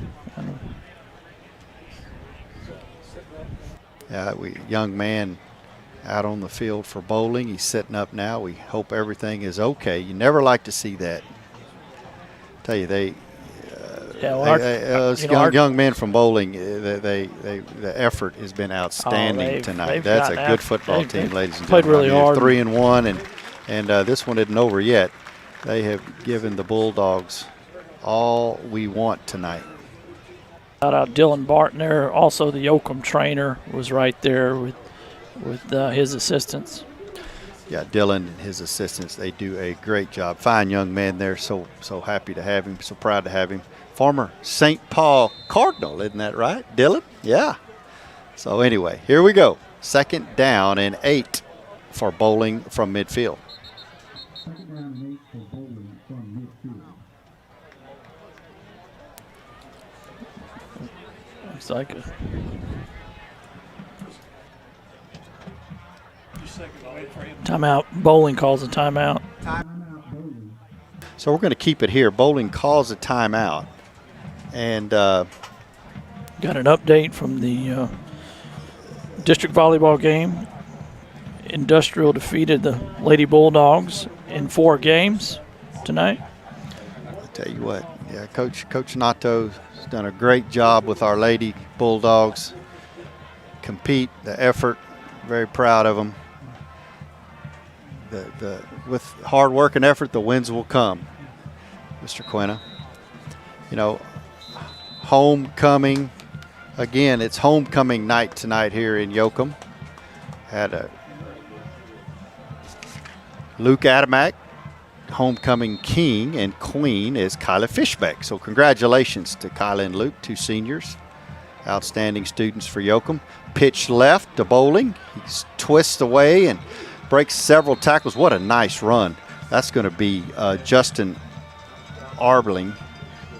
Yeah, young man out on the field for bowling. He's sitting up now. We hope everything is okay. You never like to see that. Tell you, young men from bowling, the effort has been outstanding tonight. That's a good football team, ladies and gentlemen. Played really hard. 3-1, and this one isn't over yet. They have given the Bulldogs all we want tonight. Shout out Dylan Barton there. Also, the Yoakum trainer was right there with his assistants. Yeah, Dylan and his assistants, they do a great job. Fine young man there. So happy to have him. So proud to have him. Former St. Paul Cardinal, isn't that right, Dylan? Yeah. So anyway, here we go. Second down and 8 for bowling from midfield. Second down and 8 for bowling from midfield. Looks like it. Timeout. Bowling calls a timeout. So we're going to keep it here. Bowling calls a timeout. And got an update from the district volleyball game. Industrial defeated the Lady Bulldogs in 4 games tonight. I'll tell you what, yeah, Coach Nato has done a great job with our Lady Bulldogs. Compete, the effort, very proud of them. With hard work and effort, the wins will come, Mr. Quina. You know, homecoming, again, it's homecoming night tonight here in Yoakum. Had a Luke Adamak, homecoming king, and queen is Kyla Fishbeck. So congratulations to Kyla and Luke, 2 seniors. Outstanding students for Yoakum. Pitch left to bowling. He twists away and breaks several tackles. What a nice run. That's going to be Justin Arbling,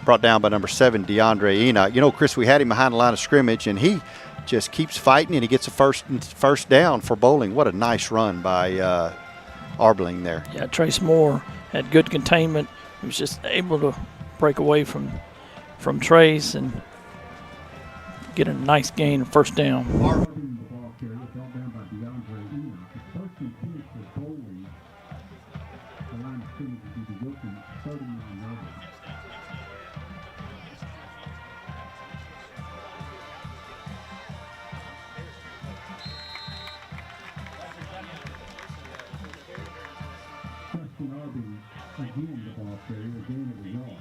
brought down by number 7, DeAndre Enoch. You know, Chris, we had him behind the line of scrimmage, and he just keeps fighting, and he gets a first down for bowling. What a nice run by Arbling there. Yeah, Trace Moore had good containment. He was just able to break away from Trace and get a nice gain, first down. Again, the ball carrier, again it was yard.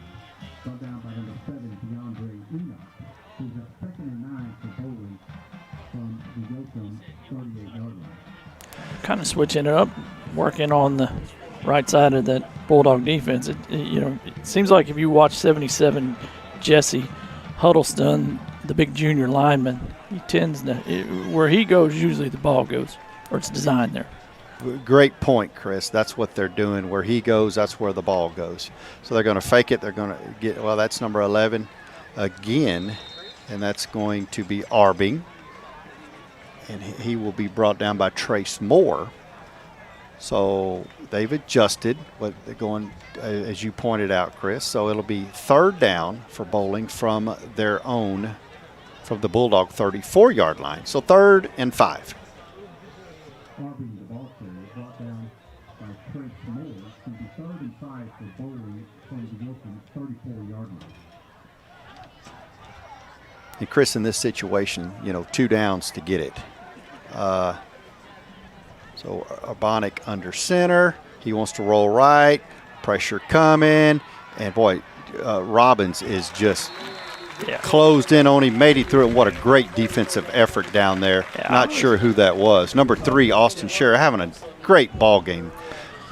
Brought down by number 7, DeAndre Enoch, who's at 2nd and 9 for bowling from the Yoakum 38-yard line. Kind of switching it up, working on the right side of that Bulldog defense. It seems like if you watch 77 Jesse Huddleston, the big junior lineman, he tends to, where he goes, usually the ball goes, or it's designed there. Great point, Chris. That's what they're doing. Where he goes, that's where the ball goes. So they're going to fake it. They're going to get, well, that's number 11 again, and that's going to be Arbing. And he will be brought down by Trace Moore. So they've adjusted what they're going, as you pointed out, Chris. So it'll be 3rd down for bowling from their own, from the Bulldog 34-yard line. So 3rd and 5. Arbing, the ball carrier, brought down by Trace Moore. To be 3rd and 5 for bowling from the Yoakum 34-yard line. And Chris, in this situation, 2 downs to get it. So Arbonic under center. He wants to roll right. Pressure coming. And boy, Robbins is just closed in on him, made it through it. What a great defensive effort down there. Yeah, not sure who that was. Number 3, Austin Scherer, having a great ball game.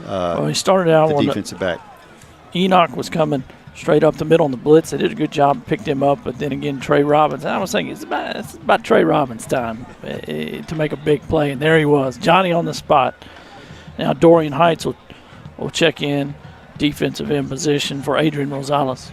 Well, he started out the when defensive back. Enoch was coming straight up the middle on the blitz. They did a good job, picked him up, but then again, Trey Robbins. I was thinking it's about Trey Robbins' time to make a big play, and there he was, Johnny on the spot. Now Dorian Heights will check in, defensive end position for Adrian Rosales.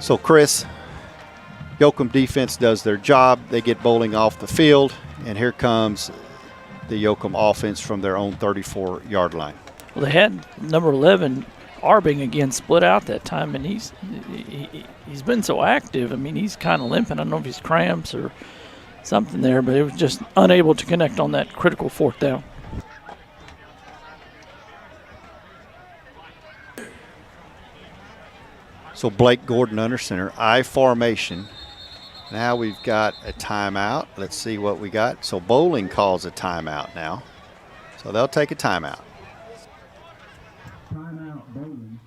So Chris, Yoakum defense does their job. They get Boling off the field, and here comes the Yoakum offense from their own 34-yard line. Well, they had number 11 Arbing again split out that time, and he's been so active. I mean, he's kind of limping. I don't know if he's cramps or something there, but it was just unable to connect on that critical fourth down. So Blake Gordon under center, I formation. Now we've got a timeout. Let's see what we got. So Boling calls a timeout now. So they'll take a timeout. Timeout, Boling.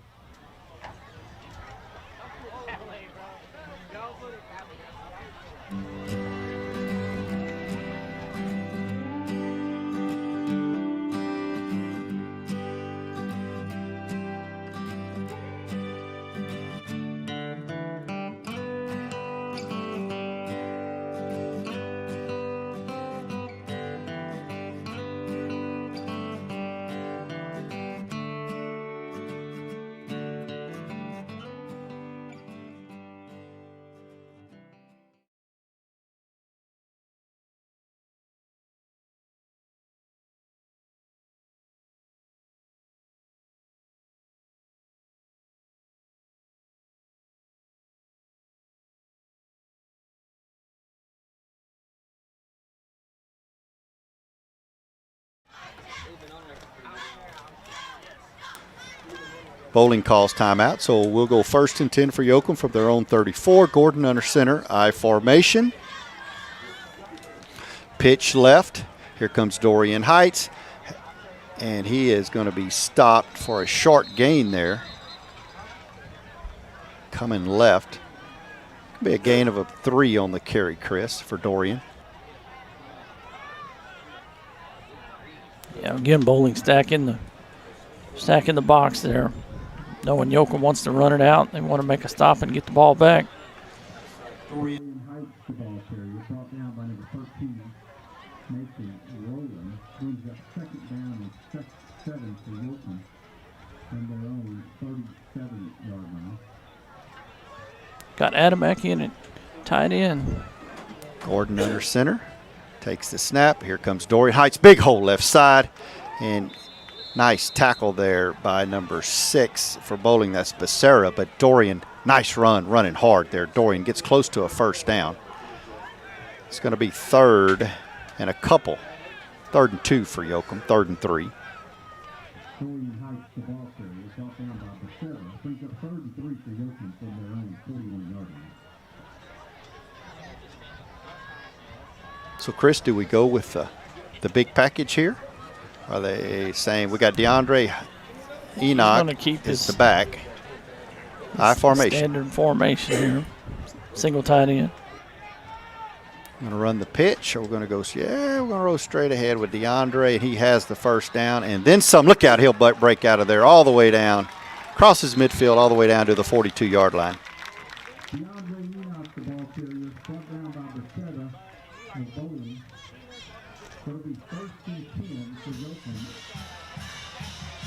Boling calls timeout, so we'll go 1st and 10 for Yoakum from their own 34. Gordon under center, I formation. Pitch left. Here comes Dorian Heights, and he is going to be stopped for a short gain there. Coming left. Could be a gain of 3 on the carry, Chris, for Dorian. Yeah, again, Boling stacking the box there. Knowing Yoakum wants to run it out, they want to make a stop and get the ball back. Dorian Heights, the ball carrier, brought down by number 13, Mason Rowland, brings up 2nd down and 7 for Yoakum from their own 37-yard line. Got Adam Mackey in it, tied in. Gordon under center, takes the snap. Here comes Dorian Heights, big hole left side, and nice tackle there by number 6 for Boling. That's Becerra, but Dorian, nice run, running hard there. Dorian gets close to a 1st down. It's going to be 3rd and a couple. 3rd and 2 for Yoakum, 3rd and 3. Dorian Heights, the ball carrier, brought down by Becerra, brings up 3rd and 3 for Yoakum from their own 41-yard line. So, Chris, do we go with the big package here? Are they saying we got DeAndre Enoch is the back? I formation. Standard formation here. Single tight end. I'm going to run the pitch, or we're going to go, we're going to roll straight ahead with DeAndre, and he has the 1st down, and then some. Look out, he'll break out of there all the way down, crosses midfield all the way down to the 42-yard line. DeAndre Enoch, the ball carrier, brought down by Becerra and Boling. It'll be 1st and 10 for Yoakum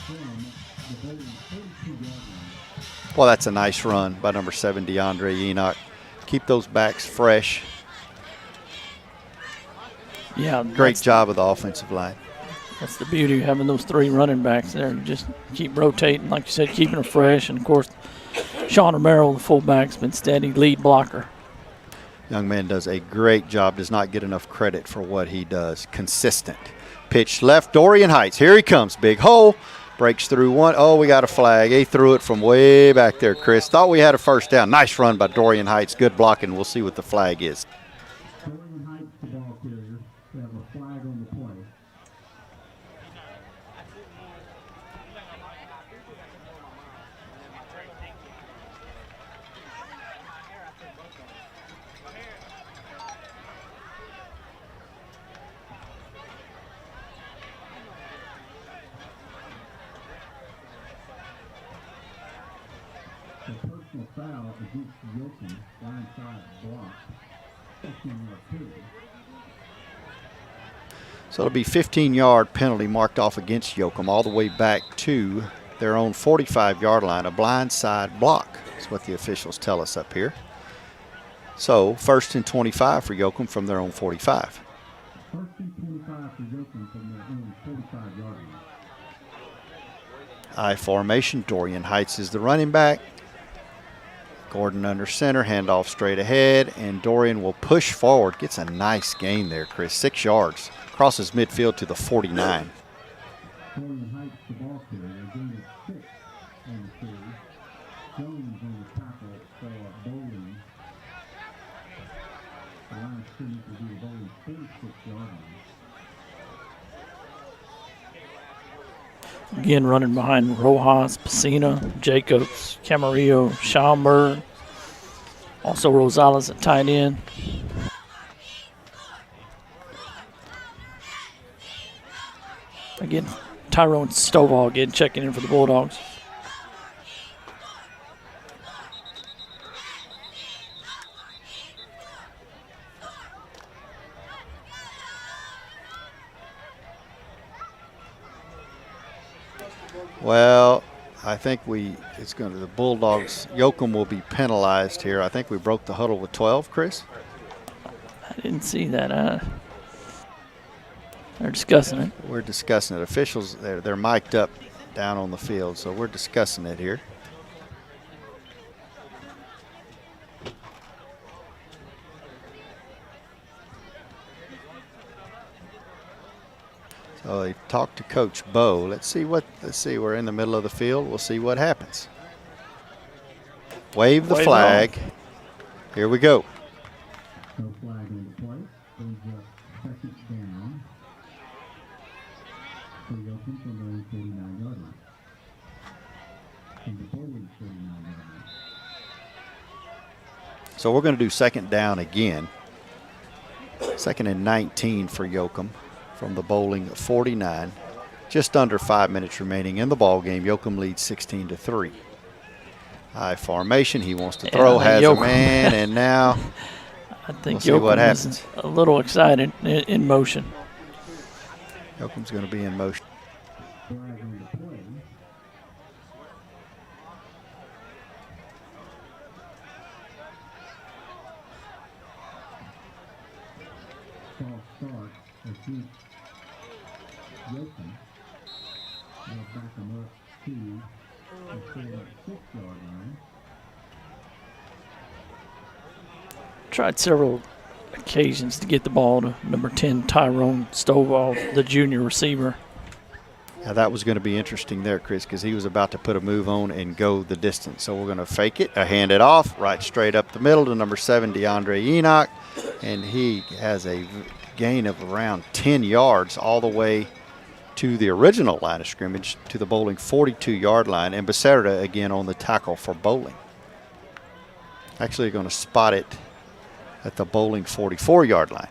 from the Boling 42-yard line. Well, that's a nice run by number 7, DeAndre Enoch. Keep those backs fresh. Yeah, great job of the offensive line. That's the beauty of having those 3 running backs there. Just keep rotating, like you said, keeping them fresh. And, of course, Sean Romero, the fullback, has been steady lead blocker. Young man does a great job, does not get enough credit for what he does. Consistent. Pitch left, Dorian Heights. Here he comes, big hole. Breaks through one. Oh, we got a flag. He threw it from way back there, Chris. Thought we had a 1st down. Nice run by Dorian Heights. Good blocking. We'll see what the flag is. Boling Heights, the ball carrier. They have a flag on the play. A personal foul against Yoakum, blindside block. 15-yard penalty. So it'll be 15-yard penalty marked off against Yoakum all the way back to their own 45-yard line. A blindside block is what the officials tell us up here. So 1st and 25 for Yoakum from their own 45. 1st and 25 for Yoakum from their own 45-yard line. I formation. Dorian Heights is the running back. Gordon under center, handoff straight ahead, and Dorian will push forward. Gets a nice gain there, Chris. 6 yards. Crosses midfield to the 49. Dorian Heights, the ball carrier, gain of 6 on the carry. Jones on the tackle for Boling. The line of scrimmage will be the Boling 46-yard line. Again, running behind Rojas, Pacina, Jacobs, Camarillo, Schaumburg. Also Rosales at tight end. Again, Tyrone Stovall again checking in for the Bulldogs. Well, I think the Bulldogs, Yoakum will be penalized here. I think we broke the huddle with 12, Chris. I didn't see that. They're discussing it. We're discussing it. Officials, they're mic'd up down on the field, so we're discussing it here. So they talked to Coach Bo. Let's see. We're in the middle of the field. We'll see what happens. Wave the flag. Off. Here we go. No flag on the play. Brings up 2nd down. For Yoakum from their own 49-yard line. From the Boling 49-yard line. So we're going to do 2nd down again. 2nd and 19 for Yoakum from the Boling 49. Just under 5 minutes remaining in the ball game. Yoakum leads 16-3. High formation. He wants to throw, has Yoakum. a man, and now I think we'll see what Yoakum happens. is a little excited in motion. Yoakum's going to be in motion. Flag on the play. False start against Yoakum. They'll back them up to the 46-yard line. Tried several occasions to get the ball to number 10, Tyrone Stovall, the junior receiver. Now that was going to be interesting there, Chris, because he was about to put a move on and go the distance. So we're going to fake it, hand it off, right straight up the middle to number 7, DeAndre Enoch. And he has a gain of around 10 yards all the way to the original line of scrimmage to the Boling 42-yard line. And Becerra again on the tackle for Boling. Actually going to spot it at the Boling 44-yard line.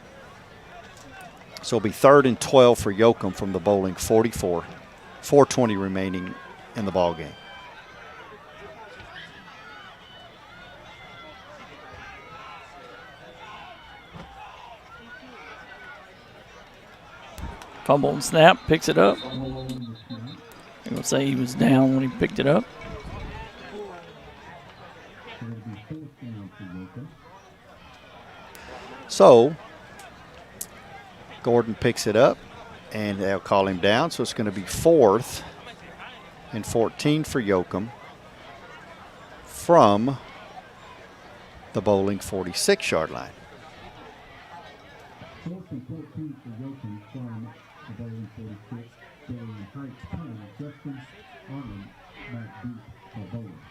So it'll be 3rd and 12 for Yoakum from the Boling 44. 4:20 remaining in the ball game. Fumble and snap, picks it up. I'm going to say he was down when he picked it up. So Gordon picks it up, and they'll call him down. So it's going to be 4th and 14 for Yoakum from the Boling 46-yard line. 4th and 14 for Yoakum from the Boling 46. Boling Heights punter Justin Arnold back deep for Boling.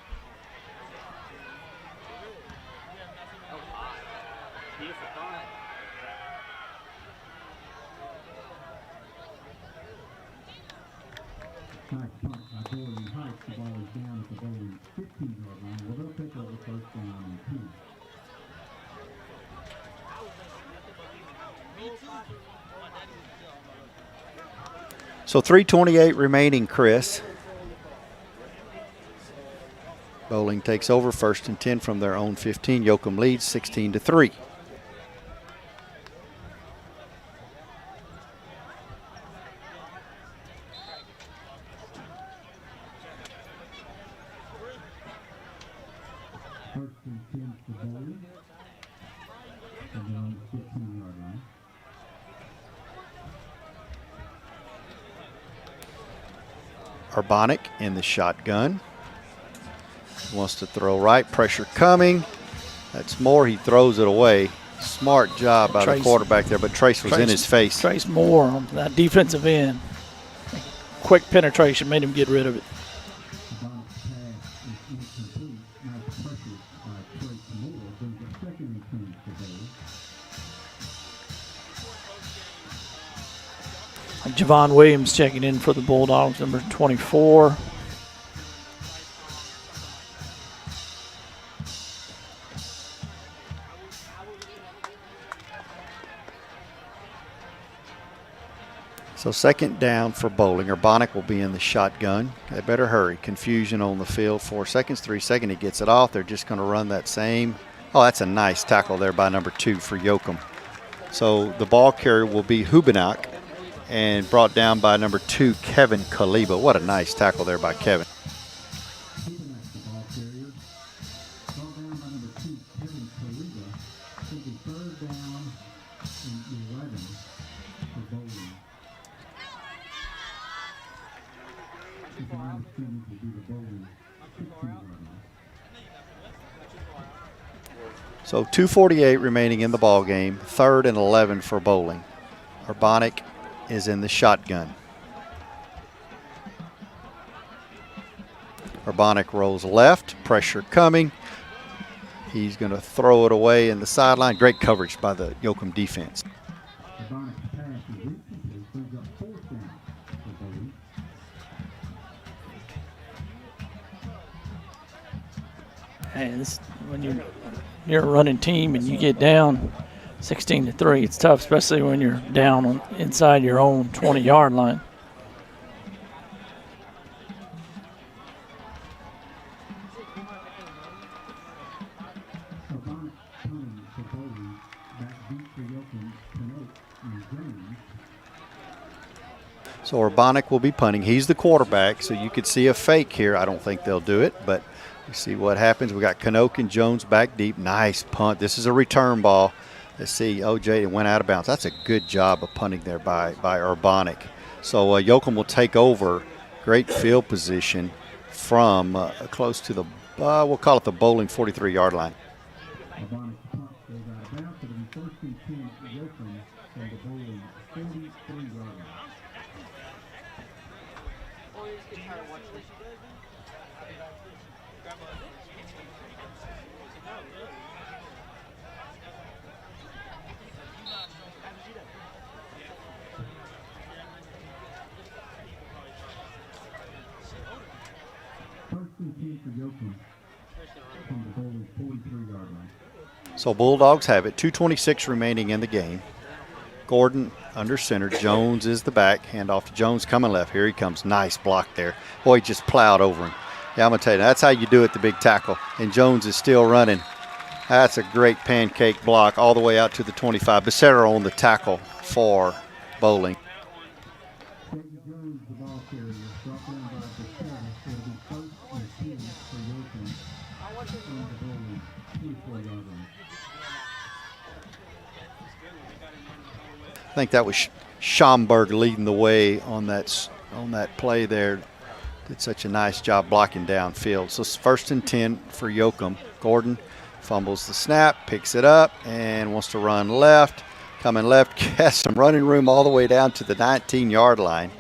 Nice punt by Boling Heights. The ball is down at the Boling 15-yard line. Well, they'll pick over first down and 2. So 3:28 remaining, Chris. Boling takes over, 1st and 10 from their own 15. Yoakum leads 16-3. First and 10 for Boling. And they're on the 15-yard line. Urbanic in the shotgun. Wants to throw right, pressure coming. That's Moore, he throws it away. Smart job by the quarterback there, but Trace was in his face. Trace Moore on that defensive end. Quick penetration made him get rid of it. Javon Williams checking in for the Bulldogs, number 24. So 2nd down for Boling. Urbanic will be in the shotgun. They better hurry. Confusion on the field. 4 seconds, 3 seconds. He gets it off. They're just going to run that same. Oh, that's a nice tackle there by number 2 for Yoakum. So the ball carrier will be Hubenak and brought down by number 2, Kevin Kaliba. What a nice tackle there by Kevin. So 2:48 remaining in the ball game. 3rd and 11 for Boling. Urbanic is in the shotgun. Urbanic rolls left, pressure coming. He's going to throw it away in the sideline. Great coverage by the Yoakum defense. Hey, this, when you're a running team and you get down 16-3, it's tough, especially when you're down inside your own 20-yard line. So Urbanic will be punting. He's the quarterback, so you could see a fake here. I don't think they'll do it, but we see what happens. We got Canoke and Jones back deep. Nice punt. This is a return ball. Let's see, OJ, it went out of bounds. That's a good job of punting there by Urbanic. So Yoakum will take over. Great field position from close to the, we'll call it the Boling 43-yard line. So Bulldogs have it. 2:26 remaining in the game. Gordon under center. Jones is the back. Handoff to Jones coming left. Here he comes. Nice block there. Boy, he just plowed over him. Yeah, I'm going to tell you, that's how you do it, the big tackle. And Jones is still running. That's a great pancake block all the way out to the 25. Becerra on the tackle for Boling. I think that was Schomburg leading the way on that play there. Did such a nice job blocking downfield. So it's 1st and 10 for Yoakum. Gordon fumbles the snap, picks it up, and wants to run left. Coming left, has some running room all the way down to the 19-yard line.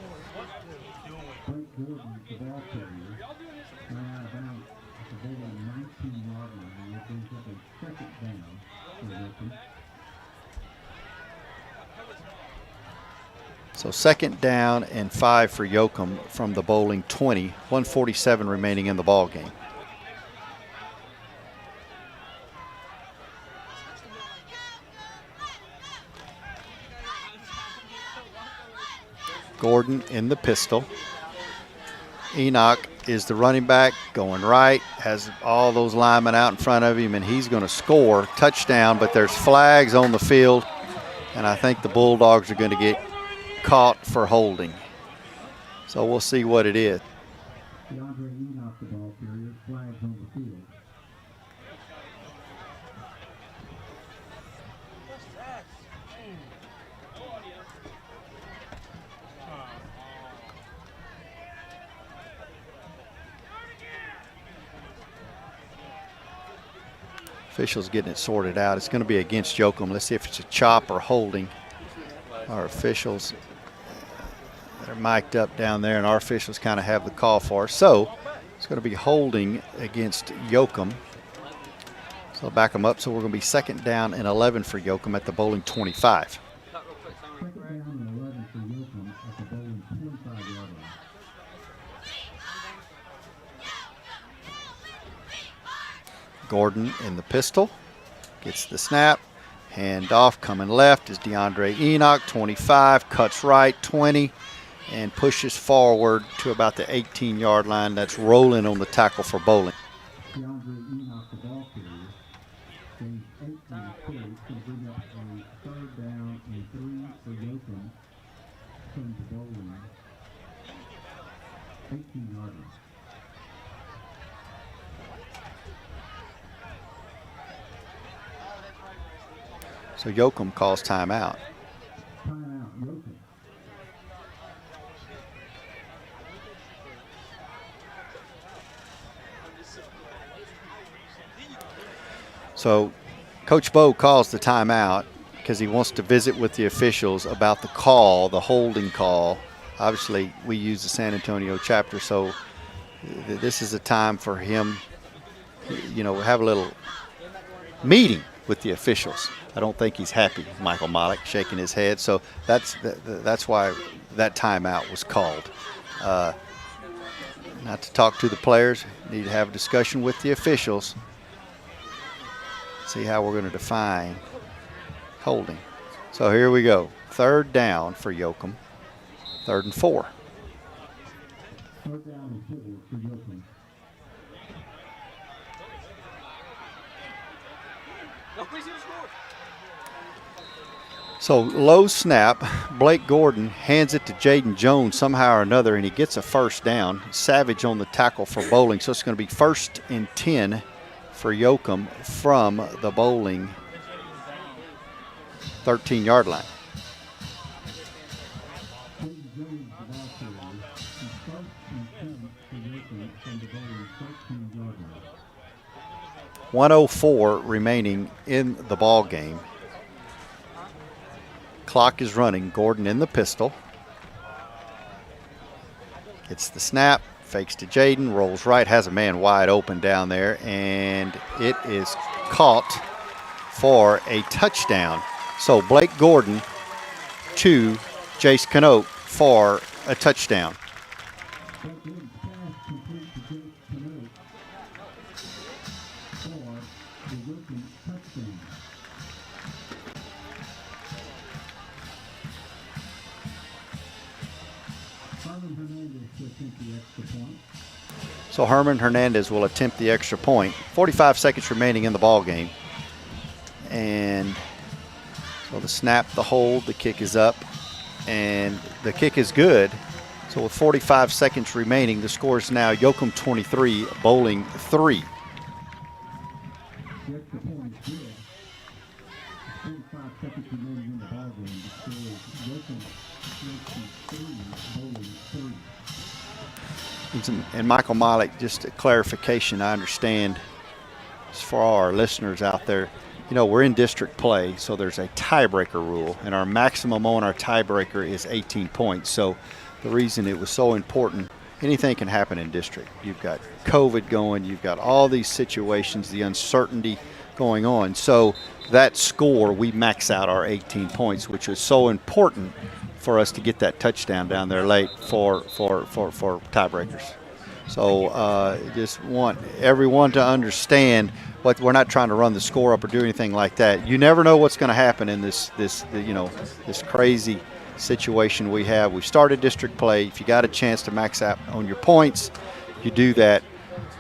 So 2nd down and 5 for Yoakum from the Boling 20. 1:47 remaining in the ball game. Gordon in the pistol. Enoch is the running back, going right, has all those linemen out in front of him, and he's going to score. Touchdown, but there's flags on the field, and I think the Bulldogs are going to get caught for holding. So we'll see what it is. DeAndre Enoch, the ball carrier, flags on the field. Officials getting it sorted out. It's going to be against Yoakum. Let's see if it's a chop or holding. Our officials, they're mic'd up down there, and our officials kind of have the call for us. So it's going to be holding against Yoakum. So back them up. So we're going to be 2nd down and 11 for Yoakum at the Boling 25. 2nd down and 11 for Yoakum at the Boling 25-yard line. Gordon in the pistol, gets the snap, hand off, coming left is DeAndre Enoch, 25, cuts right, 20, and pushes forward to about the 18-yard line. That's rolling on the tackle for Boling. DeAndre Enoch, the ball carrier, gains 8 on the carry, to bring up a 3rd down and 3 for Yoakum from the Boling 18-yard line. So Yoakum calls timeout. Timeout, Yoakum. So Coach Bo calls the timeout because he wants to visit with the officials about the call, the holding call. Obviously, we use the San Antonio chapter, so this is a time for him, you know, have a little meeting with the officials. I don't think he's happy, Michael Malik, shaking his head. So that's why that timeout was called. Not to talk to the players, need to have a discussion with the officials. See how we're going to define holding. So here we go. 3rd down for Yoakum. 3rd and 4. 3rd down and 4 for Yoakum. So low snap, Blake Gordon hands it to Jaden Jones somehow or another, and he gets a 1st down. Savage on the tackle for Boling. So it's going to be 1st and 10 for Yoakum from the Boling 13-yard line. 1:04 remaining in the ball game. Clock is running. Gordon in the pistol. Gets the snap, fakes to Jaden, rolls right, has a man wide open down there, and it is caught for a touchdown. So Blake Gordon to Jace Canote for a touchdown. So Herman Hernandez will attempt the extra point. 45 seconds remaining in the ball game. And so the snap, the hold, the kick is up, and the kick is good. So with 45 seconds remaining, the score is now Yoakum 23, Boling 3. The extra point is good. 45 seconds remaining in the ball game. The score is Yoakum 23, Boling 3. And Michael Malik, just a clarification, I understand, as for our listeners out there, you know, we're in district play, so there's a tiebreaker rule, and our maximum on our tiebreaker is 18 points. So the reason it was so important, anything can happen in district. You've got COVID going, you've got all these situations, the uncertainty going on. So that score, we max out our 18 points, which is so important for us to get that touchdown down there late for tiebreakers. So just want everyone to understand what we're not trying to run the score up or do anything like that. You never know what's going to happen in this crazy situation we have. We started district play. If you got a chance to max out on your points, you do that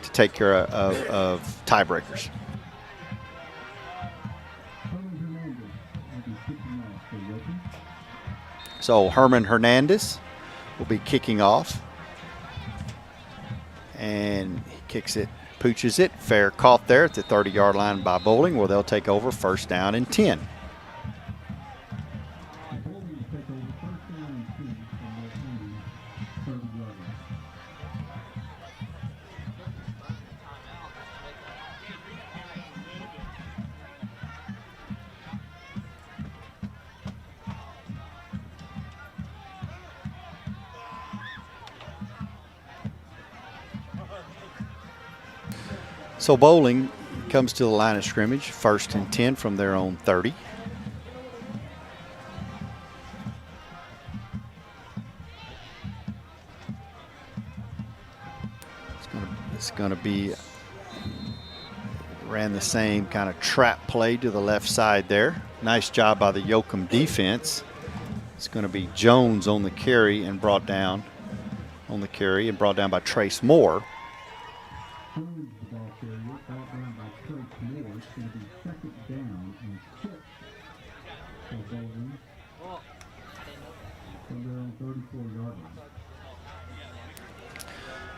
to take care of tiebreakers. So Herman Hernandez will be kicking off. And he kicks it, pooches it. Fair caught there at the 30-yard line by Boling, where they'll take over first down and 10. So Boling comes to the line of scrimmage, first and 10 from their own 30. It's going to be, ran the same kind of trap play to the left side there. Nice job by the Yoakum defense. It's going to be Jones on the carry and brought down by Trace Moore.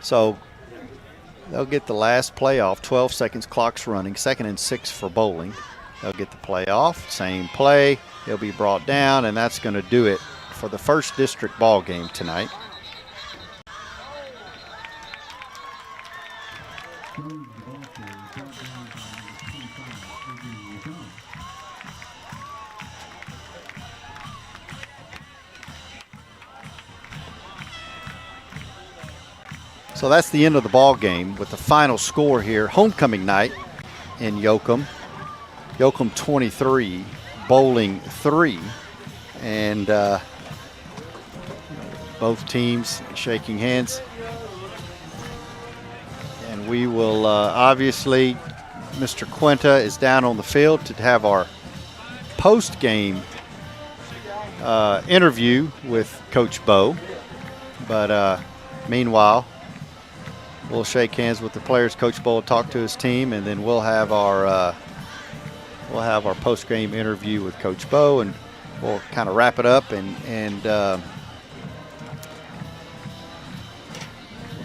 So they'll get the last play off. 12 seconds, clock's running. 2nd and 6 for Boling. They'll get the play off. Same play. He'll be brought down, and that's going to do it for the first district ball game tonight. So that's the end of the ball game with the final score here. Homecoming night in Yoakum. Yoakum 23, Boling 3. And both teams shaking hands. And we will obviously, Mr. Quinta is down on the field to have our post-game interview with Coach Bowe. But meanwhile, we'll shake hands with the players. Coach Bowe will talk to his team, and then we'll have our post-game interview with Coach Bowe, and we'll kind of wrap it up and we'll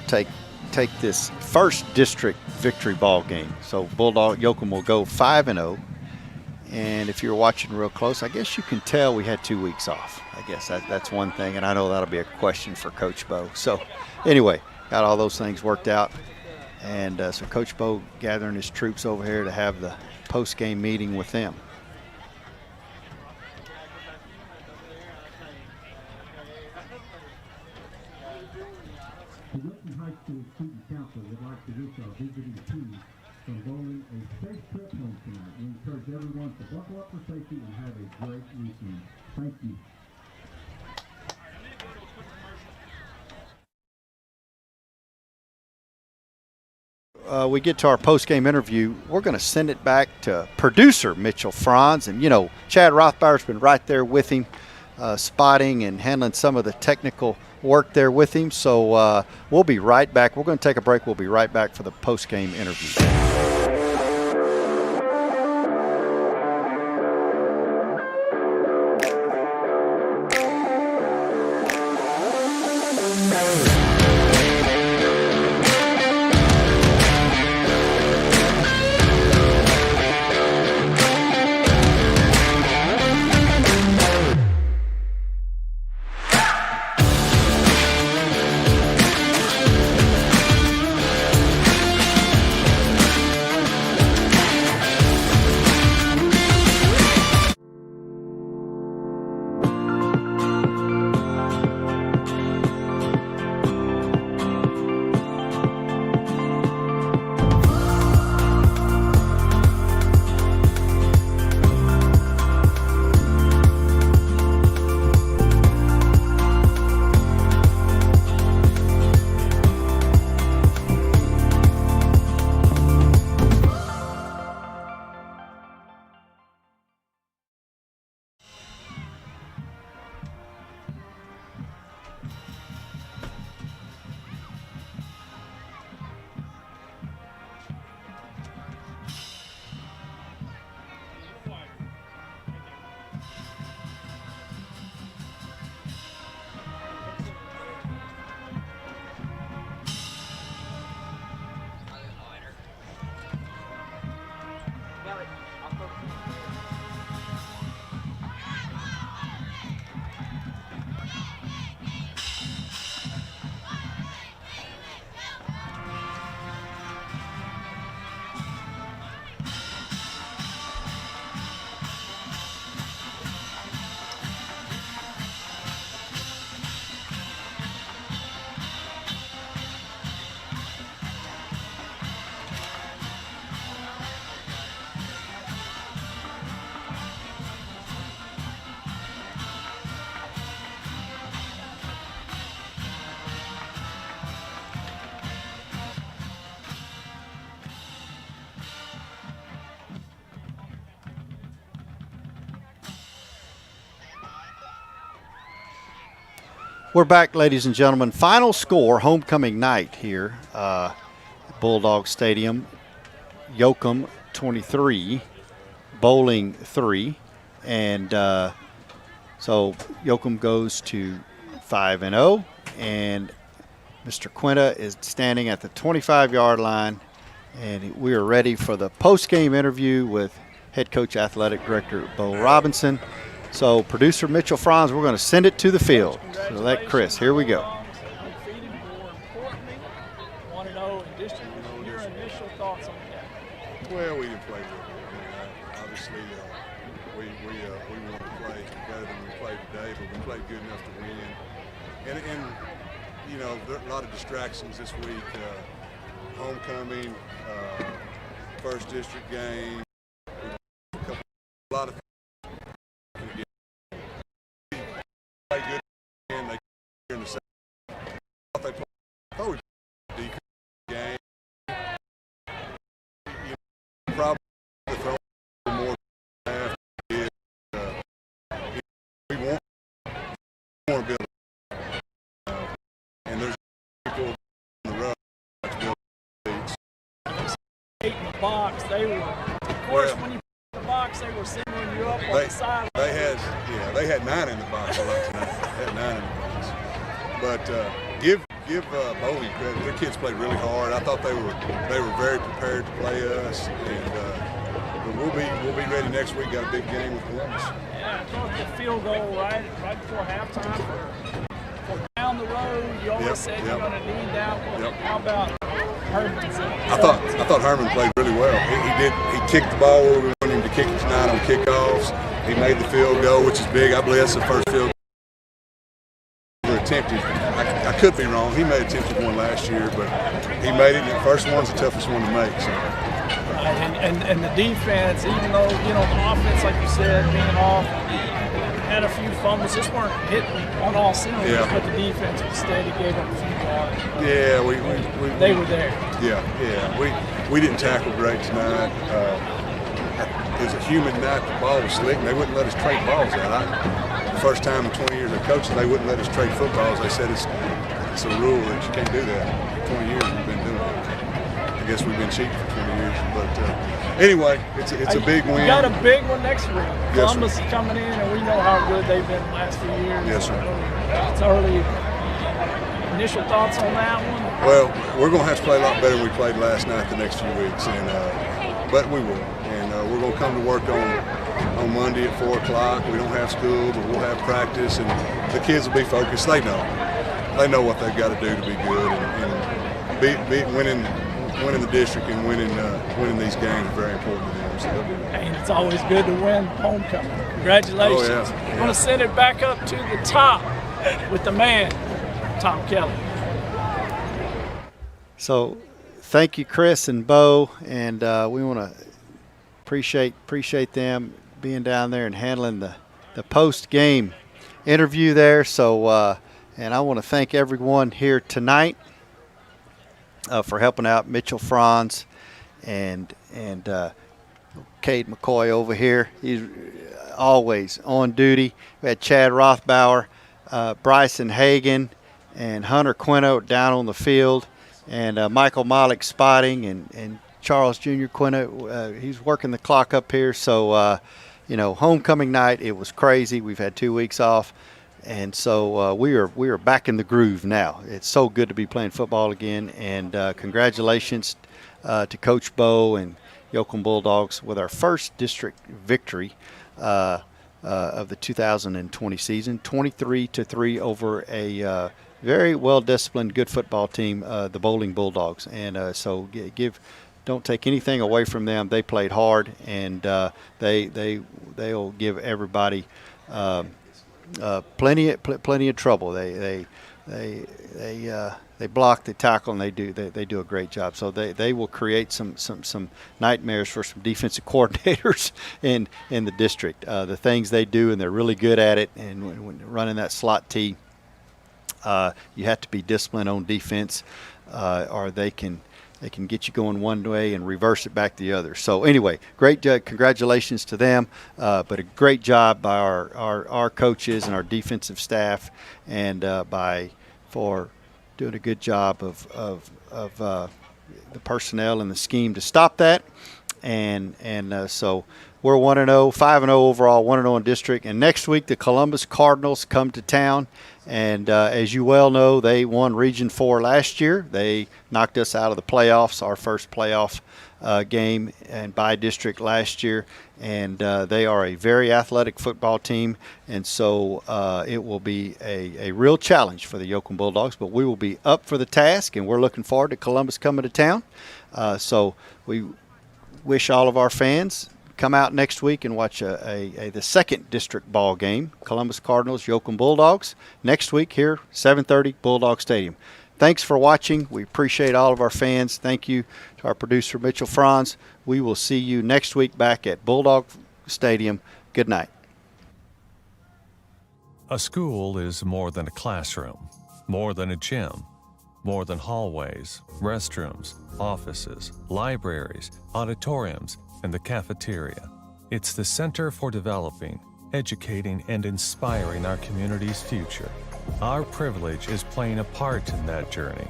take this first district victory ball game. So Yoakum will go 5-0. And if you're watching real close, I guess you can tell we had 2 weeks off. I guess that's one thing, and I know that'll be a question for Coach Bowe. So anyway, got all those things worked out. And so Coach Bowe gathering his troops over here to have the post-game meeting with them. The Wilson High School Student Council would like to wish our visiting team from Boling a safe trip home tonight. We encourage everyone to buckle up for safety and have a great weekend. Thank you. We get to our post-game interview, we're going to send it back to producer Mitchell Franz. And, Chad Rothbauer's been right there with him, spotting and handling some of the technical work there with him. So we'll be right back. We're going to take a break. We'll be right back for the post-game interview. We're back, ladies and gentlemen. Final score, homecoming night here, Bulldog Stadium. Yoakum 23, Boling 3, and so Yoakum goes to 5-0, and Mr. Quinta is standing at the 25-yard line, and we are ready for the post-game interview with head coach athletic director Bo Robinson. So producer Mitchell Franz, we're going to send it to the field. So let Chris, here we go. Undefeated, more importantly, 1-0 in district. Your initial thoughts on that? Well, we didn't play real good. I mean, obviously, we wanted to play better than we played today, but we played good enough to win. And you know, there are a lot of distractions this week. Homecoming, first district game, a lot of things. They played good and they in the second. I thought we played a decent game. You know, probably throw more half. We want to build. And there's people on the road. In the box, they were, of course, when you put in the box, they were singling you up on the sideline. They had 9 in the box a lot tonight. They had 9 in the box. But give Boling credit. Their kids played really hard. I thought they were very prepared to play us, and but we'll be ready next week. Got a big game with Columbus. Yeah, I thought the field goal right before halftime for down the road. You always said you're going to need that one. How about Herman's? I thought Herman played really well. He kicked the ball where we wanted him to kick it tonight on kickoffs. He made the field goal, which is big. I believe that's the first field goal attempted. I could be wrong. He may have attempted one last year, but he made it, and the first one's the toughest one to make. So. And the defense, even though, you know, the offense, like you said, being off, had a few fumbles, just weren't hitting on all cylinders, but the defense was steady, gave up a few yards. Yeah, they were there. Yeah. We didn't tackle great tonight. It was a humid night. The ball was slick, and they wouldn't let us trade balls out. The first time in 20 years of coaching, they wouldn't let us trade footballs. They said it's a rule that you can't do that. 20 years we've been doing it. I guess we've been cheating for 20 years, but anyway, it's a big win. You got a big one next week. Yes, Columbus is coming in, and we know how good they've been the last few years. Yes, sir. It's early. Initial thoughts on that one? Well, we're going to have to play a lot better than we played last night the next few weeks, and but we will. And we're going to come to work on Monday at 4 o'clock. We don't have school, but we'll have practice, and the kids will be focused. They know what they've got to do to be good, and winning the district and winning these games is very important to them. So and it's always good to win homecoming. Congratulations. Oh, yeah. I'm going to send it back up to the top with the man, Tom Kelly. So thank you, Chris and Bo, and we want to appreciate them being down there and handling the post-game interview there. So and I want to thank everyone here tonight for helping out. Mitchell Franz and Cade McCoy over here. He's always on duty. We had Chad Rothbauer, Bryson Hagan, and Hunter Quinto down on the field, and Michael Malik spotting, and Charles Jr. Quinto. He's working the clock up here. So, you know, homecoming night, it was crazy. We've had 2 weeks off. And so we are back in the groove now. It's so good to be playing football again. And congratulations to Coach Bo and Yoakum Bulldogs with our first district victory of the 2020 season, 23-3 over a very well-disciplined, good football team, the Boling Bulldogs. And so don't take anything away from them. They played hard, and they'll give everybody plenty of trouble. They block, they tackle, and they do a great job. So they will create some nightmares for some defensive coordinators in the district. The things they do, and they're really good at it. And when running that slot T, you have to be disciplined on defense, or they can they can get you going one way and reverse it back the other. So anyway, great, congratulations to them, but a great job by our coaches and our defensive staff, and for doing a good job of the personnel and the scheme to stop that. And so we're 1-0, 5-0 overall, 1-0 in district. And next week the Columbus Cardinals come to town. And as you well know, they won Region 4 last year. They knocked us out of the playoffs, our first playoff game, and by district last year. And they are a very athletic football team. And so it will be a real challenge for the Yoakum Bulldogs. But we will be up for the task, and we're looking forward to Columbus coming to town. So we wish all of our fans come out next week and watch the second district ball game, Columbus Cardinals, Yoakum Bulldogs, next week here, 7:30, Bulldog Stadium. Thanks for watching. We appreciate all of our fans. Thank you to our producer, Mitchell Franz. We will see you next week back at Bulldog Stadium. Good night. A school is more than a classroom, more than a gym, more than hallways, restrooms, offices, libraries, auditoriums, and the cafeteria. It's the center for developing, educating, and inspiring our community's future. Our privilege is playing a part in that journey,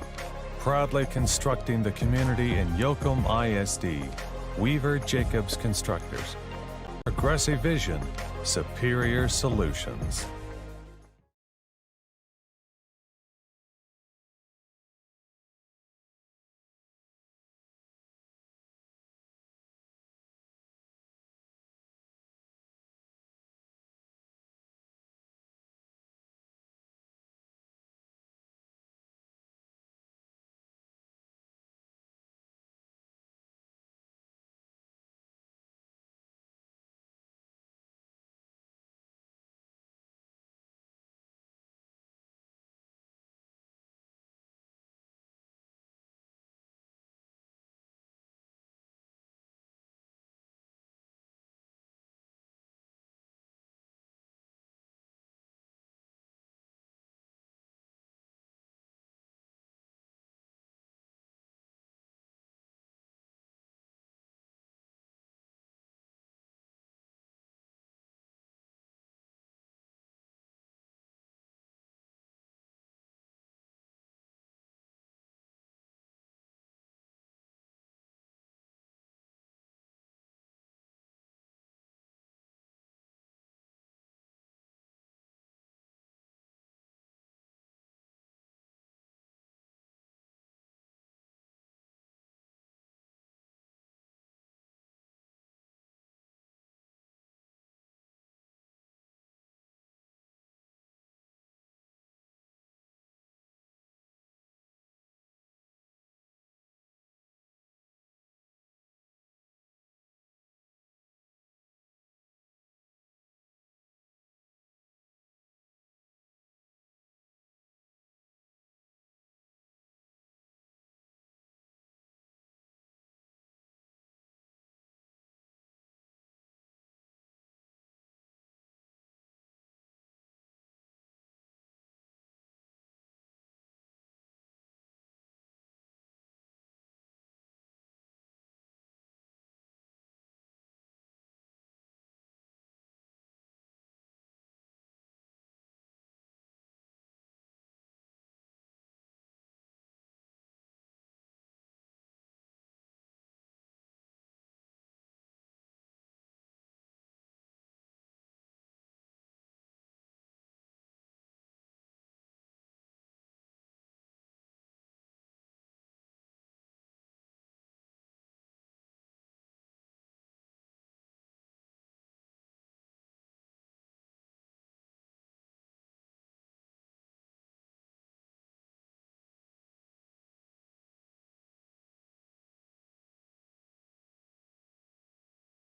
proudly constructing the community in Yoakum ISD, Weaver Jacobs Constructors. Progressive vision, superior solutions.